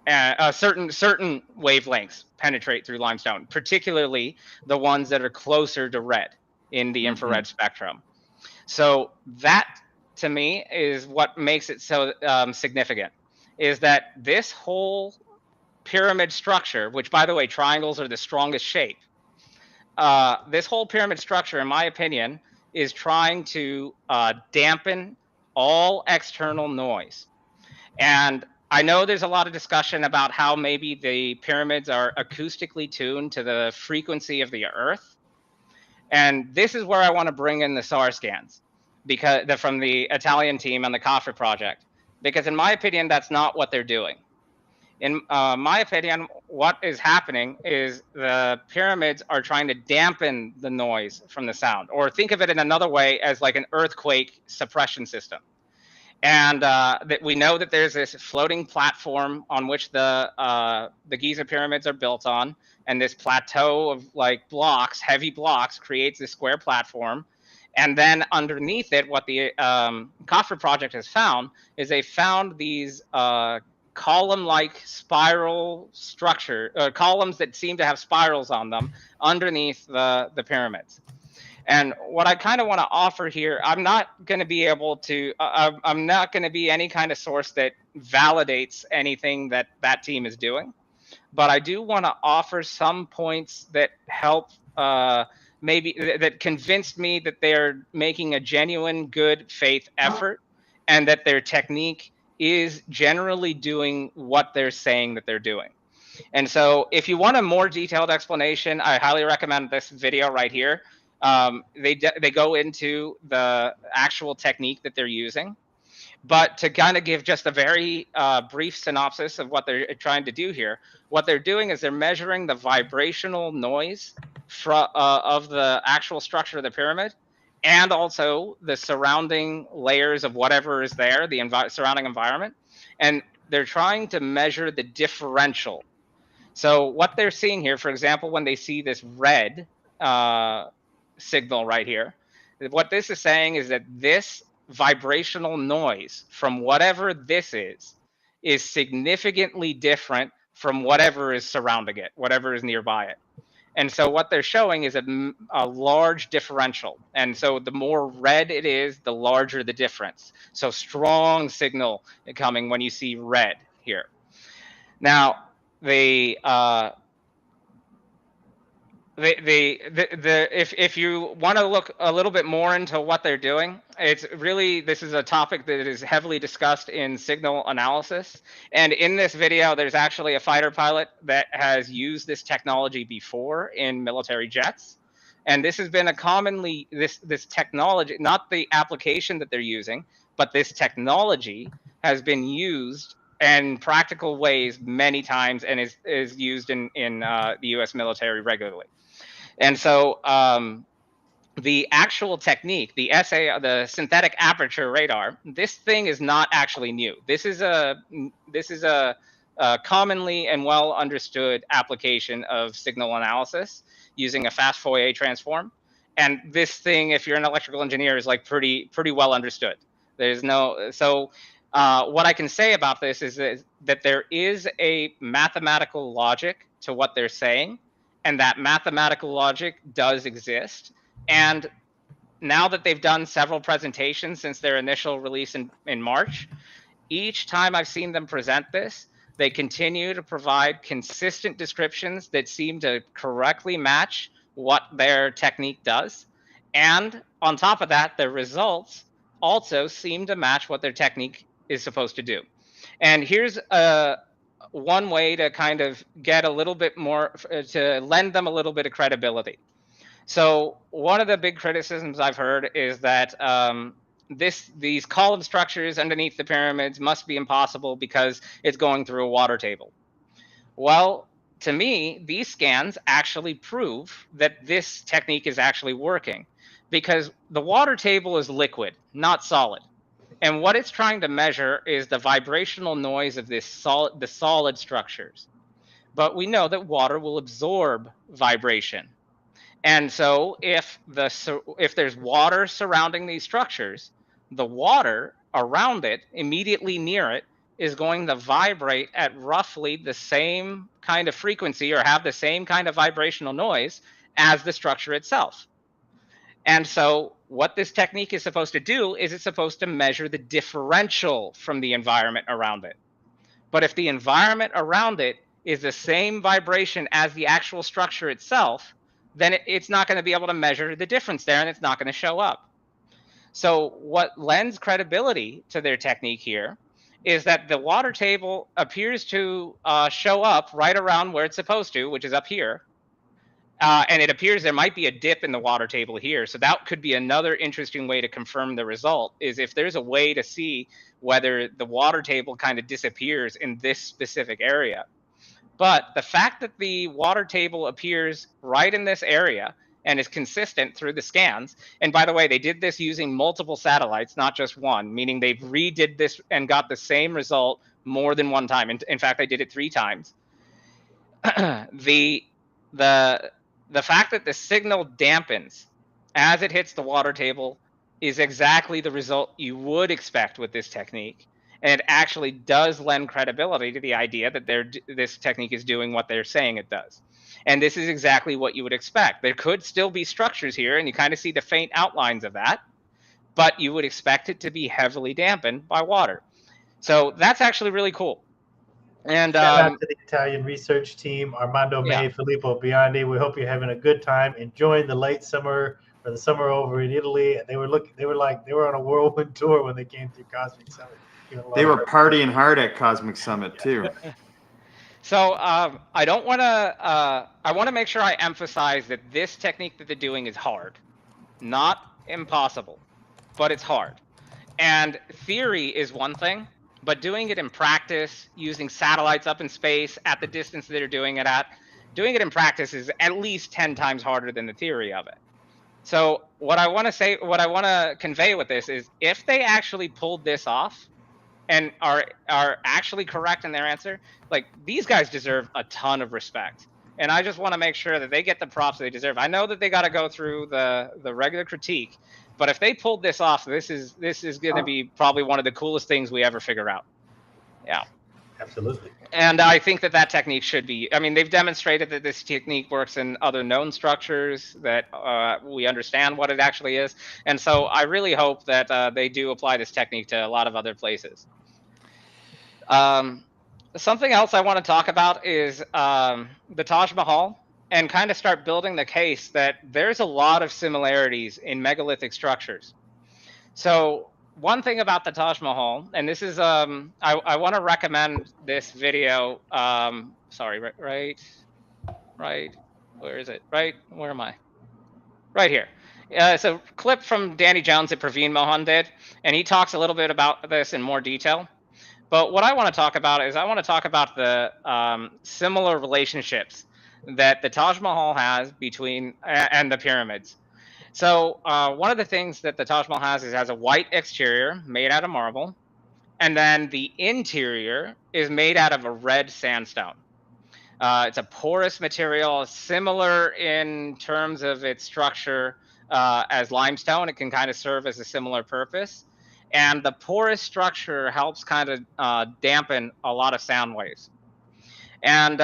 S2: Certain wavelengths penetrate through limestone, particularly the ones that are closer to red in the infrared spectrum. So that, to me, is what makes it so significant, is that this whole pyramid structure, which, by the way, triangles are the strongest shape. This whole pyramid structure, in my opinion, is trying to dampen all external noise. And I know there's a lot of discussion about how maybe the pyramids are acoustically tuned to the frequency of the Earth. And this is where I want to bring in the SAR scans, because they're from the Italian team on the Khafre project, because in my opinion, that's not what they're doing. In my opinion, what is happening is the pyramids are trying to dampen the noise from the sound, or think of it in another way as like an earthquake suppression system. And that we know that there's this floating platform on which the Giza pyramids are built on, and this plateau of like blocks, heavy blocks, creates this square platform. And then underneath it, what the Khafre project has found is they found these column-like spiral structure, columns that seem to have spirals on them underneath the pyramids. And what I kind of want to offer here, I'm not going to be able to, I'm not going to be any kind of source that validates anything that that team is doing. But I do want to offer some points that help, maybe that convinced me that they're making a genuine good faith effort and that their technique is generally doing what they're saying that they're doing. And so if you want a more detailed explanation, I highly recommend this video right here. They go into the actual technique that they're using. But to kind of give just a very brief synopsis of what they're trying to do here, what they're doing is they're measuring the vibrational noise of the actual structure of the pyramid, and also the surrounding layers of whatever is there, the surrounding environment. And they're trying to measure the differential. So what they're seeing here, for example, when they see this red signal right here, what this is saying is that this vibrational noise from whatever this is significantly different from whatever is surrounding it, whatever is nearby it. And so what they're showing is a large differential. And so the more red it is, the larger the difference. So strong signal coming when you see red here. Now, if you want to look a little bit more into what they're doing, it's really, this is a topic that is heavily discussed in signal analysis. And in this video, there's actually a fighter pilot that has used this technology before in military jets. And this has been a commonly, this technology, not the application that they're using, but this technology has been used in practical ways many times and is used in the US military regularly. And so the actual technique, the synthetic aperture radar, this thing is not actually new. This is a commonly and well understood application of signal analysis using a fast Fourier transform. And this thing, if you're an electrical engineer, is like pretty well understood. There's no, so what I can say about this is that there is a mathematical logic to what they're saying, and that mathematical logic does exist. And now that they've done several presentations since their initial release in March, each time I've seen them present this, they continue to provide consistent descriptions that seem to correctly match what their technique does. And on top of that, the results also seem to match what their technique is supposed to do. And here's one way to kind of get a little bit more, to lend them a little bit of credibility. So one of the big criticisms I've heard is that these column structures underneath the pyramids must be impossible because it's going through a water table. Well, to me, these scans actually prove that this technique is actually working, because the water table is liquid, not solid. And what it's trying to measure is the vibrational noise of the solid structures. But we know that water will absorb vibration. And so if there's water surrounding these structures, the water around it, immediately near it, is going to vibrate at roughly the same kind of frequency or have the same kind of vibrational noise as the structure itself. And so what this technique is supposed to do is it's supposed to measure the differential from the environment around it. But if the environment around it is the same vibration as the actual structure itself, then it's not going to be able to measure the difference there, and it's not going to show up. So what lends credibility to their technique here is that the water table appears to show up right around where it's supposed to, which is up here. And it appears there might be a dip in the water table here. So that could be another interesting way to confirm the result, is if there's a way to see whether the water table kind of disappears in this specific area. But the fact that the water table appears right in this area and is consistent through the scans. And by the way, they did this using multiple satellites, not just one, meaning they've redid this and got the same result more than one time. In fact, they did it 3 times. the fact that the signal dampens as it hits the water table is exactly the result you would expect with this technique. And it actually does lend credibility to the idea that this technique is doing what they're saying it does. And this is exactly what you would expect. There could still be structures here, and you kind of see the faint outlines of that, but you would expect it to be heavily dampened by water. So that's actually really cool. And
S3: shout out to the Italian research team, Armando May, Filippo Biondi. We hope you're having a good time, enjoying the late summer or the summer over in Italy. They were on a whirlwind tour when they came through Cosmic Summit.
S1: They were partying hard at Cosmic Summit too.
S2: So I want to make sure I emphasize that this technique that they're doing is hard, not impossible, but it's hard. And theory is one thing, but doing it in practice, using satellites up in space at the distance that they're doing it at, doing it in practice is at least 10 times harder than the theory of it. So what I want to convey with this is, if they actually pulled this off and are actually correct in their answer, like, these guys deserve a ton of respect. And I just want to make sure that they get the props they deserve. I know that they got to go through the regular critique, but if they pulled this off, this is going to be probably one of the coolest things we ever figure out. Yeah.
S3: Absolutely.
S2: And I think that technique should be, I mean, they've demonstrated that this technique works in other known structures, that we understand what it actually is. And so I really hope that they do apply this technique to a lot of other places. Something else I want to talk about is the Taj Mahal, and kind of start building the case that there's a lot of similarities in megalithic structures. So one thing about the Taj Mahal, and this is, I want to recommend this video. Sorry, right, where is it? Where am I? Right here. It's a clip from Danny Jones that Praveen Mohan did, and he talks a little bit about this in more detail. But what I want to talk about is, I want to talk about the similar relationships that the Taj Mahal has between and the pyramids. So one of the things that the Taj Mahal has a white exterior made out of marble, and then the interior is made out of a red sandstone. It's a porous material, similar in terms of its structure as limestone. It can kind of serve as a similar purpose. And the porous structure helps kind of dampen a lot of sound waves. And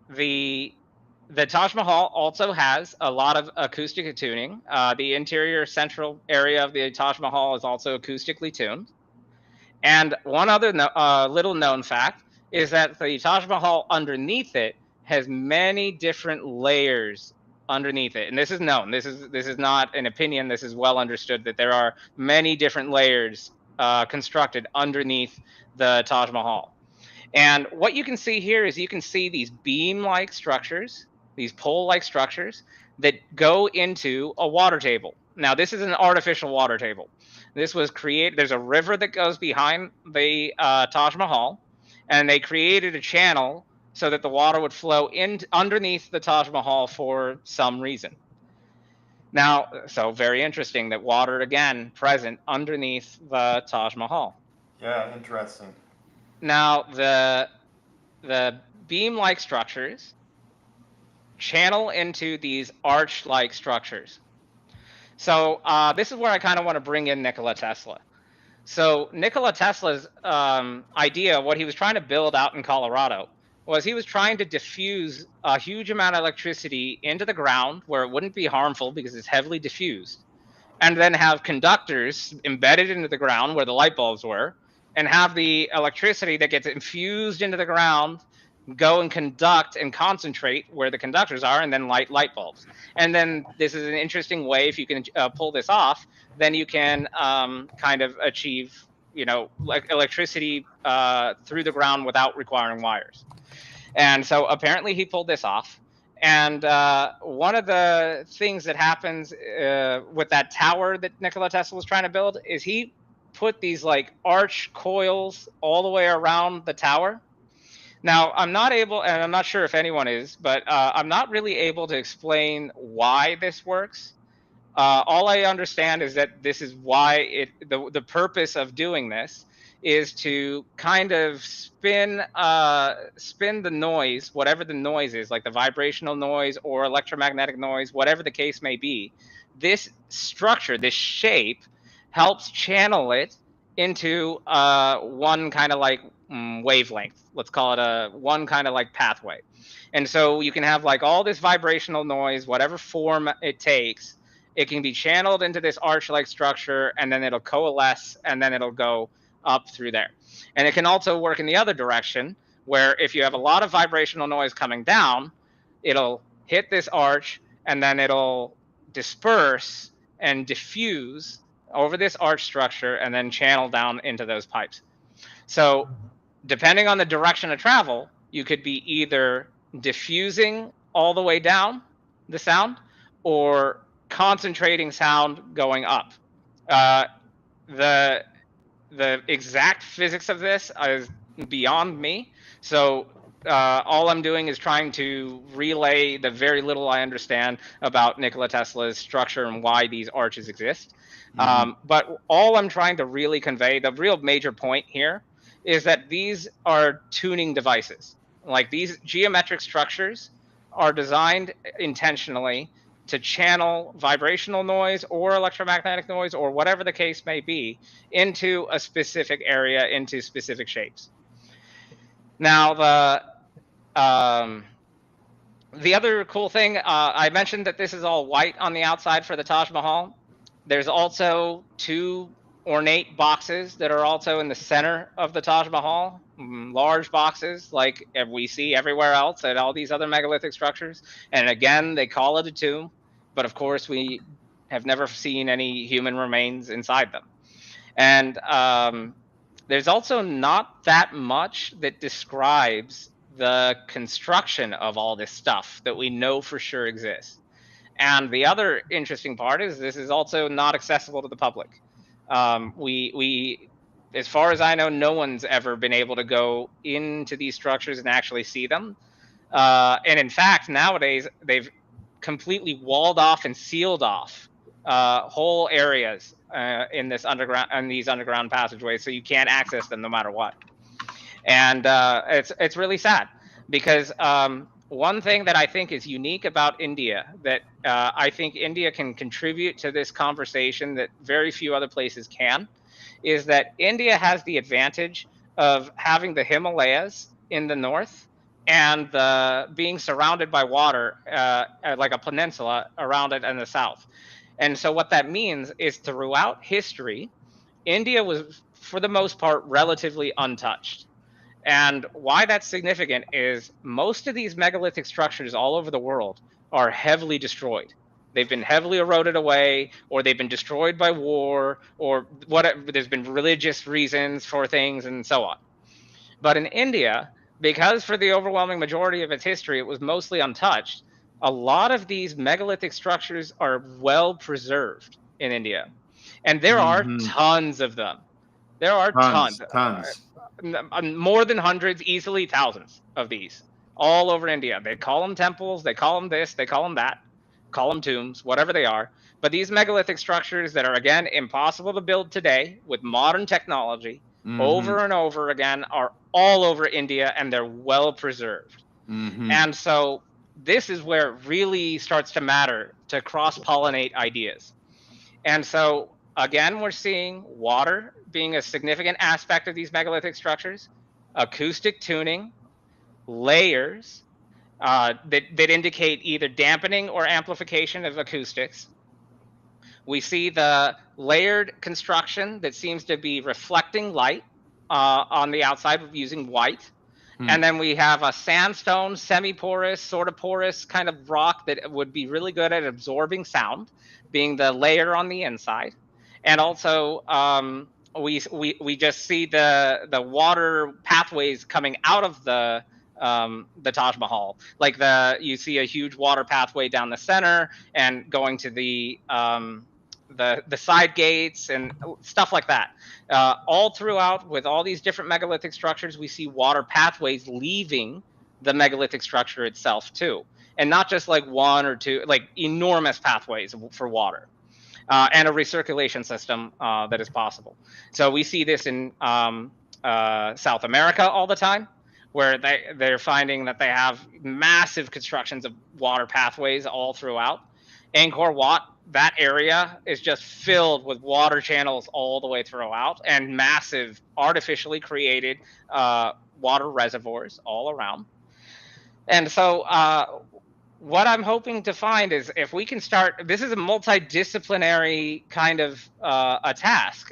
S2: the Taj Mahal also has a lot of acoustic attuning. The interior central area of the Taj Mahal is also acoustically tuned. And one other little known fact is that the Taj Mahal underneath it has many different layers underneath it. And this is known. This is not an opinion. This is well understood that there are many different layers constructed underneath the Taj Mahal. And what you can see here is, you can see these beam-like structures, these pole-like structures that go into a water table. Now, this is an artificial water table. This was created, there's a river that goes behind the Taj Mahal, and they created a channel so that the water would flow in underneath the Taj Mahal for some reason. Now, so very interesting that water, again, present underneath the Taj Mahal.
S1: Yeah, interesting.
S2: Now, the beam-like structures channel into these arch-like structures. So this is where I kind of want to bring in Nikola Tesla. So Nikola Tesla's idea, what he was trying to build out in Colorado, was he was trying to diffuse a huge amount of electricity into the ground where it wouldn't be harmful because it's heavily diffused, and then have conductors embedded into the ground where the light bulbs were, and have the electricity that gets infused into the ground go and conduct and concentrate where the conductors are, and then light bulbs. And then this is an interesting way, if you can pull this off, then you can kind of achieve, like electricity through the ground without requiring wires. And so apparently he pulled this off. And one of the things that happens with that tower that Nikola Tesla was trying to build is he put these like arch coils all the way around the tower Now, I'm not able, and I'm not sure if anyone is, but I'm not really able to explain why this works. All I understand is that this is why the purpose of doing this is to kind of spin the noise, whatever the noise is, like the vibrational noise or electromagnetic noise, whatever the case may be. This structure, this shape, helps channel it into one kind of like wavelength. Let's call it a one kind of like pathway. And so you can have like all this vibrational noise, whatever form it takes. It can be channeled into this arch-like structure, and then it'll coalesce, and then it'll go up through there. And it can also work in the other direction, where if you have a lot of vibrational noise coming down, it'll hit this arch, and then it'll disperse and diffuse over this arch structure, and then channel down into those pipes. So depending on the direction of travel, you could be either diffusing all the way down the sound, or concentrating sound going up. The exact physics of this is beyond me. So all I'm doing is trying to relay the very little I understand about Nikola Tesla's structure and why these arches exist. But all I'm trying to really convey, the real major point here, is that these are tuning devices. Like, these geometric structures are designed intentionally to channel vibrational noise or electromagnetic noise or whatever the case may be into a specific area, into specific shapes. Now, the other cool thing, I mentioned that this is all white on the outside for the Taj Mahal. There's also 2 ornate boxes that are also in the center of the Taj Mahal, large boxes like we see everywhere else at all these other megalithic structures. And again, they call it a tomb, but of course we have never seen any human remains inside them. And there's also not that much that describes the construction of all this stuff that we know for sure exists. And the other interesting part is this is also not accessible to the public. We, as far as I know, no one's ever been able to go into these structures and actually see them. And in fact, nowadays, they've completely walled off and sealed off whole areas in these underground passageways, so you can't access them no matter what. And it's really sad, because one thing that I think is unique about India, that I think India can contribute to this conversation that very few other places can, is that India has the advantage of having the Himalayas in the north and being surrounded by water, like a peninsula around it in the south. And so what that means is, throughout history, India was, for the most part, relatively untouched. And why that's significant is most of these megalithic structures all over the world are heavily destroyed. They've been heavily eroded away, or they've been destroyed by war, or there's been religious reasons for things, and so on. But in India, because for the overwhelming majority of its history it was mostly untouched, a lot of these megalithic structures are well preserved in India. And there are tons of them. There are tons. More than hundreds, easily thousands of these all over India. They call them temples, they call them this, they call them that, call them tombs, whatever they are. But these megalithic structures that are, again, impossible to build today with modern technology, over and over again, are all over India, and they're well preserved. And so this is where it really starts to matter to cross-pollinate ideas. And so, again, we're seeing water being a significant aspect of these megalithic structures, acoustic tuning, layers that indicate either dampening or amplification of acoustics. We see the layered construction that seems to be reflecting light on the outside using white. And then we have a sandstone, semi-porous, sort of porous kind of rock that would be really good at absorbing sound, being the layer on the inside. And also, we just see the water pathways coming out of the Taj Mahal. Like you see a huge water pathway down the center and going to the the side gates and stuff like that. All throughout, with all these different megalithic structures, we see water pathways leaving the megalithic structure itself too, and not just like one or two, like enormous pathways for water. And a recirculation system that is possible. So we see this in South America all the time, where they're finding that they have massive constructions of water pathways all throughout. Angkor Wat, that area is just filled with water channels all the way throughout, and massive artificially created water reservoirs all around. And so what I'm hoping to find is if we can start, this is a multidisciplinary kind of a task.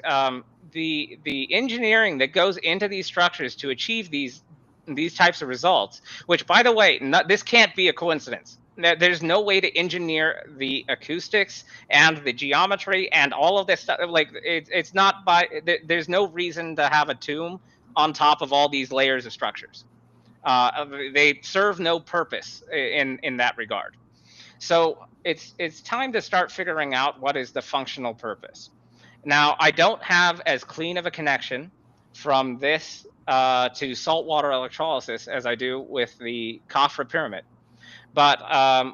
S2: The engineering that goes into these structures to achieve these types of results, which, by the way, this can't be a coincidence. There's no way to engineer the acoustics and the geometry and all of this stuff. Like it's not by, there's no reason to have a tomb on top of all these layers of structures. They serve no purpose in that regard. So it's time to start figuring out what is the functional purpose. Now, I don't have as clean of a connection from this to saltwater electrolysis as I do with the Khafre Pyramid. But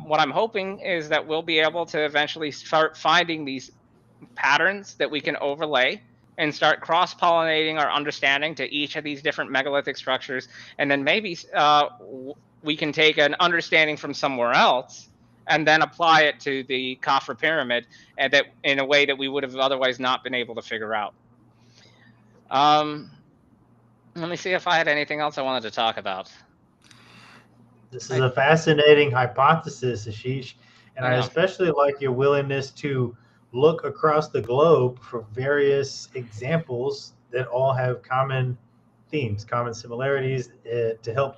S2: what I'm hoping is that we'll be able to eventually start finding these patterns that we can overlay and start cross-pollinating our understanding to each of these different megalithic structures. And then maybe we can take an understanding from somewhere else and then apply it to the Khafre Pyramid, and that in a way that we would have otherwise not been able to figure out. Let me see if I had anything else I wanted to talk about.
S3: This is a fascinating hypothesis, Ashish, and I
S2: Yeah.
S3: especially like your willingness to look across the globe for various examples that all have common themes, common similarities to help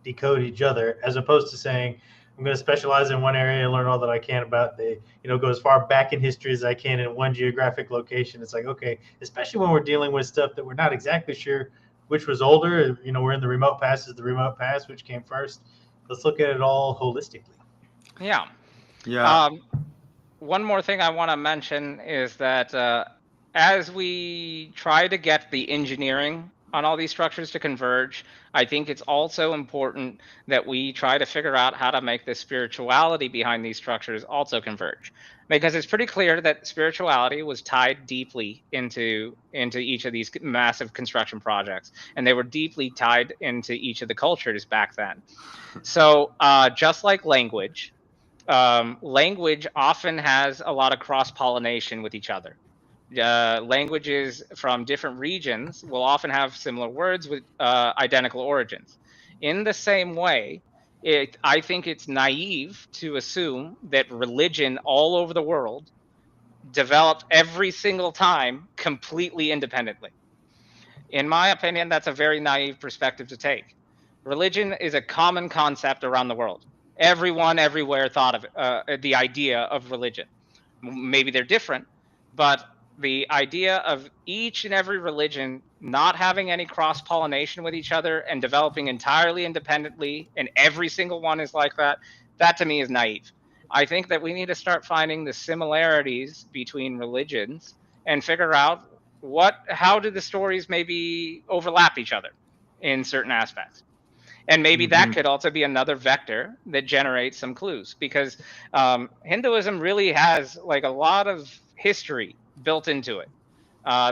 S3: decode each other, as opposed to saying, I'm going to specialize in one area and learn all that I can about go as far back in history as I can in one geographic location. It's like, okay, especially when we're dealing with stuff that we're not exactly sure which was older, we're in the remote past, is the remote past, which came first. Let's look at it all holistically.
S2: Yeah.
S1: Yeah.
S2: One more thing I want to mention is that as we try to get the engineering on all these structures to converge, I think it's also important that we try to figure out how to make the spirituality behind these structures also converge. Because it's pretty clear that spirituality was tied deeply into each of these massive construction projects, and they were deeply tied into each of the cultures back then. So just like language, language often has a lot of cross-pollination with each other. Languages from different regions will often have similar words with identical origins. In the same way, I think it's naive to assume that religion all over the world developed every single time completely independently. In my opinion, that's a very naive perspective to take. Religion is a common concept around the world. Everyone, everywhere thought of the idea of religion. Maybe they're different, but the idea of each and every religion not having any cross-pollination with each other and developing entirely independently, and every single one is like that, that to me is naive. I think that we need to start finding the similarities between religions and figure out how do the stories maybe overlap each other in certain aspects. And maybe that could also be another vector that generates some clues, because Hinduism really has like a lot of history built into it.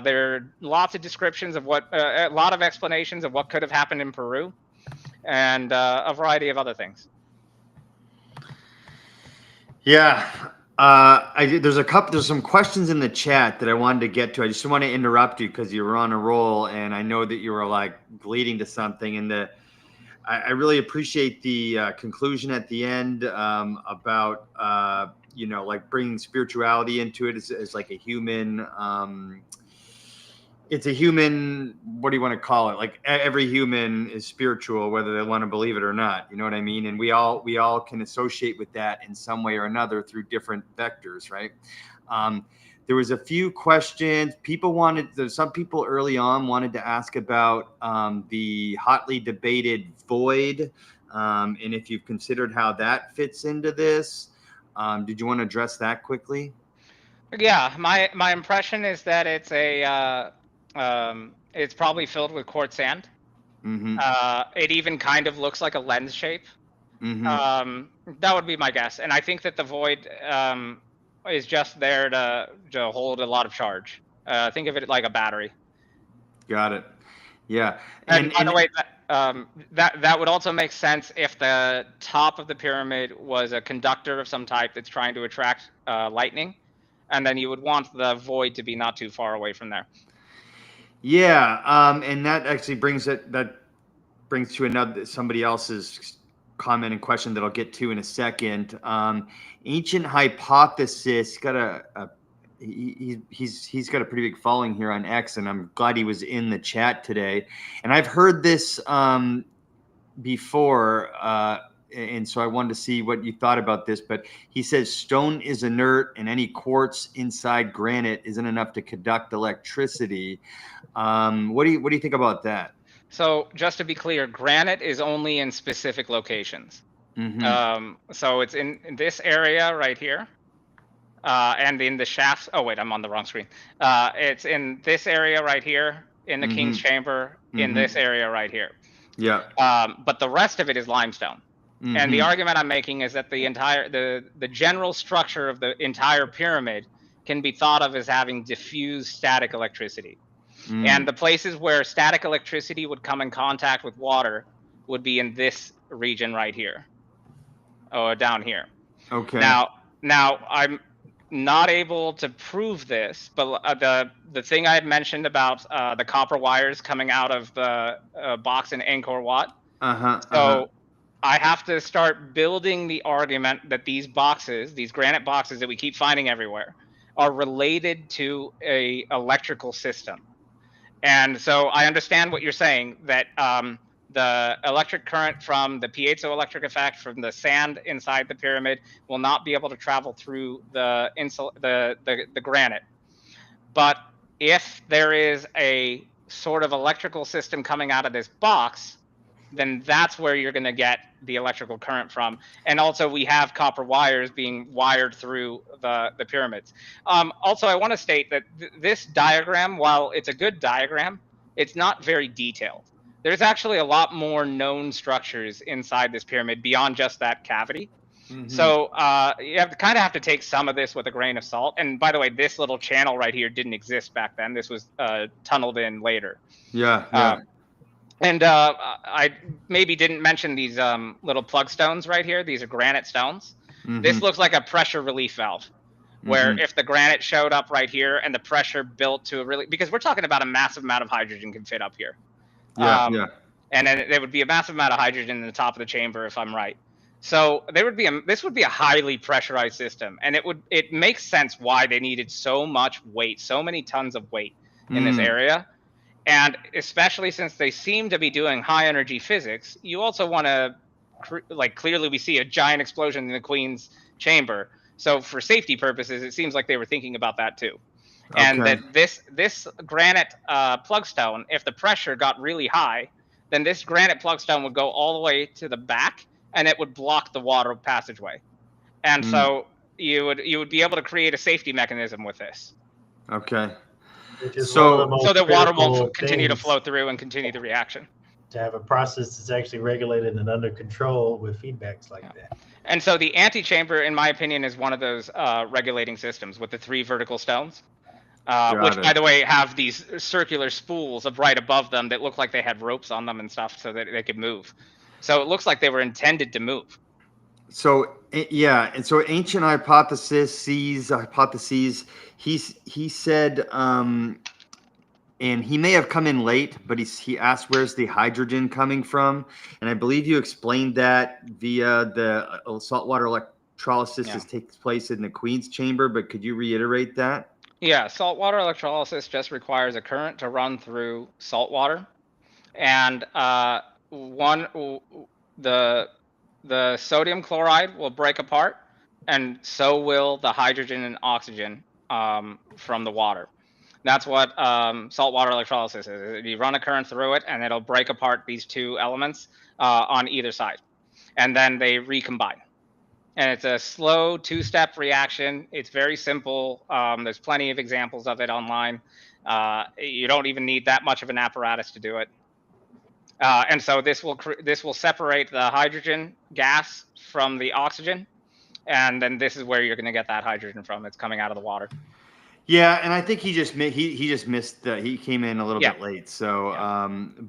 S2: There are lots of descriptions of a lot of explanations of what could have happened in Peru, and a variety of other things.
S1: Yeah. There's some questions in the chat that I wanted to get to. I just want to interrupt you because you were on a roll, and I know that you were like leading to something. And I really appreciate the conclusion at the end about like bringing spirituality into it as like a human. It's a human. What do you want to call it? Like every human is spiritual, whether they want to believe it or not. You know what I mean? And we all can associate with that in some way or another through different vectors, right? There was a few questions. Some people early on wanted to ask about the hotly debated void, and if you've considered how that fits into this. Did you want to address that quickly?
S2: Yeah, my impression is that it's probably filled with quartz sand.
S1: Mm-hmm.
S2: It even kind of looks like a lens shape.
S1: Mm-hmm.
S2: That would be my guess, and I think that the void is just there to hold a lot of charge. Think of it like a battery.
S1: Got it. Yeah.
S2: And by the
S1: And
S2: way, that would also make sense if the top of the pyramid was a conductor of some type that's trying to attract lightning, and then you would want the void to be not too far away from there.
S1: yeah, and that actually brings to another somebody else's comment and question that I'll get to in a second. Ancient hypothesis got he's got a pretty big following here on X, and I'm glad he was in the chat today. And I've heard this before, and so I wanted to see what you thought about this. But he says stone is inert, and any quartz inside granite isn't enough to conduct electricity. What do you think about that?
S2: So just to be clear, granite is only in specific locations.
S1: Mm-hmm.
S2: So it's in this area right here, and in the shafts. Oh wait, I'm on the wrong screen. It's in this area right here, in the King's Chamber, in this area right here.
S1: Yeah.
S2: But the rest of it is limestone. And the argument I'm making is that the general structure of the entire pyramid can be thought of as having diffused static electricity. And the places where static electricity would come in contact with water would be in this region right here, or down here.
S1: Okay.
S2: Now I'm not able to prove this, but the thing I had mentioned about the copper wires coming out of the box in Angkor Wat. So I have to start building the argument that these boxes, these granite boxes that we keep finding everywhere, are related to a electrical system. And so I understand what you're saying, that the electric current from the piezoelectric effect from the sand inside the pyramid will not be able to travel through the granite. But if there is a sort of electrical system coming out of this box, then that's where you're going to get the electrical current from. And also we have copper wires being wired through the pyramids. Also, I want to state that this diagram, while it's a good diagram, it's not very detailed. There's actually a lot more known structures inside this pyramid beyond just that cavity. So you have to take some of this with a grain of salt. And by the way, this little channel right here didn't exist back then. This was tunneled in later.
S1: Yeah.
S2: And I maybe didn't mention these little plug stones right here. These are granite stones. This looks like a pressure relief valve, where if the granite showed up right here and the pressure built to because we're talking about a massive amount of hydrogen can fit up here.
S1: Yeah.
S2: And then there would be a massive amount of hydrogen in the top of the chamber, if I'm right. So this would be a highly pressurized system, and it makes sense why they needed so much weight, so many tons of weight in this area. And especially since they seem to be doing high energy physics, you also want to, clearly we see a giant explosion in the Queen's chamber. So for safety purposes, it seems like they were thinking about that too. Okay. And that this granite plugstone, if the pressure got really high, then this granite plugstone would go all the way to the back, and it would block the water passageway. And so you would be able to create a safety mechanism with this.
S1: Okay.
S3: Which is
S2: so the water won't continue to flow through and continue the reaction.
S3: To have a process that's actually regulated and under control with feedbacks like that.
S2: And so the antechamber, in my opinion, is one of those regulating systems with the 3 vertical stones, which, by the way, have these circular spools right above them that look like they had ropes on them and stuff so that they could move. So it looks like they were intended to move.
S1: So yeah, and so ancient hypotheses. He said, and he may have come in late, but he asked where's the hydrogen coming from, and I believe you explained that via the saltwater electrolysis that takes place in the Queen's chamber. But could you reiterate that?
S2: Yeah, saltwater electrolysis just requires a current to run through salt water, and the sodium chloride will break apart, and so will the hydrogen and oxygen from the water. That's what saltwater electrolysis is. You run a current through it, and it'll break apart these 2 elements on either side, and then they recombine. And it's a slow 2-step reaction. It's very simple. There's plenty of examples of it online. You don't even need that much of an apparatus to do it. And so this will separate the hydrogen gas from the oxygen, and then this is where you're going to get that hydrogen from. It's coming out of the water.
S1: Yeah, and I think he just missed he came in a little bit late. So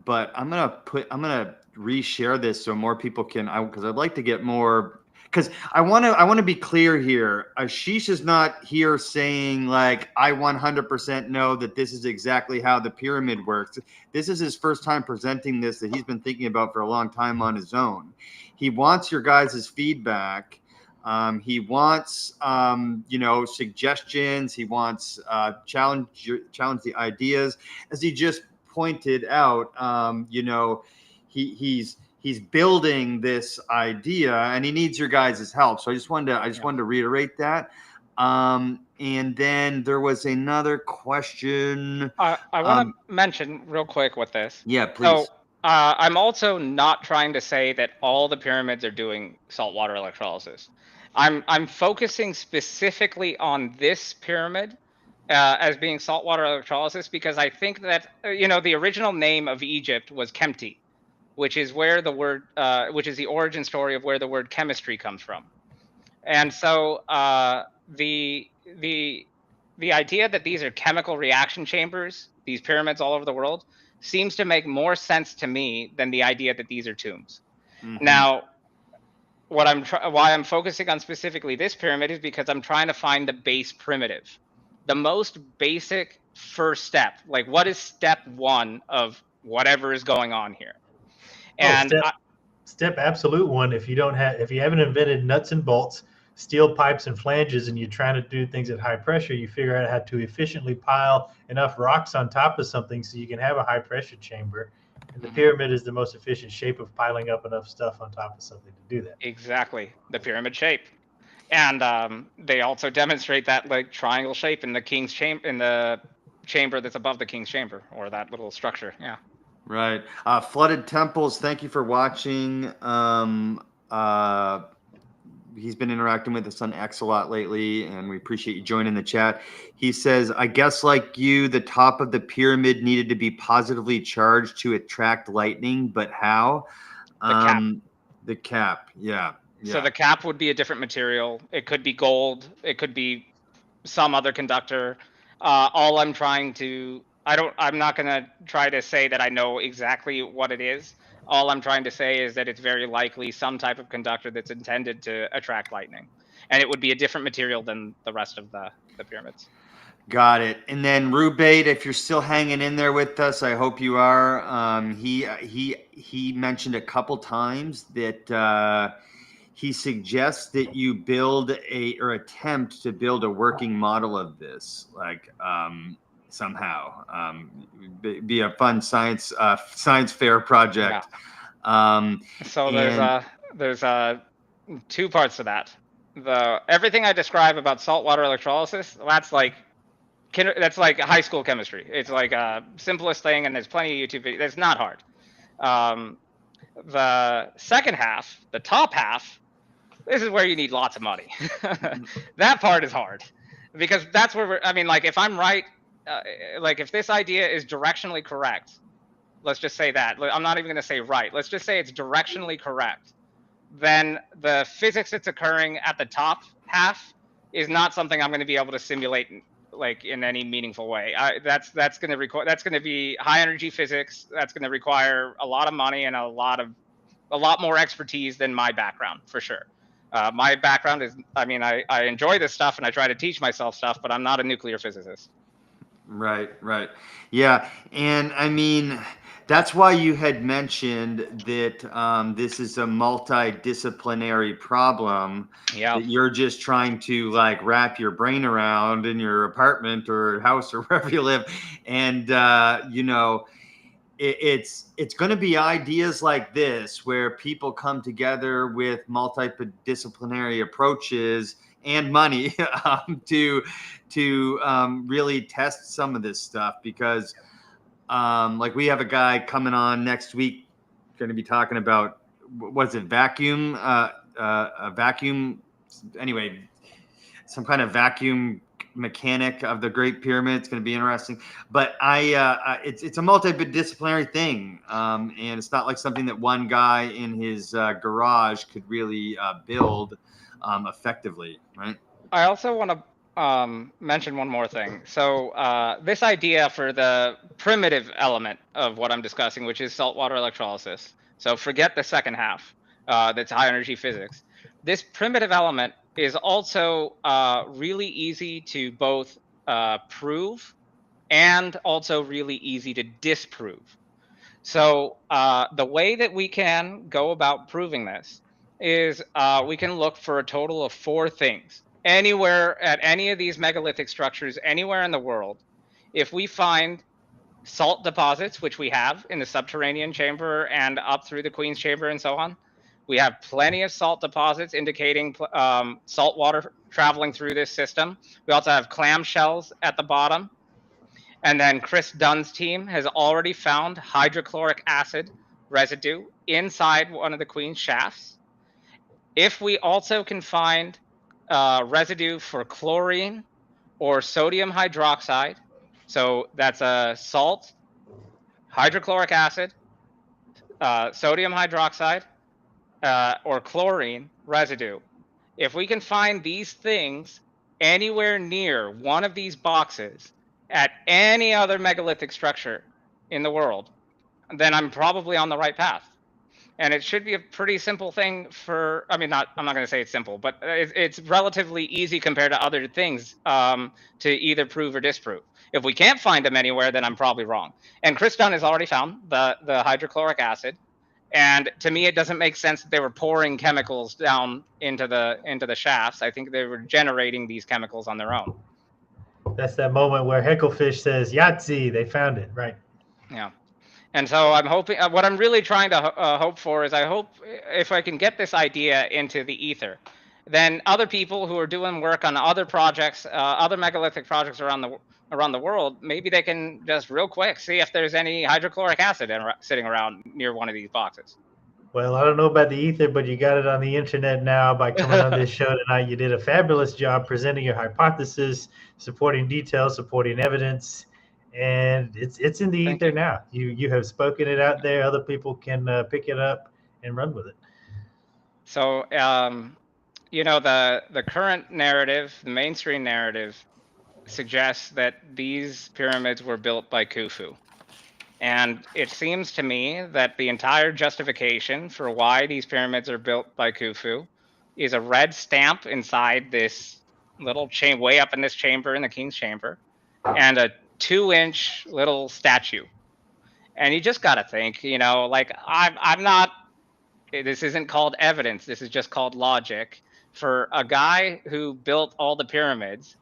S1: but I'm gonna reshare this so more people can, because I'd like to get more, because I want to be clear here. Ashish is not here saying like I 100% know that this is exactly how the pyramid works. This is his first time presenting this that he's been thinking about for a long time on his own. He wants your guys' feedback. He wants, suggestions. He wants challenge the ideas. As he just pointed out, he's building this idea, and he needs your guys' help. So I just wanted to reiterate that. And then there was another question.
S2: I want to mention real quick with this.
S1: Yeah, please.
S2: So I'm also not trying to say that all the pyramids are doing saltwater electrolysis. I'm focusing specifically on this pyramid as being saltwater electrolysis because I think that the original name of Egypt was Kempti, which is where the word which is the origin story of where the word chemistry comes from. And so the idea that these are chemical reaction chambers, these pyramids all over the world, seems to make more sense to me than the idea that these are tombs. Mm-hmm. Now, why I'm focusing on specifically this pyramid is because I'm trying to find the base primitive, the most basic first step. Like, what is step one of whatever is going on here? And
S3: step absolute one. If you haven't invented nuts and bolts, steel pipes and flanges, and you're trying to do things at high pressure, you figure out how to efficiently pile enough rocks on top of something so you can have a high pressure chamber. And the pyramid is the most efficient shape of piling up enough stuff on top of something to do that.
S2: Exactly, the pyramid shape. And they also demonstrate that like triangle shape in the king's chamber, in the chamber that's above the king's chamber, or that little structure. Yeah.
S1: Right. Flooded Temples, thank you for watching. He's been interacting with us on X a lot lately, and we appreciate you joining the chat. He says, I guess like you, the top of the pyramid needed to be positively charged to attract lightning, but how? The cap. Yeah.
S2: So the cap would be a different material. It could be gold. It could be some other conductor. All I'm trying to, I'm not going to try to say that I know exactly what it is. All I'm trying to say is that it's very likely some type of conductor that's intended to attract lightning. And it would be a different material than the rest of the pyramids.
S1: Got it. And then Rubate, if you're still hanging in there with us, I hope you are. He mentioned a couple times that he suggests that you build or attempt to build a working model of this, like somehow be a fun science fair project.
S2: Yeah. So there's two parts to that. Everything I describe about saltwater electrolysis, that's like high school chemistry. It's like simplest thing, and there's plenty of YouTube videos. It's not hard. The second half, the top half, this is where you need lots of money. That part is hard because that's where if I'm right, if this idea is directionally correct, let's just say that. I'm not even going to say right. Let's just say it's directionally correct. Then the physics that's occurring at the top half is not something I'm going to be able to simulate in any meaningful way. That's going to be high energy physics. That's going to require a lot of money and a lot more expertise than my background, for sure. My background is, I enjoy this stuff and I try to teach myself stuff, but I'm not a nuclear physicist.
S1: Right. Yeah. And that's why you had mentioned that this is a multidisciplinary problem that you're just trying to wrap your brain around in your apartment or house or wherever you live. And, it's going to be ideas like this where people come together with multidisciplinary approaches and money to really test some of this stuff, because we have a guy coming on next week going to be talking about, what is it, vacuum anyway, some kind of vacuum mechanic of the Great Pyramid. It's going to be interesting, but it's a multidisciplinary thing, and it's not like something that one guy in his garage could really build effectively, right?
S2: I also want to mention one more thing. So this idea for the primitive element of what I'm discussing, which is saltwater electrolysis. So forget the second half, that's high energy physics. This primitive element is also really easy to both prove and also really easy to disprove. So the way that we can go about proving this is we can look for a total of 4 things. Anywhere at any of these megalithic structures, anywhere in the world, if we find salt deposits, which we have in the subterranean chamber and up through the Queen's Chamber and so on, we have plenty of salt deposits indicating salt water traveling through this system. We also have clamshells at the bottom. And then Chris Dunn's team has already found hydrochloric acid residue inside one of the Queen's shafts. If we also can find residue for chlorine or sodium hydroxide, so that's a salt, hydrochloric acid, sodium hydroxide, or chlorine residue. If we can find these things anywhere near one of these boxes at any other megalithic structure in the world, then I'm probably on the right path. And it should be a pretty simple thing for, I'm not going to say it's simple, but it's relatively easy compared to other things to either prove or disprove. If we can't find them anywhere, then I'm probably wrong. And Chris Dunn has already found the hydrochloric acid. And to me, it doesn't make sense that they were pouring chemicals down into the shafts. I think they were generating these chemicals on their own.
S3: That's that moment where Hecklefish says, Yahtzee, they found it, right?
S2: Yeah. And so I'm hoping, what I'm really trying to hope for is I hope if I can get this idea into the ether, then other people who are doing work on other projects, other megalithic projects around the world, maybe they can just real quick see if there's any hydrochloric acid sitting around near one of these boxes.
S3: Well, I don't know about the ether, but you got it on the internet now by coming on this show tonight. You did a fabulous job presenting your hypothesis, supporting details, supporting evidence, and it's in the ether now. You have spoken it out there. Other people can pick it up and run with it.
S2: So, the current narrative, the mainstream narrative, suggests that these pyramids were built by Khufu. And it seems to me that the entire justification for why these pyramids are built by Khufu is a red stamp inside this little chain way up in this chamber, in the King's Chamber, and a 2-inch little statue. And you just got to think, I'm not, this isn't called evidence. This is just called logic. For a guy who built all the pyramids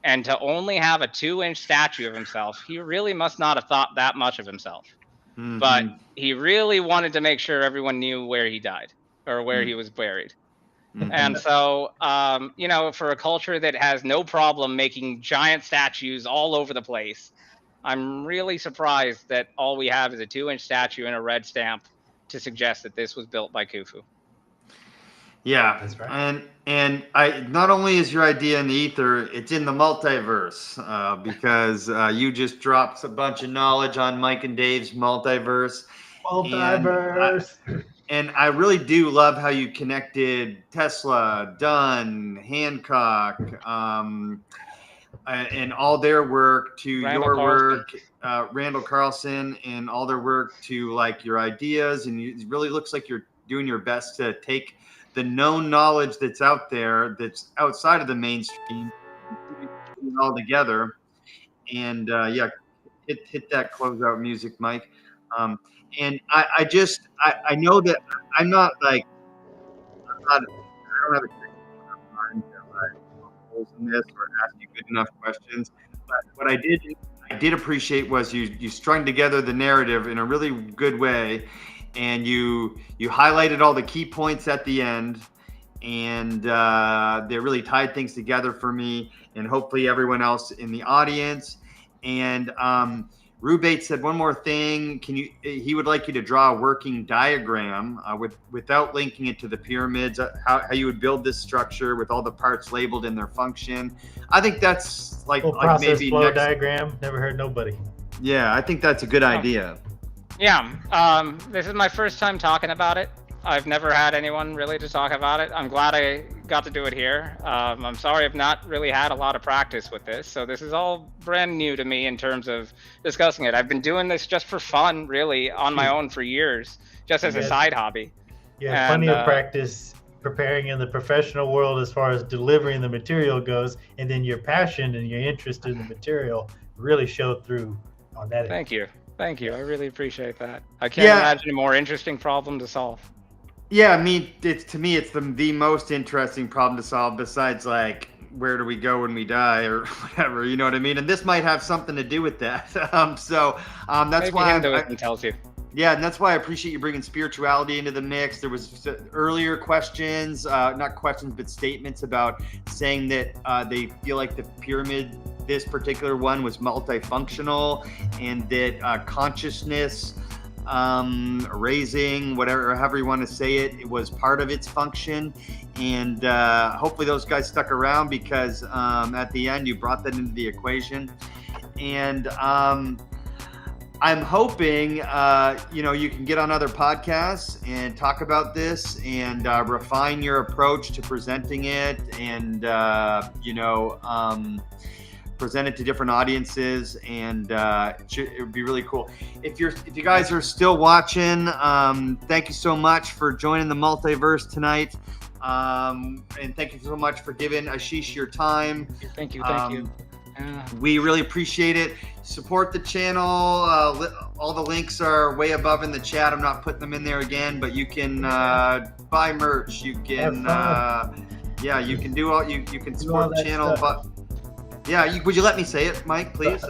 S2: and to only have a 2-inch statue of himself, he really must not have thought that much of himself. Mm-hmm. But he really wanted to make sure everyone knew where he died or where he was buried. Mm-hmm. And so, for a culture that has no problem making giant statues all over the place, I'm really surprised that all we have is a 2-inch statue and a red stamp to suggest that this was built by Khufu.
S1: Yeah, that's right. And I not only is your idea in the ether, it's in the multiverse because you just dropped a bunch of knowledge on Mike and Dave's multiverse. And I really do love how you connected Tesla, Dunn, Hancock, and all their work to Randall work, Randall Carlson, and all their work to like your ideas. And it really looks like you're doing your best to take the known knowledge that's out there, that's outside of the mainstream, putting it all together. And hit that closeout music, Mike. And I know that I don't have a mind to holes in this or ask you good enough questions. But what I did appreciate was you strung together the narrative in a really good way. And you highlighted all the key points at the end, and they really tied things together for me and hopefully everyone else in the audience. And Rubate said one more thing. He would like you to draw a working diagram without linking it to the pyramids, how you would build this structure with all the parts labeled in their function. I think that's like
S3: process
S1: maybe
S3: flow diagram. Never heard nobody.
S1: Yeah, I think that's a good idea.
S2: Yeah, this is my first time talking about it. I've never had anyone really to talk about it. I'm glad I got to do it here. I'm sorry I've not really had a lot of practice with this, so this is all brand new to me in terms of discussing it. I've been doing this just for fun, really, on my own for years, just as a side hobby.
S3: You have plenty of practice preparing in the professional world as far as delivering the material goes, and then your passion and your interest in the material really showed through on that.
S2: Thank you. Thank you. I really appreciate that. I can't imagine a more interesting problem to solve.
S1: Yeah, to me, it's the most interesting problem to solve besides like where do we go when we die or whatever, you know what I mean? And this might have something to do with that. That's
S2: maybe
S1: why
S2: he tells you.
S1: Yeah, and that's why I appreciate you bringing spirituality into the mix. There was earlier questions, not questions, but statements about saying that they feel like the pyramid, this particular one, was multifunctional, and that consciousness raising, whatever, however you want to say it, it was part of its function. And hopefully those guys stuck around because at the end you brought that into the equation. And I'm hoping you can get on other podcasts and talk about this and refine your approach to presenting it, and present it to different audiences, and it would be really cool. If you guys are still watching, thank you so much for joining the Multiverse tonight, and thank you so much for giving Ashish your time.
S2: Thank you.
S1: We really appreciate it. Support the channel. All the links are way above in the chat. I'm not putting them in there again, but you can buy merch. You can you can do all you can support the channel, but would you let me say it, Mike, please?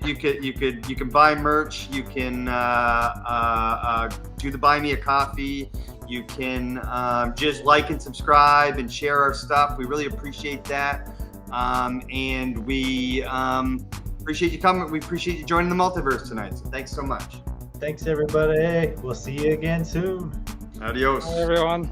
S1: You can buy merch. You can do the buy me a coffee. You can just like and subscribe and share our stuff. We really appreciate that. And we appreciate you coming. We appreciate you joining the Multiverse tonight. So thanks so much.
S3: Thanks, everybody. We'll see you again soon.
S1: Adios.
S2: Bye, everyone.